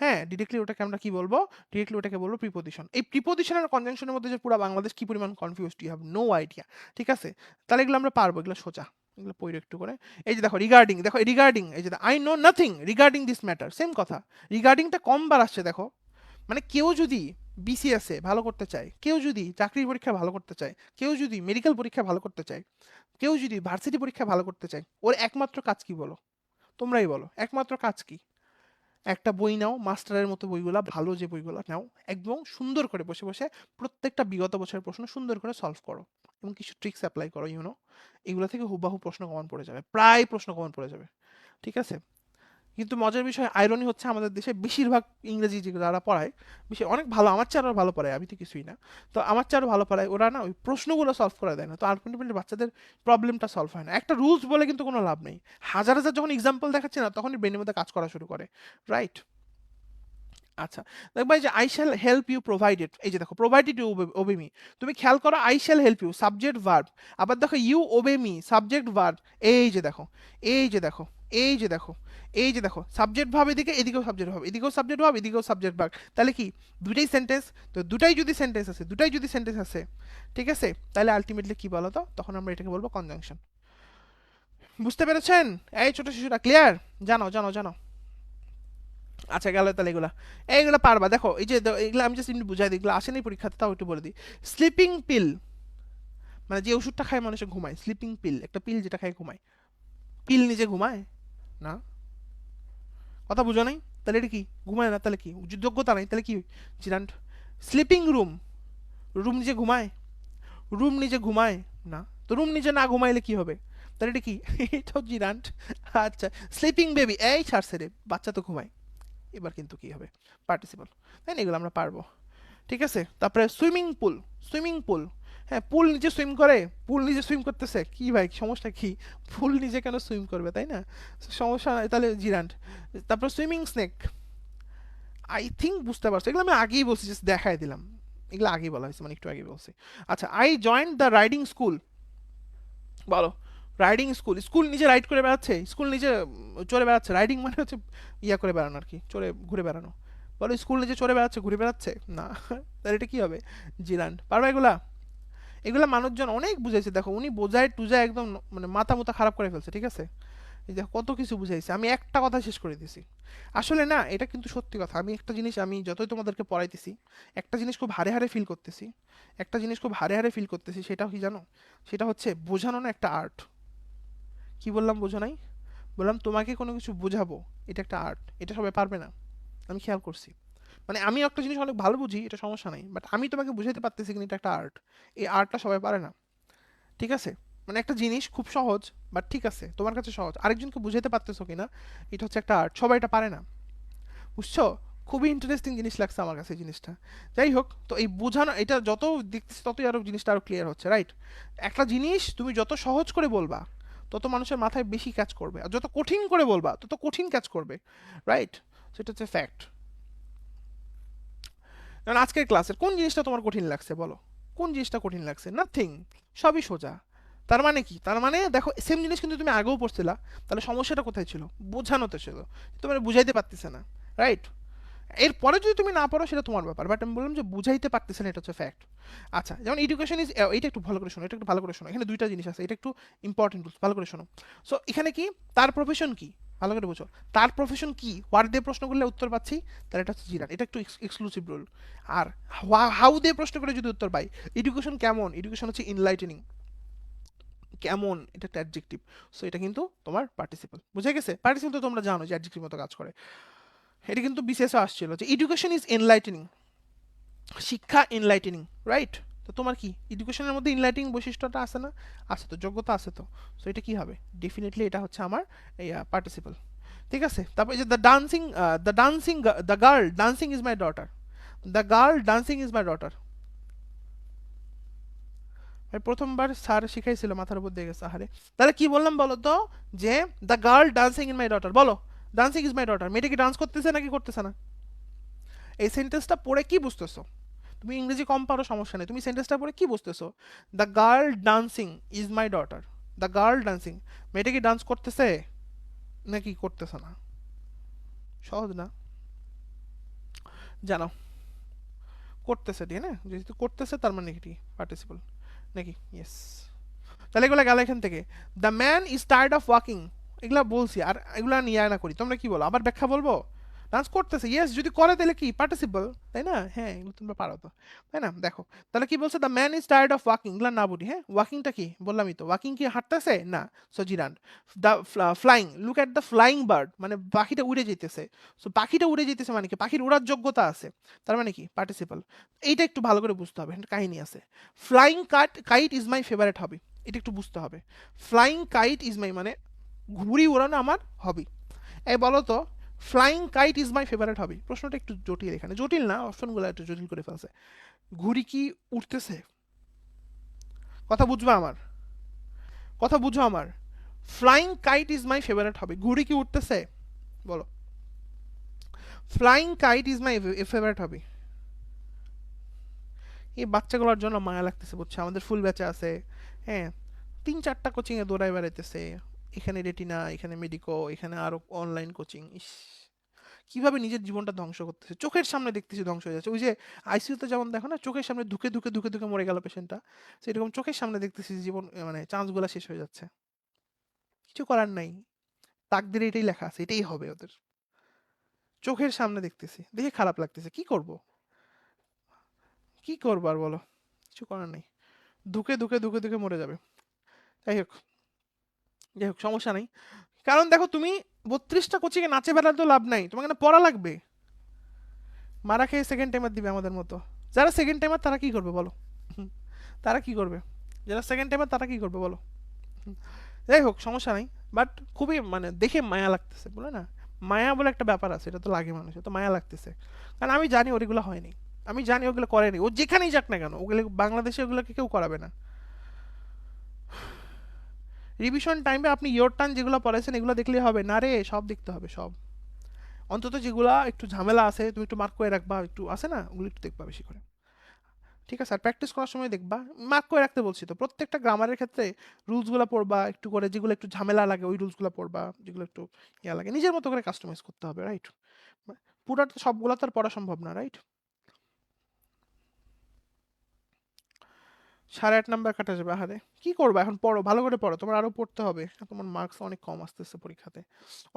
হ্যাঁ, ডিরেক্টলি ওটাকে আমরা কি বলবো? ডিরেক্টলি ওটাকে বলবো প্রিপোজিশন। এই প্রিপোজিশন আর কনজাংশনের মধ্যে যে পুরা বাংলাদেশ কি পরিমাণ confused, you have no idea. ঠিক আছে? তাহলে এগুলো আমরা পারবো, এগুলো সোজা। এগুলো পড়ি একটু করে। এই যে দেখো রিগার্ডিং, দেখো রিগার্ডিং, এই যে I know nothing regarding this matter, same কথা। রিগার্ডিংটা কমবার আসছে দেখো। মানে কেউ যদি বিসিএসে ভালো করতে চায়, কেউ যদি চাকরির পরীক্ষা ভালো করতে চায়, কেউ যদি মেডিকেল পরীক্ষা ভালো করতে চায়, কেউ যদি ভার্সিটি পরীক্ষা ভালো করতে চায়, ওর একমাত্র কাজ কি বলো? তোমরাই বলো, একমাত্র কাজ কি? একটা বই নাও, মাস্টারের মতো বইগুলা, ভালো যে বইগুলা নাও, একদম সুন্দর করে বসে বসে প্রত্যেকটা বিগত বছরের প্রশ্ন সুন্দর করে সলভ করো এবং কিছু ট্রিক্স অ্যাপ্লাই করো, এগুলো থেকে হুবাহু প্রশ্ন কমন পড়ে যাবে, প্রায় প্রশ্ন কমন পড়ে যাবে। ঠিক আছে? কিন্তু মজার বিষয়, আইরনি হচ্ছে আমাদের দেশে বেশিরভাগ ইংরেজি যে যারা পড়ায়, বেশি অনেক ভালো, আমার চেয়ে আরো ভালো পড়ায়, আমি তো কিছুই না। তো আমার চেয়ে আরো ভালো পড়ায়, ওরা না ওই প্রশ্নগুলো সলভ করে দেয় না, তো আলটিমেটলি বাচ্চাদের প্রবলেমটা সলভ হয় না। একটা রুলস বলে কিন্তু কোনো লাভ নেই। হাজার হাজার যখন এক্সাম্পল দেখাচ্ছে না, তখনই ব্রেনের মধ্যে কাজ করা শুরু করে। রাইট? আচ্ছা, দেখবা এই যে I shall help you provided, এই যে দেখো প্রোভাইডেড ইউ ওবে মি, তুমি খেয়াল করো I shall help you subject verb, আবার দেখো you obey me subject verb, এই যে দেখো, এই যে দেখো, এই যে দেখো, এই যে দেখো সাবজেক্ট ভাব এদিকে, এদিকেও সাবজেক্ট ভাব, এদিকেও সাবজেক্ট ভাব, এদিকেও সাবজেক্ট ভাব, তাহলে কি দুটাই সেন্টেন্স? তো দুটাই যদি সেন্টেন্স আছে, দুটাই যদি সেন্টেন্স আছে, ঠিক আছে, তাহলে আলটিমেটলি কি বলো তো, তখন আমরা এটাকে বলবো কনজাংশন। বুঝতে পেরেছেন? এই ছোট শিশুরা ক্লিয়ার? জানো জানো জানো? আচ্ছা গেল তাহলে এগুলা, এইগুলো পারবা। দেখো এই যে এগুলো আমি জাস্ট এমনি বুঝাই দিই, এগুলো আসেনি পরীক্ষাতে, তাও একটু বলে দিই। স্লিপিং পিল, মানে যে ওষুধটা খায় মানুষে ঘুমায়, স্লিপিং পিল, একটা পিল যেটা খায় ঘুমায়। পিল নিজে ঘুমায় না? কথা বুঝো নাই? তাহলে এটা কি? ঘুমায় না তাহলে কি? যোগ্যতা নাই তাহলে কি? জিরান্ট। স্লিপিং রুম, রুম নিজে ঘুমায়? রুম নিজে ঘুমায় না। তো রুম নিজে না ঘুমাইলে কি হবে? তাহলে এটা কি? এটাও জিরান্ট। আচ্ছা, স্লিপিং বেবি, এই ছাড়ছে রে, বাচ্চা তো ঘুমায়। এবার কিন্তু কি হবে? পার্টিসিপল। তাই না? এগুলো আমরা পারবো। ঠিক আছে? তারপরে সুইমিং পুল, সুইমিং পুল, হ্যাঁ পুল নিজে সুইম করে, পুল নিজে সুইম করতেছে, কি ভাই সমস্যা কি? পুল নিজে কেন সুইম করবে, তাই না? সমস্যা নাই, তাহলে জিরান্ট। তারপর সুইমিং স্নেক, আই থিঙ্ক বুঝতে পারছো, এগুলো আমি আগেই বলছি, জাস্ট দেখাই দিলাম, এগুলো আগেই বলা হয়েছে, মানে একটু আগে বলছি। আচ্ছা, I joined the riding school, বলো। রাইডিং স্কুল, স্কুল নিজে রাইড করে বেড়াচ্ছে, স্কুল নিজে চড়ে বেড়াচ্ছে, রাইডিং মানে হচ্ছে ইয়া করে বেড়ানো আর কি, চড়ে ঘুরে বেড়ানো। বলো স্কুল নিজে চড়ে বেড়াচ্ছে, ঘুরে বেড়াচ্ছে না। তাহলে এটা কি হবে? জিরান্ড। পারবা এগুলা? এগুলা মানুষজন অনেক বুঝাইছে, দেখো উনি বোঝায় টুজায় একদম মানে মাথা মুথা খারাপ করে ফেলছে। ঠিক আছে? এই দেখো কত কিছু বুঝাইছে, আমি একটা কথা শেষ করে দিছি। আসলে না, এটা কিন্তু সত্যি কথা, আমি একটা জিনিস, আমি যতই তোমাদেরকে পড়াইতেছি, একটা জিনিস খুব হারে হারে ফিল করতেছি, একটা জিনিস খুব হারে হারে ফিল করতেছি, সেটা কি জানো? সেটা হচ্ছে বোঝানো না একটা আর্ট। কি বললাম, বোঝো নাই? বললাম তোমাকে কোনো কিছু বোঝাবো, এটা একটা আর্ট, এটা সবাই পারবে না। আমি খেয়াল করছি, মানে আমি একটা জিনিস অনেক ভালো বুঝি, এটা সমস্যা নাই, বাট আমি তোমাকে বুঝাইতে পারতেছি কিনা, এটা একটা আর্ট। এই আর্টটা সবাই পারে না। ঠিক আছে? মানে একটা জিনিস খুব সহজ, বাট ঠিক আছে তোমার কাছে সহজ, আরেকজনকে বুঝাইতে পারতেছো কিনা, এটা হচ্ছে একটা আর্ট, সবাই এটা পারে না। বুঝছো? খুবই ইন্টারেস্টিং জিনিস লাগছে আমার কাছে এই জিনিসটা। যাই হোক, তো এই বোঝানো, এটা যত দেখতেছি ততই আরো জিনিসটা আরো ক্লিয়ার হচ্ছে, রাইট? একটা জিনিস তুমি যত সহজ করে বলবা, তত মানুষের মাথায় বেশি কাজ করবে, আর যত কঠিন করে বলবা তত কঠিন কাজ করবে। রাইট? সেটা হচ্ছে ফ্যাক্ট। কারণ আজকের ক্লাসের কোন জিনিসটা তোমার কঠিন লাগছে বলো? কোন জিনিসটা কঠিন লাগছে? নাথিং, সবই সোজা। তার মানে কি? তার মানে দেখো সেম জিনিস কিন্তু তুমি আগেও পড়ছিলা, তাহলে সমস্যাটা কোথায় ছিল? বোঝানোতে ছিল, তোমার বুঝাইতে পারতেছে না। রাইট? এরপরে যদি তুমি না পারো সেটা তোমার ব্যাপার, বাট আমি বললাম যে বুঝাইতে পারতেছে না, এটা হচ্ছে ফ্যাক্ট। আচ্ছা, যেমন এডুকেশন ইজ, এটা একটু ভালো করে শোনো, এটা একটু ভালো করে শোনো, এখানে দুইটা জিনিস আছে, এটা একটু ইম্পর্টেন্ট, ভালো করে শোনো। সো এখানে কি, তার প্রফেশন কি, ভালো করে বুঝো। তার প্রফেশন কি, হোয়াট দিয়ে প্রশ্ন করলে উত্তর পাচ্ছি, তাহলে এটা হচ্ছে জিরাট, এটা একটু এক্সক্লুসিভ রুল। আর হাউ দিয়ে প্রশ্ন করে যদি উত্তর পাই, এডুকেশন কেমন, এডুকেশন হচ্ছে ইনলাইটেনিং, কেমন, এটা একটা অ্যাডজেক্টিভ। সো এটা কিন্তু তোমার পার্টিসিপল, বুঝে গেছে? পার্টিসিপল তো তোমরা জানো যে অ্যাডজেক্টিভ মতো কাজ করে। এটা কিন্তু বিসিএসও আসছিল যে এডুকেশন ইজ এনলাইটেনিং, শিক্ষা এনলাইটেনিং। রাইট? তো তোমার কি এডুকেশনের মধ্যে এনলাইটেনিং বৈশিষ্ট্যটা আছে না? আছে তো, যোগ্যতা আছে তো। সো এটা কি হবে? ডেফিনেটলি এটা হচ্ছে আমার এই পার্টিসিপল। ঠিক আছে? তারপর এই যে the dancing, the girl dancing is my daughter, the girl dancing is my daughter. প্রথমবার স্যার শিখাইছিল, মাথার উপর দিয়ে গেছে, আহারে। তাহলে কি বললাম বলো তো? যে the girl dancing in my daughter, বলো ডান্সিং ইজ মাই ডটার, মেয়েটা কি ডান্স করতেছে নাকি করতেছে না? এই সেন্টেন্সটা পড়ে কি বুঝতেছো? তুমি ইংরেজি কম পারো সমস্যা নেই, তুমি সেন্টেন্সটা পড়ে কি বুঝতেছো? The girl dancing is my daughter, the girl dancing, মেয়েটা কি ডান্স করতেছে নাকি করতেছে না? সহজ না? জানো করতেছে, ঠিক না? যেহেতু করতেছে তার মানে কি পার্টিসিপল নাকি? ইয়েস। তাহলে এগুলো গেল এখান থেকে। The man is tired of walking, এগুলা বলছি, আর এগুলা নিয়ে না করি। তোমরা কি বলো, আবার ব্যাখ্যা বলবো? ডান্স করতেছে, ইয়েস, যদি করে তাহলে কি পার্টিসিপল, তাই না? হ্যাঁ, এগুলো তোমরা পারো তো, তাই না? দেখো, তাহলে কি বলছে, the man is tired of walking, এগুলা না বলি। হ্যাঁ, ওয়াকিংটা কি বললামই তো, ওয়াকিং কি হাঁটতেছে না? So জিরান্ড। The flying, look at the flying bird, মানে পাখিটা উড়ে যেতেছে। সো পাখিটা উড়ে যেতেছে মানে কি, পাখির উড়ার যোগ্যতা আছে, তার মানে কি পার্টিসিপল। এইটা একটু ভালো করে বুঝতে হবে, এখানে কাহিনী আছে। Flying kite is my favourite hobby, এটা একটু বুঝতে হবে। ফ্লাইং কাইট ইজ মাই মানে ঘুড়ি ওড়ানো আমার হবি। এই বলো তো, flying kite is my favourite hobby, প্রশ্নটা একটু জটিল, এখানে জটিল না, অপশনগুলো একটু জটিল করে ফেলছে। ঘুড়ি কি উঠতেছে? কথা বুঝবা আমার, কথা বুঝো আমার। Flying kite is my favourite hobby, ঘুড়ি কি উঠতেছে? বলো। Flying kite is my favourite hobby. এই বাচ্চাগুলোর জন্য মায়া লাগতেছে, বুঝছো? আমাদের ফুল ব্যাচে আছে, হ্যাঁ, 3-4টা কোচিংয়ে দৌড়াই বেড়াইতেছে। এখানে রেটিনা, এখানে মেডিকো, এখানে আরো অনলাইন কোচিং। ইস, কিভাবে নিজের জীবনটা ধ্বংস করতেছে, চোখের সামনে দেখতেছি ধ্বংস হয়ে যাচ্ছে। ওই যে আইসিইউতে যেমন দেখো না, চোখের সামনে ধুকে ধুকে ধুকে ধুকে মরে গেল পেশেন্টটা, সেরকম চোখের সামনে দেখতেছি জীবন, মানে চান্সগুলো শেষ হয়ে যাচ্ছে। কিছু করার নাই, তাকদিরে এটাই লেখা আছে, এটাই হবে ওদের। চোখের সামনে দেখতেছি, দেখে খারাপ লাগতেছে, কি করব? কি করবো আর বলো, কিছু করার নেই। ধুকে ধুকে ধুকে ধুকে মরে যাবে। যাই হোক, যাই হোক, সমস্যা নেই। কারণ দেখো, তুমি 32টা কোচিংয়ে নাচে বেড়ালে তো লাভ নাই, তোমাকে না পড়া লাগবে। মারা খেয়ে সেকেন্ড টাইমার দিবে আমাদের মতো। যারা সেকেন্ড টাইমার তারা কি করবে বলো? হুম, তারা কি করবে? যারা সেকেন্ড টাইমার তারা কি করবে বলো? হুম, যাই হোক, সমস্যা নাই। বাট খুবই মানে দেখে মায়া লাগতেছে, বলে না, মায়া বলে একটা ব্যাপার আছে, এটা তো লাগে মানুষের, তো মায়া লাগতেছে। কারণ আমি জানি ওগুলো হয়নি, আমি জানি ওগুলো করেনি, ও যেখানেই যাক না কেন, ওগুলো বাংলাদেশে ওগুলোকে কেউ করাবে না। রিভিশন টাইমে আপনি ইয়োর টার্ন যেগুলো পড়াইছেন এগুলো দেখলেই হবে না রে, সব দেখতে হবে সব। অন্তত যেগুলা একটু ঝামেলা আছে তুমি একটু মার্ক করে রাখবা, একটু আছে না, ওগুলো একটু দেখবা বেশি করে। ঠিক আছে, আর প্র্যাকটিস করার সময় দেখবা, মার্ক করে রাখতে বলছি তো, প্রত্যেকটা গ্রামারের ক্ষেত্রে রুলসগুলো পড়বা একটু করে, যেগুলো একটু ঝামেলা লাগে ওই রুলসগুলো পড়বা, যেগুলো একটু ইয়া লাগে নিজের মতো করে কাস্টমাইজ করতে হবে, রাইট? পুরো সবগুলো তো আর পড়া সম্ভব না, রাইট? 8.5 নাম্বার কাটা যাবে, আহারে কি করবা এখন, পড়ো ভালো করে পড়ো, তোমার আরো পড়তে হবে, তোমার মার্কস অনেক কম আসতেছে পরীক্ষাতে,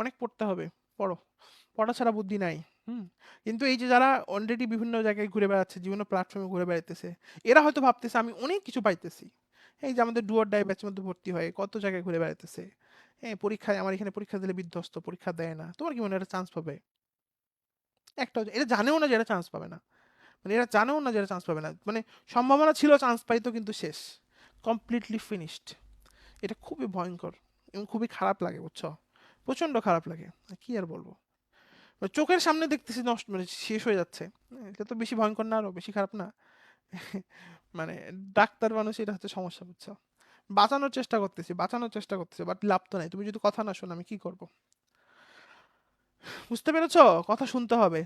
অনেক পড়তে হবে, পড়ো। পড়া ছাড়া বুদ্ধি নাই। হুম। কিন্তু এই যে যারা অলরেডি বিভিন্ন জায়গায় ঘুরে বেড়াচ্ছে, বিভিন্ন প্ল্যাটফর্মে ঘুরে বেড়াইতেছে, এরা হয়তো ভাবতেছে আমি অনেক কিছু পাইতেছি। এই যে আমাদের ডুয়ার ডাই ব্যাচের মধ্যে ভর্তি হয়, কত জায়গায় ঘুরে বেড়াইতেছে। হ্যাঁ, পরীক্ষায় আমার এখানে পরীক্ষা দিলে বিধ্বস্ত, পরীক্ষা দেয় না, তোমার কি মনে হয় এটা চান্স পাবে? একটা এটা জানেও না যে এটা চান্স পাবে না, মানে এরা জানেও না যে এটা চান্স পাবে না, মানে সম্ভাবনা ছিল চান্স পাইতো কিন্তু শেষ, কমপ্লিটলি ফিনিশড। এটা খুবই ভয়ঙ্কর এবং খুবই খারাপ লাগে, বুঝছো? প্রচন্ড খারাপ লাগে, কি আর বলবো। মানে চোখের সামনে দেখতেছি নষ্ট, মানে শেষ হয়ে যাচ্ছে। এটা তো বেশি ভয়ঙ্কর না, আরো বেশি খারাপ না? মানে ডাক্তার মানুষ, এটা হচ্ছে সমস্যা, বুঝছো? বাঁচানোর চেষ্টা করতেছি, বাঁচানোর চেষ্টা করতেছি, বাট লাভ তো নাই, তুমি যদি কথা না শোনো আমি কি করব? বুঝতে পেরেছো? কথা শুনতে হবে।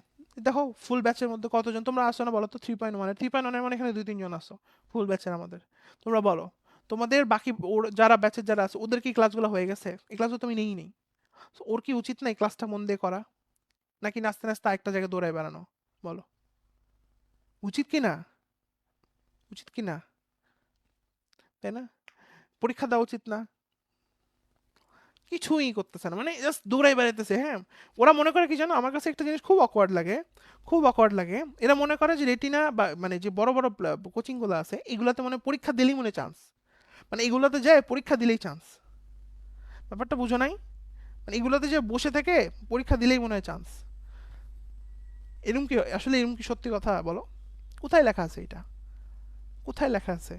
দেখো ফুল ব্যাচের মধ্যে কতজন তোমরা আসো না বলো তো? 3.1, 3.1 মানে এখানে 2-3 জন আসো ফুল ব্যাচের আমাদের। তোমরা বলো, তোমাদের বাকি যারা ব্যাচের যারা আছে ওদের কি ক্লাসগুলো হয়ে গেছে? এই ক্লাসও তুমি নেই নেই। So, ওর কি উচিত না এই ক্লাসটা মন দিয়ে করা, নাকি নাচতে নাচতে একটা জায়গায় দৌড়ায় বেড়ানো? বলো, উচিত কি না? উচিত কি না? তাই না? পরীক্ষা দেওয়া উচিত না? কিছুই করতেছে না, মানে জাস্ট দৌড়াই বেড়াইতেছে। হ্যাঁ, ওরা মনে করে কি জানো, আমার কাছে একটা জিনিস খুব অকওয়ার্ড লাগে, খুব অকওয়ার্ড লাগে। এরা মনে করে যে রেটিনা বা মানে যে বড় বড় কোচিং গুলো আছে এগুলাতে মানে পরীক্ষা দিলেই মনে চান্স, মানে এগুলোতে যায় পরীক্ষা দিলেই চান্স। ব্যাপারটা বুঝো নাই? মানে এগুলোতে যে বসে থেকে পরীক্ষা দিলেই মনে হয় চান্স। এরকম কি আসলে, এরকম কি সত্যি কথা বলো? কোথায় লেখা আছে এটা? কোথায় লেখা আছে?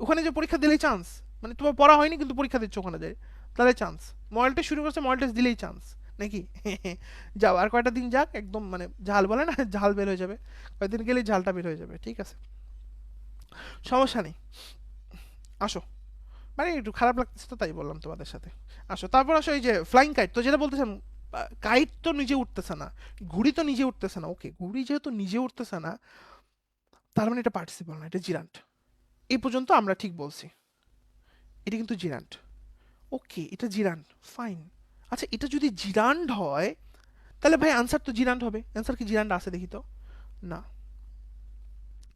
ওখানে যে পরীক্ষা দিলেই চান্স, মানে তোমার পড়া হয়নি কিন্তু পরীক্ষা দিচ্ছ ওখানে যায়, তাহলে চান্স। মডেল টেস্ট শুরু করছে, মডেল টেস্ট দিলেই চান্স নাকি? যাও, আর কয়টা দিন যাক, একদম মানে ঝাল বলে না, ঝাল বের হয়ে যাবে, কয়েকদিন গেলেই ঝালটা বের হয়ে যাবে, ঠিক আছে? সমস্যা নেই, আসো। মানে একটু খারাপ লাগতেছে তো তাই বললাম তোমাদের সাথে। আসো, তারপর আসো এই যে ফ্লাইং কাইট, তো যেটা বলতেছেন, কাইট তো নিজে উঠতেছে না, ঘুড়ি তো নিজে উঠতেছে না, ওকে, ঘুড়ি যেহেতু নিজে উঠতেছে না, তার মানে এটা পার্টিসিপল না, এটা জিরান্ট। এই পর্যন্ত আমরা ঠিক বলছি, এটা কিন্তু জিরান্ট। ওকে, এটা জিরান্ড, ফাইন। আচ্ছা, এটা যদি জিরান্ড হয় তাহলে ভাই আনসার তো জিরান্ড হবে, অ্যান্সার কি জিরান্ড আছে দেখি তো? না।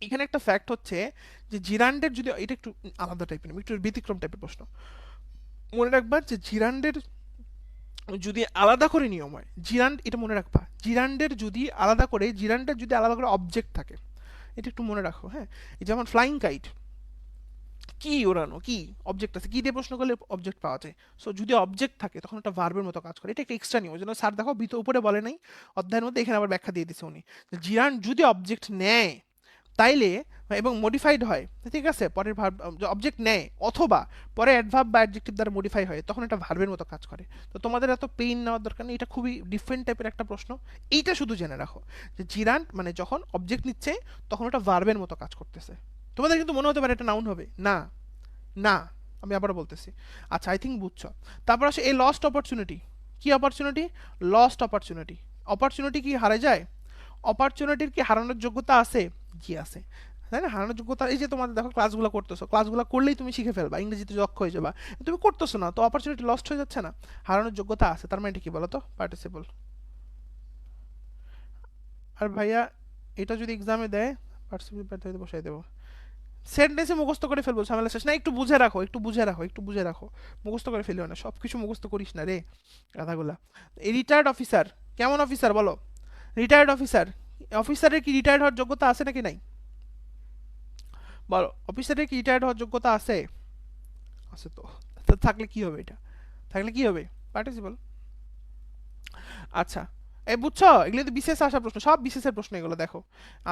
এখানে একটা ফ্যাক্ট হচ্ছে যে জিরান্ডের যদি এটা একটু আলাদা টাইপের, একটু ব্যতিক্রম টাইপের প্রশ্ন। মনে রাখবা যে জিরান্ডের যদি আলাদা করে নিয়ম হয়, জিরান্ড এটা মনে রাখবা, জিরান্ডের যদি আলাদা করে অবজেক্ট থাকে, এটা একটু মনে রাখো, হ্যাঁ। এই যেমন ফ্লাইং কাইট, কি ওড়ানো, কি অবজেক্ট আছে, কি দিয়ে প্রশ্ন করলে অবজেক্ট পাওয়া যায়। সো যদি অবজেক্ট থাকে তখন একটা ভার্বের মতো কাজ করে, এটা একটা এক্সট্রা নিয়ম। ওই জন্য স্যার দেখো উপরে বলে নাই অধ্যায়ের মধ্যে, এখানে আবার ব্যাখ্যা দিয়ে দিছে উনি, জিরান্ড যদি অবজেক্ট নেয় তাইলে এবং মডিফাইড হয়, ঠিক আছে, পরের ভার্ব অবজেক্ট নেয় অথবা পরে অ্যাডভার্ব বা অ্যাডজেক্টিভ দ্বারা মডিফাই হয়, তখন এটা ভার্বের মতো কাজ করে। তো তোমাদের এত পেইন নেওয়ার দরকার নেই, এটা খুবই ডিফারেন্ট টাইপের একটা প্রশ্ন। এইটা শুধু জেনে রাখো যে জিরান্ড মানে যখন অবজেক্ট নিচ্ছে তখন ওটা ভার্বের মতো কাজ করতেছে। তোমাদের কিন্তু মনে হতে পারে এটা নাউন হবে না, না, আমি আবারও বলতেছি। আচ্ছা, আই থিঙ্ক বুঝছো। তারপর আসে এই লস্ট অপরচুনিটি। কি অপরচুনিটি? Lost opportunity. অপরচুনিটি কি হারা যায়? অপরচুনিটির কি হারানোর যোগ্যতা আছে? জি আছে, তাই না? হারানোর যোগ্যতা, এই যে তোমাদের দেখো ক্লাসগুলো করতেছো, ক্লাসগুলো করলেই তুমি শিখে ফেলবা, ইংরেজিতে দক্ষ হয়ে যাবা, তুমি করতেছো না, তো অপরচুনিটি লস্ট হয়ে যাচ্ছে না? হারানোর যোগ্যতা আছে, তার মানে এটা কি বলো তো? পার্টিসিপল। আর ভাইয়া এটা যদি এক্সামে দেয়, পার্টিসিপল বসাই দেবো। সেন্টেন্সে মুখস্থ করে ফেলবো, ঝামেলা শেষ না। একটু বুঝে রাখো, একটু বুঝে রাখো, একটু বুঝে রাখো, মুখস্থ করে ফেলিও না, সব কিছু মুখস্থ করিস না রে, গাধাগুলা। এই রিটায়ার্ড অফিসার, কেমন অফিসার বলো? রিটায়ার্ড অফিসার, অফিসারের কি রিটায়ার্ড হওয়ার যোগ্যতা আছে নাকি নাই? বলো, অফিসারের কি রিটায়ার্ড হওয়ার যোগ্যতা আছে? আছে তো। তো থাকলে কি হবে এটা? থাকলে কি হবে? পার্টিসিপল। আচ্ছা, এই বুঝছো, এগুলো তো বিশেষ আসা প্রশ্ন, সব বিশেষের প্রশ্ন এগুলো, দেখো।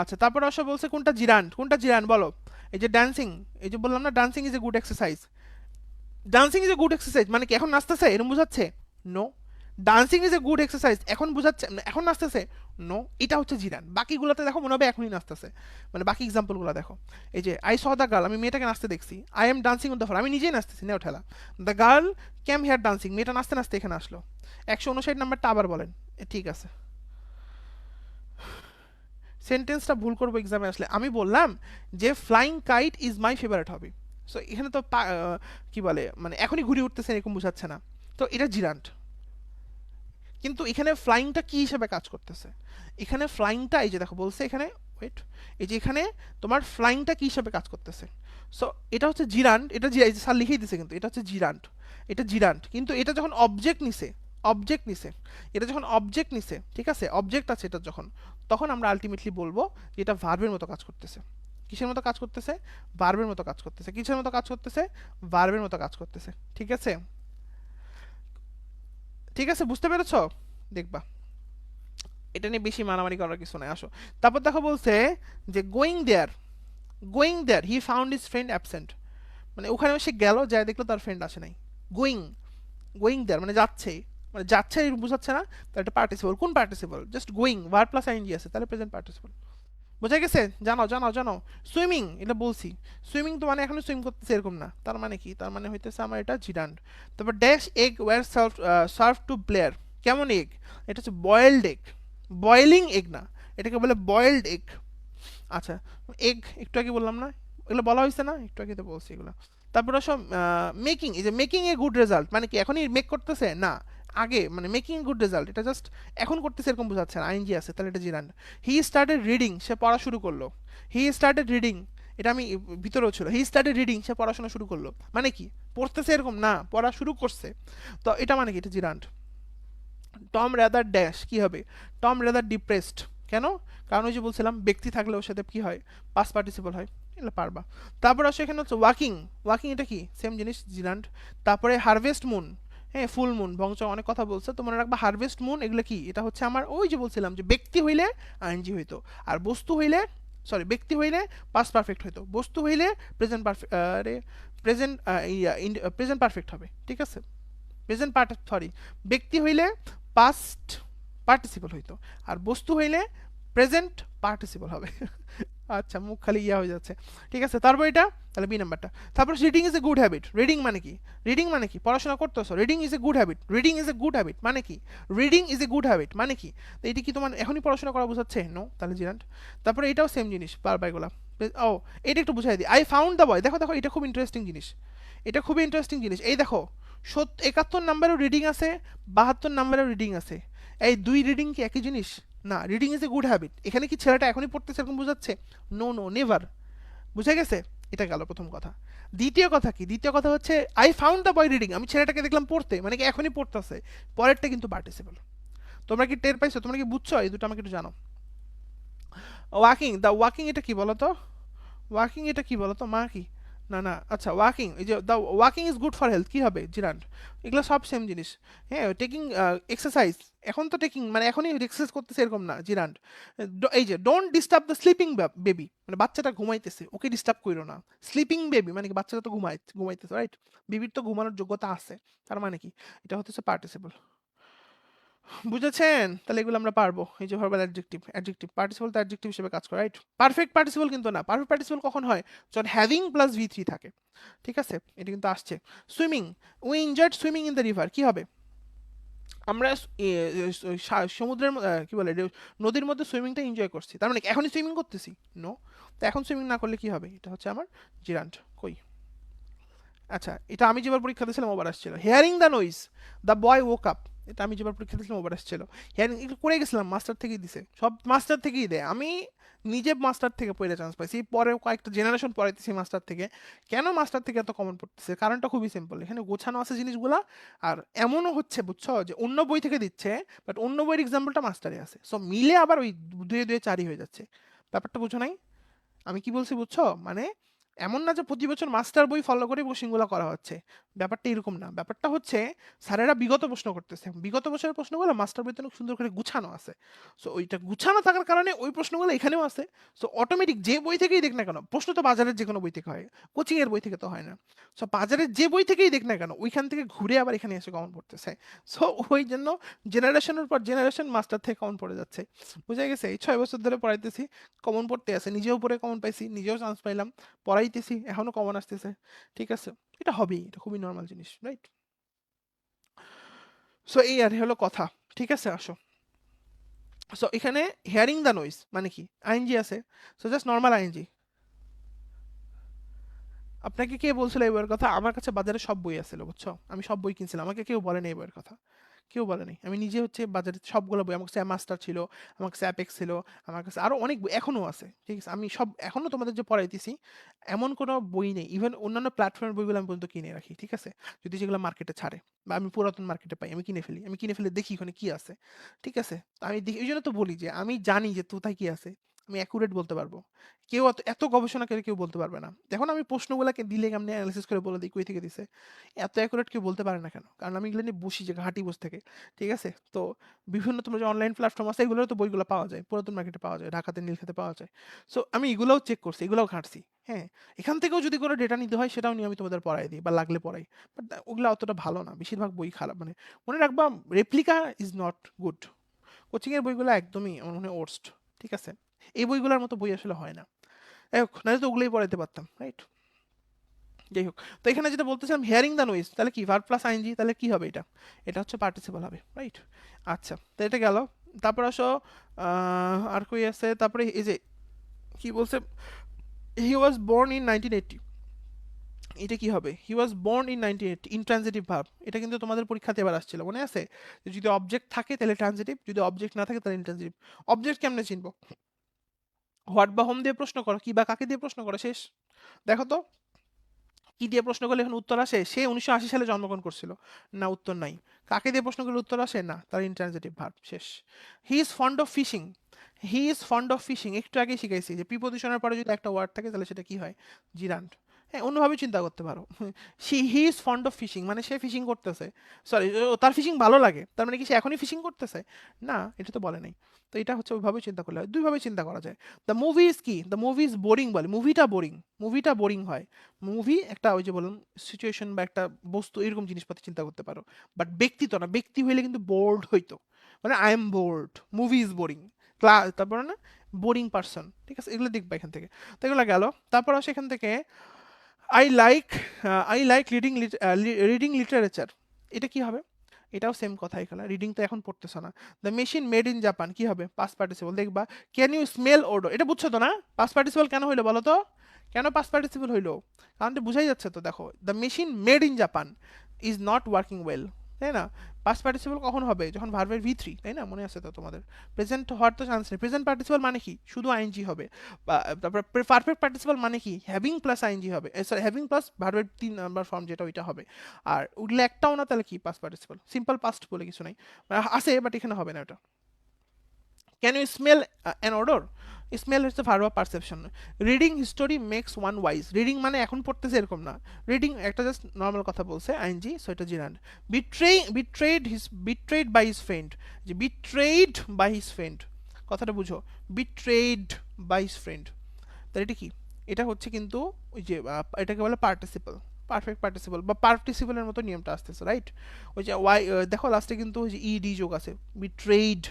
আচ্ছা, তারপর আসা বলছে কোনটা জিরান্ড, কোনটা জিরান্ড বলো? এই যে ডান্সিং, এই যে বললাম না dancing is a good exercise, dancing is a good exercise মানে কি এখন নাচতেছে এরকম বোঝাচ্ছে? No. Dancing is a good exercise এখন বোঝাচ্ছে এখন নাচতেছে? নো। এটা হচ্ছে জিরান। বাকিগুলোতে দেখো মনে হবে এখনই নাচতেছে, মানে বাকি এক্সাম্পলগুলো দেখো। এই যে আই স দ্য গার্ল, আমি মেয়েটাকে নাচতে দেখছি। I am dancing with the floor, আমি নিজেই নাচতেছি, নেও ঠেলা। The girl came here dancing, মেয়েটা নাচতে নাচতে এখানে আসলো। 159 নাম্বারটা আবার বলেন। ঠিক আছে, সেন্টেন্সটা ভুল করবো এক্সামে আসলে। আমি বললাম যে flying kite is my favourite hobby. So এখানে তো কি বলে, মানে এখনই ঘুরে উঠতেছে এরকম বোঝাচ্ছে না, তো এটা জিরান্ট। কিন্তু এখানে ফ্লাইংটা কি হিসেবে কাজ করতেছে? এখানে ফ্লাইংটা এই যে দেখো বলছে এখানে, ওয়েট, এই যে এখানে তোমার ফ্লাইংটা কি হিসেবে কাজ করতেছে? সো এটা হচ্ছে জিরান্ট, এটা স্যার লিখেই দিছে, কিন্তু এটা হচ্ছে জিরান্ট, এটা জিরান্ট। কিন্তু এটা যখন অবজেক্ট নিছে, অবজেক্ট নিছে, এটা যখন অবজেক্ট নিছে, ঠিক আছে, অবজেক্ট আছে এটা যখন, তখন আমরা আলটিমেটলি বলবো যে এটা ভার্বের মতো কাজ করতেছে। কিসের মতো কাজ করতেছে? ভার্বের মতো কাজ করতেছে। কিসের মতো কাজ করতেছে? ভার্বের মতো কাজ করতেছে। ঠিক আছে, ঠিক আছে, বুঝতে পেরেছো? দেখবা এটা নিয়ে বেশি মারামারি করার কিছু নাই, আসো। তারপর দেখো বলছে যে going there he found his friend absent, মানে ওখানে সে গেল, যায় দেখলো তার ফ্রেন্ড আসে নাই। গোয়িং, গোয়িং দেয়ার মানে যাচ্ছে, মানে যাচ্ছে বুঝাচ্ছে না, তার একটা পার্টিসিপল। কোন participle? Just going, verb plus ING আছে, তাহলে প্রেজেন্ট পার্টিসিপল। বোঝা গেছে? জানাও জানাও জানাও। সুইমিং, এটা বলছি, সুইমিং তো মানে এখনো সুইম করতেছে এরকম না, তার মানে কি? তার মানে হইতেছে আমার এটা জিরান্ড। তারপর dash egg were served to player, কেমন এগ? এটা হচ্ছে বয়েলড এগ, বয়েলিং এগ না, এটাকে বলে বয়েলড এগ। আচ্ছা, এগ একটু আগে বললাম না, এগুলো বলা হয়েছে না, একটু আগে তো বলছি এগুলো। তারপরে সব মেকিং, এই যে মেকিং এ গুড রেজাল্ট মানে কি এখনই মেক করতেছে না, আগে, মানে মেকিং গুড রেজাল্ট এটা জাস্ট এখন করতেছে এরকম বোঝাচ্ছে না, আইনজি আছে, তাহলে এটা জিরান্ড। হি স্টার্টেড রিডিং, সে পড়া শুরু করলো। হি স্টার্টেড রিডিং, এটা আমি ভিতরেও ছিল, হি স্টার্টেড রিডিং, সে পড়াশোনা শুরু করলো, মানে কি পড়তেছে এরকম না, পড়া শুরু করছে, তো এটা মানে কি? এটা জিরান্ড। টম রেদার ড্যাশ, কি হবে? টম রেদার ডিপ্রেসড, কেন? কারণ ওই যে বলছিলাম ব্যক্তি থাকলে ওর সাথে কি হয়? পাস পার্টিসিপল হয়, এগুলো পারবা। তারপর আসে এখানে হচ্ছে ওয়াকিং, ওয়াকিং এটা কি? সেম জিনিস, জিরান্ড। তারপরে হারভেস্ট মুন, হ্যাঁ ফুল মুন, বংশ অনেক কথা বলছে, তো মনে রাখবা হারভেস্ট মুন এগুলো কি? এটা হচ্ছে আমার ওই যে বলছিলাম যে ব্যক্তি হইলে আইএনজি হইতো, আর বস্তু হইলে, সরি ব্যক্তি হইলে পাস পারফেক্ট হইতো, বস্তু হইলে present perfect, present present perfect হবে, ঠিক আছে। প্রেজেন্ট পার্ট, সরি, ব্যক্তি হইলে পাস্ট পার্টিসিপল হইতো, আর বস্তু হইলে প্রেজেন্ট পার্টিসিপল হবে। আচ্ছা, মুখ খালি ইয়া হয়ে যাচ্ছে। ঠিক আছে, তারপর এটা তাহলে বি নাম্বারটা। তারপর reading is a good habit, reading মানে কি? রিডিং মানে কি? পড়াশোনা করতেছো, reading is a good habit, reading is a good habit মানে কি? Reading is a good habit মানে কি? তো এটা কি তোমার এখনই পড়াশোনা করা বোঝাচ্ছে? নো, তাহলে জিরান্ট। তারপরে এটাও সেম জিনিস, বারবার এগুলা। ও, এটা একটু বুঝাই দিই, আই ফাউন্ড দ্য বয়, দেখো দেখো এটা খুব ইন্টারেস্টিং জিনিস, এটা খুবই ইন্টারেস্টিং জিনিস। এই দেখো 71 নাম্বারেও রিডিং আছে, 72 নাম্বারেও রিডিং আছে, এই দুই রিডিং কি একই জিনিস? না, reading is a good habit. এখানে কি ছেলেটা এখনই পড়তেছে এরকম বোঝাচ্ছে? No no, never. বুঝা গেছে? এটা গেল প্রথম কথা। দ্বিতীয় কথা কি? দ্বিতীয় কথা হচ্ছে I found the boy reading, আমি ছেলেটাকে দেখলাম পড়তে, মানে কি এখনই পড়তেছে। পরেরটা কিন্তু পার্টিসিপল। তোমরা কি টের পাইছো? তোমরা কি বুঝছো? এই দুটো আমাকে একটু জানো। ওয়াকিং, দ্য ওয়াকিং এটা কি বলো তো? ওয়াকিং এটা কি বলো তো? মা কি? না না, আচ্ছা ওয়াকিং, এই যে the walking is good for health, কি হবে? জিরান্ড। এগুলো সব সেম জিনিস। হ্যাঁ, টেকিং এক্সারসাইজ, এখন তো টেকিং মানে এখনই এক্সারসাইজ করতেছে এরকম না, জিরান্ড। এই যে don't disturb the sleeping baby, মানে বাচ্চাটা ঘুমাইতেছে, ওকে ডিস্টার্ব করো না। স্লিপিং বেবি মানে কি বাচ্চাটা তো ঘুমাইতেছে, রাইট? বেবির তো ঘুমানোর যোগ্যতা আছে, তার মানে কি? এটা হচ্ছে পার্টিসিপল। বুঝেছেন? তাহলে এগুলো আমরা পারবো। এই যে ভার্বাল অ্যাডজেক্টিভ, অ্যাডজেক্টিভ পার্টিসিপল তো অ্যাডজেক্টিভ হিসেবে কাজ করে, রাইট? পারফেক্ট পার্টিসিপল কিন্তু না। পারফেক্ট পার্টিসিপল কখন হয়? যখন হ্যাভিং প্লাস ভি থ্রি থাকে। ঠিক আছে, এটা কিন্তু আসছে। Swimming, we enjoyed swimming in the river, কি হবে? আমরা সমুদ্রের কি বলে নদীর মধ্যে সুইমিংটা এনজয় করছি, তার মানে এখনই সুইমিং করতেছি? নো। তো এখন সুইমিং না করলে কি হবে? এটা হচ্ছে আমার জিরান্ট। কই? আচ্ছা, এটা আমি যেবার পরীক্ষা দিয়েছিলাম ওভার আসছিল। Hearing the noise, the boy woke up, এটা আমি যেবার পরীক্ষা দিয়েছিলাম ওভার আসছিল। হেয়ারিং একটু করে গেছিলাম, মাস্টার থেকেই দিছে, সব মাস্টার থেকেই দেয়। আমি নিজে মাস্টার থেকে পড়ে চান্স পাইছি, পরে কয়েকটা জেনারেশন পড়াইতেছি মাস্টার থেকে। কেন মাস্টার থেকে এত কমন পড়তেছে? কারণটা খুবই সিম্পল, এখানে গোছানো আছে জিনিসগুলা। আর এমনও হচ্ছে বুঝছো যে অন্য বই থেকে দিচ্ছে, বাট অন্য বইয়ের এক্সাম্পলটা মাস্টারে আছে, সো মিলে আবার ওই দুয়ে দুয়ে চারই হয়ে যাচ্ছে। ব্যাপারটা বুঝো নাই? আমি কি বলছি বুঝছো? মানে এমন না যে প্রতি বছর মাস্টার বই ফলো করে কোশ্চেনগুলো করা হচ্ছে, ব্যাপারটা এরকম না। ব্যাপারটা হচ্ছে স্যারেরা বিগত প্রশ্ন করতেছে, বিগত বছরের প্রশ্নগুলো মাস্টার বইতে অনেক সুন্দর করে গুছানো আছে। সো ওইটা গুছানো থাকার কারণে ওই প্রশ্নগুলো এখানেও আছে। সো অটোমেটিক যে বই থেকেই দেখ না কেন, প্রশ্ন তো বাজারের যে কোনো বই থেকে হয়, কোচিং এর বই থেকে তো হয় না। সো বাজারের যে বই থেকেই দেখ না কেন, ওইখান থেকে ঘুরে আবার এখানে এসে কমন পড়তেছে। সো ওই জন্য জেনারেশনের পর জেনারেশন মাস্টার থেকে কমন পড়ে যাচ্ছে। বুঝা গেছে? এই 6 বছর ধরে পড়াইতেছি, কমন পড়তে আছে, নিজেও পড়ে কমন পাইছি, নিজেও চান্স পাইলাম, পড়াইতেছি, এখনো কমন আসতেছে। ঠিক আছে, এটা হবেই, এটা খুবই নর্মাল জিনিস, রাইট? সো এই আর হলো কথা। ঠিক আছে, আসো। সো এখানে হিয়ারিং দ্য নয়েজ মানে কি? আইএনজি আছে, সো জাস্ট নর্মাল আইএনজি। আপনাকে কে বলছিল এই বইয়ের কথা? আমার কাছে বাজারে সব বই আছিল, বুঝছো? আমি সব বই কিনছিলাম, আমাকে কেউ বলেনি এই বইয়ের কথা। কেউ বলেনি। আমি নিজে হচ্ছে বাজারে সবগুলো বই, আমার কাছে মাস্টার ছিল, আমার কাছে অ্যাপেক্স ছিল, আমার কাছে আরো অনেক বই এখনো আছে। ঠিক আছে, আমি সব এখনো তোমাদের যে পড়াইতেছি, এমন কোনো বই নেই। ইভেন অন্যান্য প্ল্যাটফর্মের বইগুলো আমি পর্যন্ত কিনে রাখি। ঠিক আছে, যদি যেগুলো মার্কেটে ছাড়ে বা আমি পুরাতন মার্কেটে পাই, আমি কিনে ফেলি। আমি কিনে ফেলে দেখি ওখানে কি আছে। ঠিক আছে, তো আমি দেখি, ওই জন্য তো বলি যে আমি জানি যে কোথায় কি আছে, আমি অ্যাকুরেট বলতে পারবো। কেউ এত এত গবেষণা করে কেউ বলতে পারবে না। দেখুন আমি প্রশ্নগুলোকে দিলে কেমনি অ্যানালাইসিস করে বলে দিই কই থেকে দিছে। এত অ্যাকুরেট কেউ বলতে পারে না কেন? কারণ আমি এগুলো নিয়ে বসি, যে ঘাঁটি বসে থেকে। ঠিক আছে? তো বিভিন্ন তোমরা যে অনলাইন প্ল্যাটফর্ম আছে, এগুলোরও তো বইগুলো পাওয়া যায়। পুরাতন মার্কেটে পাওয়া যায়, ঢাকাতে নীলক্ষেতে পাওয়া যায়। সো আমি এগুলোও চেক করছি, এগুলোও ঘাঁটছি। হ্যাঁ, এখান থেকেও যদি কোনো ডেটা নিতে হয় সেটাও নিয়ে আমি তোমাদের পড়াই দিই বা লাগলে পড়াই। বাট ওগুলো অতটা ভালো না, বেশিরভাগ বই খারাপ। মানে মনে রাখবা, replica is not good. Coaching এর বইগুলো একদমই আমার মনে হয় ওর্স্ট। ঠিক আছে, এই বইগুলোর মতো বই আসলে হয় না। যাই হোক, নাহলে তো ওগুলোই পড়াইতে পারতাম, রাইট? যাই হোক, তো এখানে যেটা বলতেছিলাম হিয়ারিং দ্য নয়েজ, তাহলে কি ভার্ব প্লাস আইএনজি, তাহলে কি হবে? এটা এটা হচ্ছে পার্টিসিপল হবে, রাইট? আচ্ছা, তো এটা গেল। তারপর আসো, আর কই আছে? তারপরে এই যে কি বলছে, হি ওয়াজ বোর্ন ইন 1980, এটা কি হবে? He was born in 1980, intransitive verb. এটা কিন্তু তোমাদের পরীক্ষাতে এবার আসছিল, মনে আছে? যে যদি অবজেক্ট থাকে তাহলে ট্রানজিটিভ, যদি অবজেক্ট না থাকে তাহলে ইনট্রানজিটিভ। অবজেক্ট কেমনে চিনবো? হোয়াট বা হোম দিয়ে প্রশ্ন করো, কি বা কাকে দিয়ে প্রশ্ন করো, শেষ। দেখো তো, কি দিয়ে প্রশ্ন করলে এখন উত্তর আসে? সে 1980 সালে জন্মগ্রহণ করছিল, না উত্তর নাই। কাকে দিয়ে প্রশ্ন করলে উত্তর আসে? না, তার ইন্ট্রানজিটিভ ভার্ব, শেষ। He is fond of fishing, he is fond of fishing, একটু আগে শিখাইছি যে প্রিপোজিশনের পরে যদি একটা ওয়ার্ড থাকে তাহলে সেটা কি হয়? জিরান্ট। হ্যাঁ, অন্যভাবে চিন্তা করতে পারো। He is fond of fishing মানে সে ফিশিং করতেছে, সরি, তার ফিশিং ভালো লাগে, তার মানে কি সে এখনই ফিশিং করতেছে? না, এটা তো বলে নাই। তো এটা হচ্ছে ওইভাবে চিন্তা করলে হয়, দুইভাবে চিন্তা করা যায়। দ্য মুভি ইজ কি? দ্য মুভি ইজ বোরিং, বলে মুভিটা বোরিং, মুভিটা বোরিং হয়। মুভি একটা ওই যে বলুন সিচুয়েশন বা একটা বস্তু, এরকম জিনিসপাতি চিন্তা করতে পারো। বাট ব্যক্তি তো না, ব্যক্তি হইলে কিন্তু বোর্ড হইতো, মানে I am bored, movie is boring, class, তারপরে না বোরিং পার্সন। ঠিক আছে, এগুলো দেখবা এখান থেকে। তো এগুলো গেল। তারপর আসে এখান থেকে I like, I like reading, reading literature, এটা কি হবে? এটাও সেম কথা, এখানে রিডিং তো এখন পড়তেছ না। The machine made in Japan, কি হবে? পাস্ট পার্টিসিপল, দেখবা। ক্যান ইউ স্মেল ওডো, এটা বুঝছো তো না? পাস্ট পার্টিসিপল কেন হইলো বলো তো? কেন পাস্ট পার্টিসিপল হইলো? কারণ তো বুঝাই যাচ্ছে তো, দেখো, the machine made in Japan is not working well. তাই না? পাস্ট পার্টিসিপল কখন হবে? যখন ভার্বের ভি থ্রি, তাই না? মনে আছে তো তোমাদের? প্রেজেন্ট হওয়ার তো চান্স নেই। প্রেজেন্ট পার্টিসিপল মানে কি? শুধু আইএনজি হবে। তারপর পারফেক্ট পার্টিসিপল মানে কি? হ্যাভিং প্লাস আইএনজি হবে, সরি হ্যাভিং প্লাস ভার্বের 3 নম্বর ফর্ম যেটা ওইটা হবে। আর ওগুলো একটাও না, তাহলে কি পাস্ট পার্টিসিপল? সিম্পল পাস্ট বলে কিছু নাই, আছে বাট এখানে হবে না ওটা। Can you smell an odour? Smell হচ্ছে verb of perception. Reading history makes one wise. Reading মানে এখন পড়তেছে এরকম না, রিডিং একটা জাস্ট নর্মাল কথা বলছে আইএনজি, সো এটা gerund. Betrayed by his friend, যে বিট্রেড বাই হিজ ফ্রেন্ড, কথাটা বুঝো, বিট্রেড বাই হিজ ফ্রেন্ড, তাহলে এটা কি? এটা হচ্ছে কিন্তু ওই যে এটাকে বলে পার্টিসিপল, পারফেক্ট পার্টিসিপল বা পার্টিসিপলের মতো নিয়মটা আসতেছে, রাইট? ওই যে ওয়াই, দেখো লাস্টে কিন্তু ওই যে ইডি যোগ আছে, বিট্রেড।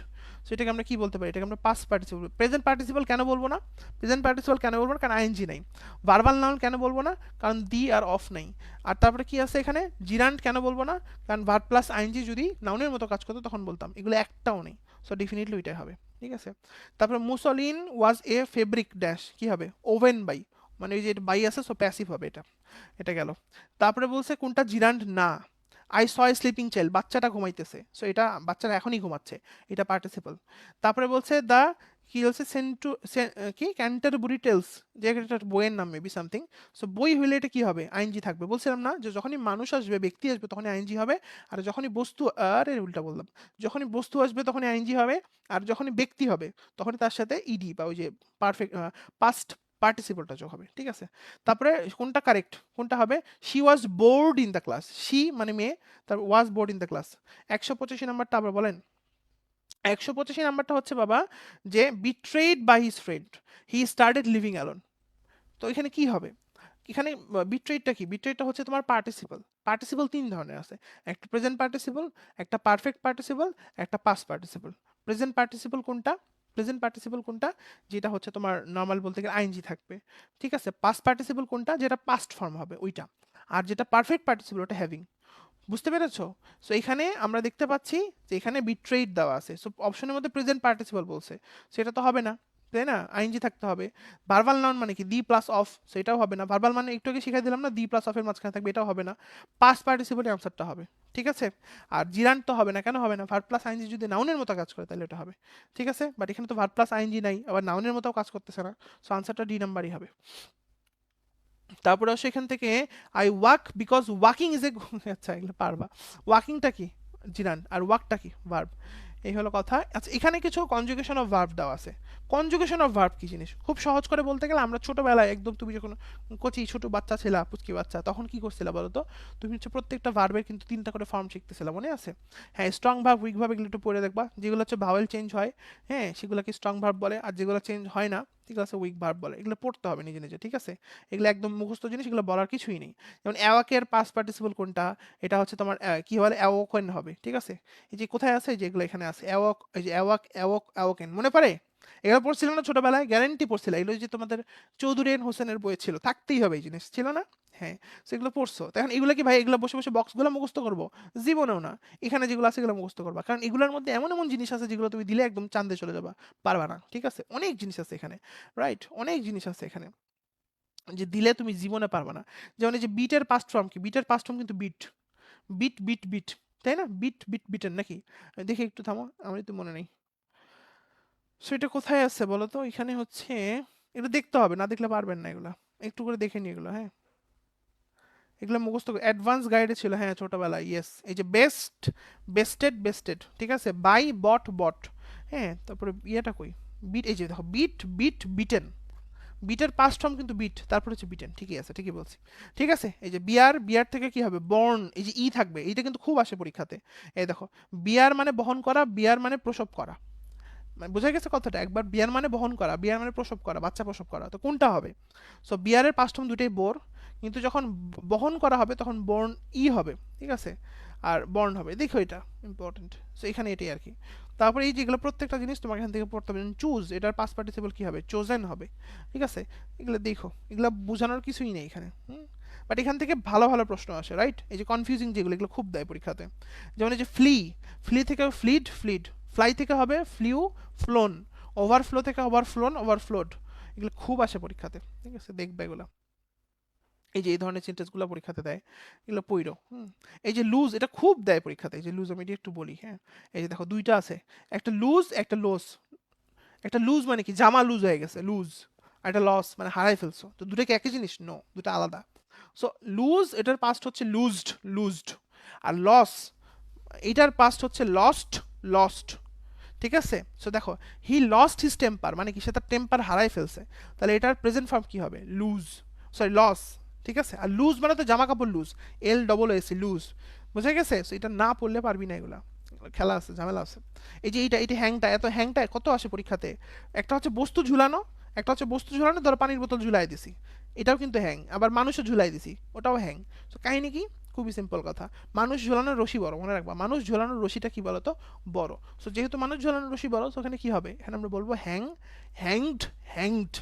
সো এটাকে আমরা কি বলতে পারি? এটাকে আমরা পাস্ট পার্টিসিপল। প্রেজেন্ট পার্টিসিপল কেন বলবো না? প্রেজেন্ট পার্টিসিপল কেন বলবো না? কারণ আইএনজি নাই। ভার্বাল নাউন কেন বলবো না? কারণ দি আর অফ নাই। আর তারপরে কি আছে এখানে? জিরান্ট কেন বলবো না? কারণ ভার্ব প্লাস আইএনজি যদি নাউনের মতো কাজ করতো তখন বলতাম। এগুলো একটাও নেই, সো ডেফিনেটলি ওইটাই হবে, ঠিক আছে? তারপরে মুসলিন ওয়াজ এ ফেব্রিক ড্যাশ, কি হবে? ওভেন বাই, মানে ওই যে বাই আছে, সো প্যাসিভ হবে এটা। এটা গেল। তারপরে বলছে কোনটা জিরান্ড না? I saw A sleeping child, বাচ্চাটা ঘুমাইতেছে, সো এটা বাচ্চাটা এখনই ঘুমাচ্ছে, এটা পার্টিসিপল। তারপরে বলছে দ্য, কি বলছে? সেন্টু, কি ক্যান্টারবুরি টেলস, যে একটা বইয়ের নাম মেবি সামথিং। সো বই হইলে এটা কি হবে? আইএনজি থাকবে। বলছিলাম না যে যখনই মানুষ আসবে, ব্যক্তি আসবে, তখনই আইএনজি হবে। আর যখনই বস্তু, আরে উল্টা বললাম, যখনই বস্তু আসবে তখনই আইএনজি হবে। আর যখনই ব্যক্তি হবে তখনই তার সাথে ইডি বা ওই যে পারফেক্ট পাস্ট পার্টিসিপলটা যোগ হবে, ঠিক আছে? তারপরে কোনটা কারেক্ট, কোনটা হবে? She was bored in the class, she মানে মেয়ে, তারপর was bored in the class. 185 নাম্বারটা আবার বলেন। 185 নাম্বারটা হচ্ছে বাবা, যে betrayed by his friend he started living alone. তো এখানে কি হবে? এখানে বিট্রেডটা কি? বিট্রেডটা হচ্ছে তোমার পার্টিসিপল। পার্টিসিপল 3 ধরনের আছে, একটা প্রেজেন্ট পার্টিসিপল, একটা পারফেক্ট পার্টিসিপল, একটা পাস্ট পার্টিসিপল। প্রেজেন্ট পার্টিসিপল কোনটা? প্রেজেন্ট পার্টিসিপল কোনটা? যেটা হচ্ছে তোমার নর্মাল বলতে গেলে আইএনজি থাকবে, ঠিক আছে? পাস্ট পার্টিসিপল কোনটা? যেটা পাস্ট ফর্ম হবে ওইটা। আর যেটা পারফেক্ট পার্টিসিপল ওটা হ্যাভিং। বুঝতে পেরেছো? সো এখানে আমরা দেখতে পাচ্ছি যে এখানে বিট্রেড দেওয়া আছে, সো অপশনের মধ্যে প্রেজেন্ট পার্টিসিপল বলছে, সেটা তো হবে না, তাই না? আইএনজি থাকতে হবে। ভার্বাল নাউন মানে কি? দি প্লাস অফ, সেটাও হবে না। ভার্বাল মানে একটু আগে শিখাই দিলাম না, দি প্লাস অফের মাঝখানে থাকবে, এটাও হবে না। পাস্ট পার্টিসিপলের আনসারটা হবে, ঠিক আছে? আর জিরান্ট তো হবে না, কেন হবে না? ভার্ব প্লাস আইএনজি যদি নাউনের মতো কাজ করে তাহলে এটা হবে, ঠিক আছে? বাট এখানে তো ভার্ব প্লাস আইএনজি নাই, আবার নাউনের মতো কাজ করতেছে না, সো আনসারটা ডি নাম্বারই হবে। তারপরে আসো এখান থেকে, I walk because walking is a, আচ্ছা এগুলো পারবা। ওয়াকিংটা কি? জিরান। আর ওয়াকটা কি? ভার্ব। এই হলো কথা। আচ্ছা এখানে কিছু কনজুগেশন অফ ভার্ব দেওয়া আছে। কনজুগেশন অফ ভার্ব কি জিনিস? খুব সহজ করে বলতে গেলে, আমরা ছোটবেলায় একদম, তুমি যখন কচি ছোট বাচ্চা ছিলা, পুচকি বাচ্চা, তখন কি করছিলা বলো তো? তুমি হচ্ছে প্রত্যেকটা ভার্বের কিন্তু 3টা করে ফর্ম শিখতেছিলা, মনে আছে? হ্যাঁ, স্ট্রং ভার্ব, উইক ভার্ব, এগুলো একটু পড়ে দেখবা। যেগুলো হচ্ছে ভাওয়েল চেঞ্জ হয়, হ্যাঁ, সেগুলোকে স্ট্রং ভার্ব বলে। আর যেগুলো চেঞ্জ হয় না, ঠিক আছে, উইক ভার্ব বলে। এগুলো পড়তে হবে নিজে নিজে, ঠিক আছে? এগুলো একদম মুখস্থ জিনিস, এগুলো বলার কিছুই নেই। যেমন অ্যাওয়াকের পাস্ট পার্টিসিপল কোনটা? এটা হচ্ছে তোমার কি বলে? অ্যাওয়াকেন হবে, ঠিক আছে? এই যে কোথায় আছে? যেগুলো এখানে আছে অ্যাওয়াক, এই যে অ্যাওয়াক, অ্যাওয়াকেন, মনে পড়ে? এগুলো পড়ছিল না ছোটবেলায়? গ্যারান্টি পড়ছিল এগুলো, যে তোমাদের চৌধুরী এন হোসেনের বইয়ে ছিল, থাকতেই হবে এই জিনিস, ছিল না? হ্যাঁ, সেগুলো পড়ছো। তখন এগুলো কি ভাই, এগুলো বসে বসে বক্সগুলো মুখস্থ করবো? জীবনেও না। এখানে যেগুলো আছে এগুলো মুখস্থ করবা, কারণ এগুলোর মধ্যে এমন এমন জিনিস আছে যেগুলো তুমি দিলে একদম চান্দে চলে যাবা, পারবা না, ঠিক আছে? অনেক জিনিস আছে এখানে, রাইট? অনেক জিনিস আছে এখানে যে দিলে তুমি জীবনে পারবা না। যেমন এই যে বিটের পাস্ট ফর্ম কি? বিটের পাস্ট ফর্ম কিন্তু বিট, বিট বিট বিট, তাই না? বিট বিট বিটেন নাকি? দেখি একটু থামো, আমার তো মনে নেই। সো এটা কোথায় আছে বলো তো? এখানে হচ্ছে, এটা দেখতে হবে, না দেখলে পারবেন না এগুলা। একটু করে দেখে নি এগুলো, হ্যাঁ। এগুলো মুখস্থ অ্যাডভান্স গাইডে ছিল, হ্যাঁ, ছোটবেলায়, ইয়েস। এই যে বেস্ট, বেস্টেড, বেস্টেড, ঠিক আছে? বাই, বট, বট, হ্যাঁ। তারপরে ইয়েটা কই? বিট, এই যে দেখো, বিট বিট বিটেন। বিটের পাস্ট ফর্ম কিন্তু বিট, তারপর হচ্ছে বিটেন, ঠিকই আছে, ঠিকই বলছি, ঠিক আছে? এই যে বিয়ার, বিয়ার থেকে কি হবে? বর্ন, এই যে ই থাকবে, এইটা কিন্তু খুব আসে পরীক্ষাতে। এই দেখো, বিয়ার মানে বহন করা, বিয়ার মানে প্রসব করা, মানে বোঝা গেছে কথাটা? একবার বিয়ার মানে বহন করা, বিয়ার মানে প্রসব করা, বাচ্চা প্রসব করা, তো কোনটা হবে? সো বিয়ারের পাস্ট ফর্ম দুটোই বোর, কিন্তু যখন বহন করা হবে তখন বর্ন ই হবে, ঠিক আছে? আর বর্ন হবে, দেখো এটা ইম্পর্টেন্ট। সো এখানে এটাই আর কি। তারপরে এই যেগুলো প্রত্যেকটা জিনিস তোমাকে এখান থেকে পড়তে হবে। চুজ, এটার পাস্ট পার্টিসিপল কি হবে? চোজেন হবে, ঠিক আছে? এগুলো দেখো, এগুলো বোঝানোর কিছুই নেই এখানে, বাট এখান থেকে ভালো ভালো প্রশ্ন আসে, রাইট? এই যে কনফিউজিং যেগুলো, এগুলো খুব দেয় পরীক্ষাতে। যেমন এই যে ফ্লি, ফ্লি থেকে ফ্লিড, ফ্লিড। ফ্লাই থেকে হবে ফ্লিউ, ফ্লোন। ওভারফ্লো থেকে ওভারফ্লোন, ওভারফ্লোড। এগুলো খুব আসে পরীক্ষাতে, ঠিক আছে? দেখবে এগুলো। এই যে এই ধরনের সেন্টেন্সগুলো পরীক্ষাতে দেয়, এগুলো পইরো। এই যে লুজ, এটা খুব দেয় পরীক্ষাতে। এই যে লুজ, আমি এটা একটু বলি, হ্যাঁ। এই যে দেখো দুইটা আছে, একটা লুজ একটা লস। একটা লুজ মানে কি, জামা লুজ হয়ে গেছে, লুজ। আর একটা লস মানে হারাই ফেলছো, তো দুটো কি একই জিনিস? নো, দুটো আলাদা। সো লুজ, এটার পাস্ট হচ্ছে লুজড, লুজড। আর লস, এটার পাস্ট হচ্ছে লস্ট, লস্ট। ঠিক আছে? সো দেখো, হি লস্ট হিজ টেম্পার মানে কি, সে তার টেম্পার হারাই ফেলছে। তাহলে এটার প্রেজেন্ট ফর্ম কি হবে? Lose, sorry loss. ঠিক আছে? আর লুজ মানে তো জামা কাপড় loose, L double S E, loose. বুঝা গেছে? সো এটা না পড়লে পারবি না, এগুলা খেলা আছে, ঝামেলা আছে। এই যে এইটা, হ্যাংটা, এত হ্যাংটা কত আসে পরীক্ষাতে। একটা হচ্ছে বস্তু ঝুলানো, একটা হচ্ছে বস্তু ঝুলানো, ধরো পানির বোতল ঝুলাই দিছি, এটাও কিন্তু হ্যাং। আবার মানুষও ঝুলাই দিছি, ওটাও হ্যাং। তো কাহিনী কি? খুবই সিম্পল কথা। মানুষ ঝোলানোর রশি বড়, মনে রাখবা, মানুষ ঝোলানোর রশিটা কি বলতো? বড়। সো যেহেতু মানুষ ঝোলানোর রশি বড়, তো ওখানে কি হবে? এখানে আমরা বলবো হ্যাং, হ্যাংড, হ্যাংড।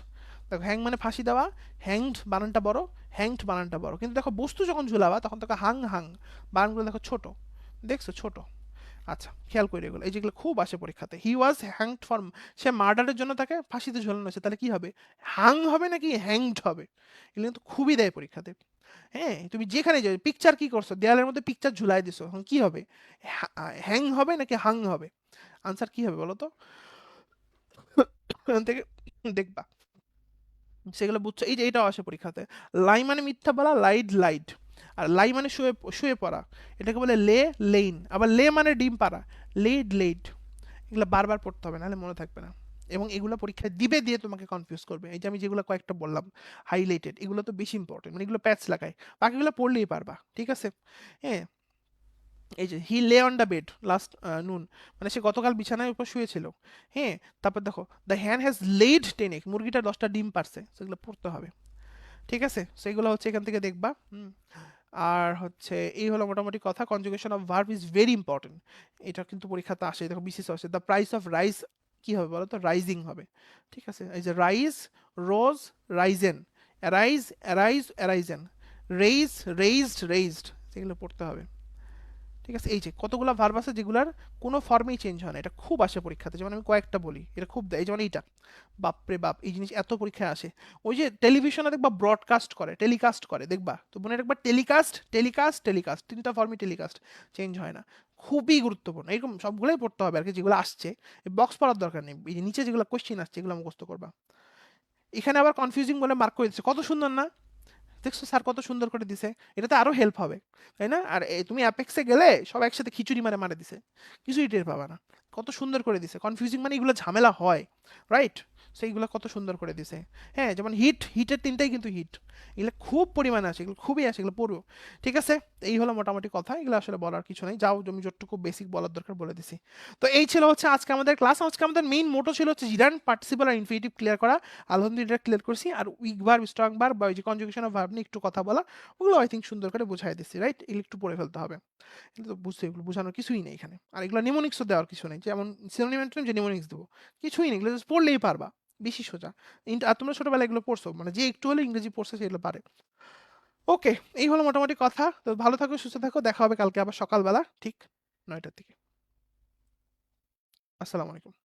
দেখো হ্যাং মানে ফাঁসি দেওয়া, হ্যাংড বানানটা বড়, হ্যাংড বানানটা বড়। কিন্তু দেখো বস্তু যখন ঝুলাবা তখন দেখো হাং, হাং বানানগুলো দেখো ছোট। দেখছো? ছোট। আচ্ছা, খেয়াল করি এগুলো, এই যেগুলো খুব আসে পরীক্ষাতে। হি ওয়াজ হ্যাংড ফর, সে মার্ডারের জন্য তাকে ফাঁসিতে ঝোলানো হয়েছে, তাহলে কি হবে? হাং হবে নাকি হ্যাংড হবে? এগুলো কিন্তু খুবই দেয় পরীক্ষাতে। হ্যাঁ, তুমি যেখানে যাও, পিকচার কি করছো, দেয়ালের মধ্যে পিকচার ঝুলাই দিছো, এখন কি হবে? হ্যাং হবে নাকি হাং হবে? আনসার কি হবে বলো তো? এখান থেকে দেখবা, সেগুলো বুঝছো। এই যে এটাও আসে পরীক্ষাতে। লাই মানে মিথ্যা বলা, লাইড, লাইড। আর লাই মানে শুয়ে, শুয়ে পড়া, এটাকে বলে লে, লেইন। আবার লে মানে ডিম পাড়া, লেড, লেড। এগুলো বারবার পড়তে হবে, নাহলে মনে থাকবে না। এবং এগুলো পরীক্ষায় দিবে, দিয়ে তোমাকে কনফিউজ করবে। এই যে আমি যেগুলো কয়েকটা বললাম হাইলাইটেড, এগুলো তো বেশি ইম্পর্টেন্ট, মানে এগুলো প্যাচ লাগায়। বাকিগুলো পড়লেই পারবা, ঠিক আছে? হ্যাঁ। এই যে হি lay on the bed last নুন, মানে সে গতকাল বিছানায় উপর শুয়েছিল। হ্যাঁ। তারপর দেখো, দ্য হ্যান হ্যাজ লেড 10 এগ, মুরগিটা 10টা ডিম পারছে, সেগুলো পড়তে হবে। ঠিক আছে? সেগুলো হচ্ছে এখান থেকে দেখবা। আর হচ্ছে এই হলো মোটামুটি কথা। Conjugation of verb is very important. এটা কিন্তু পরীক্ষাতে আসে, দেখো বিসিএস আসে। দ্য প্রাইস অফ রাইস কি হবে বলো তো? রাইজিং হবে। ঠিক আছে? এই যে rise, rose, risen, arise, arise, arisen, raise, raised, raised. সেগুলো পড়তে হবে। ঠিক আছে? এই যে কতগুলো ভার্ব আছে যেগুলার কোনো ফর্মেই চেঞ্জ হয় না, এটা খুব আসে পরীক্ষাতে। যেমন আমি কয়েকটা বলি, এটা খুব দেয়। যেমন এইটা, বাপরে বাপ, এই জিনিস এত পরীক্ষায় আসে। ওই যে টেলিভিশনে দেখবা ব্রডকাস্ট করে, টেলিকাস্ট করে, দেখবা তো মনে রাখবা, টেলিকাস্ট, টেলিকাস্ট, টেলিকাস্ট, তিনটা ফর্মই টেলিকাস্ট, চেঞ্জ হয় না। খুবই গুরুত্বপূর্ণ, এরকম সবগুলোই পড়তে হবে আর কি, যেগুলো আসছে। বক্স পড়ার দরকার নেই, এই যে নিচে যেগুলো কোশ্চেন আসছে এগুলো মুখস্থ করবা। এখানে আবার কনফিউজিং বলে মার্ক করে দিচ্ছে, কত সুন্দর না? দেখছো স্যার কত সুন্দর করে দিছে? এটাতে আরো হেল্প হবে, তাই না? আর তুমি অ্যাপেক্সে গেলে সব একসাথে খিচুড়ি মারে মারে দিছে, কিছুই টের পাবা না। কত সুন্দর করে দিছে। কনফিউজিং মানে এগুলো ঝামেলা হয়, রাইট? সেইগুলো কত সুন্দর করে দিছে। হ্যাঁ, যেমন হিট, হিটের তিনটাই কিন্তু হিট। এগুলো খুব পরিমাণে আছে, এগুলো খুবই আছে, এগুলো পড়ো। ঠিক আছে? এই হলো মোটামুটি কথা, এগুলো আসলে বলার কিছু নেই। যাও, আমি যতটুকু বেসিক বলার দরকার বলে দিছি। তো এই ছিল হচ্ছে আজকে আমাদের ক্লাস। আজকে আমাদের মেইন মোটো ছিল হচ্ছে জিরান পার্টিসিপল আর ইনফিনিটিভ ক্লিয়ার করা। আলহামদুলিল্লাহ ক্লিয়ার করছি। আর উইক ভার্ব, স্ট্রং ভার্ব বা ওই যে কনজুগেশন অফ ভার্ব নিয়ে একটু কথা বলা, ওগুলো আই থিঙ্ক সুন্দর করে বুঝাই দিচ্ছি, রাইট? এগুলো একটু পড়ে ফেলতে হবে। কিন্তু বুঝতে, এগুলো বোঝানোর কিছুই নেই এখানে। আর এগুলো নিমোনিক্সও দেওয়ার কিছু নেই, যেমন সিনোনিম অ্যান্টোনিম যে নিমোনিক্স দেবো, কিছুই নেই। এগুলো just পড়লেই পারবা, বেশি সোজা। আর তোমরা ছোটবেলায় এগুলো পড়ছো, মানে যে একটু হলে ইংরেজি পড়ছে সেগুলো পারে। ওকে, এই হলো মোটামুটি কথা। তো ভালো থাকো, সুস্থ থাকো, দেখা হবে কালকে আবার সকালবেলা ঠিক 9টার দিকে। আসসালামু আলাইকুম।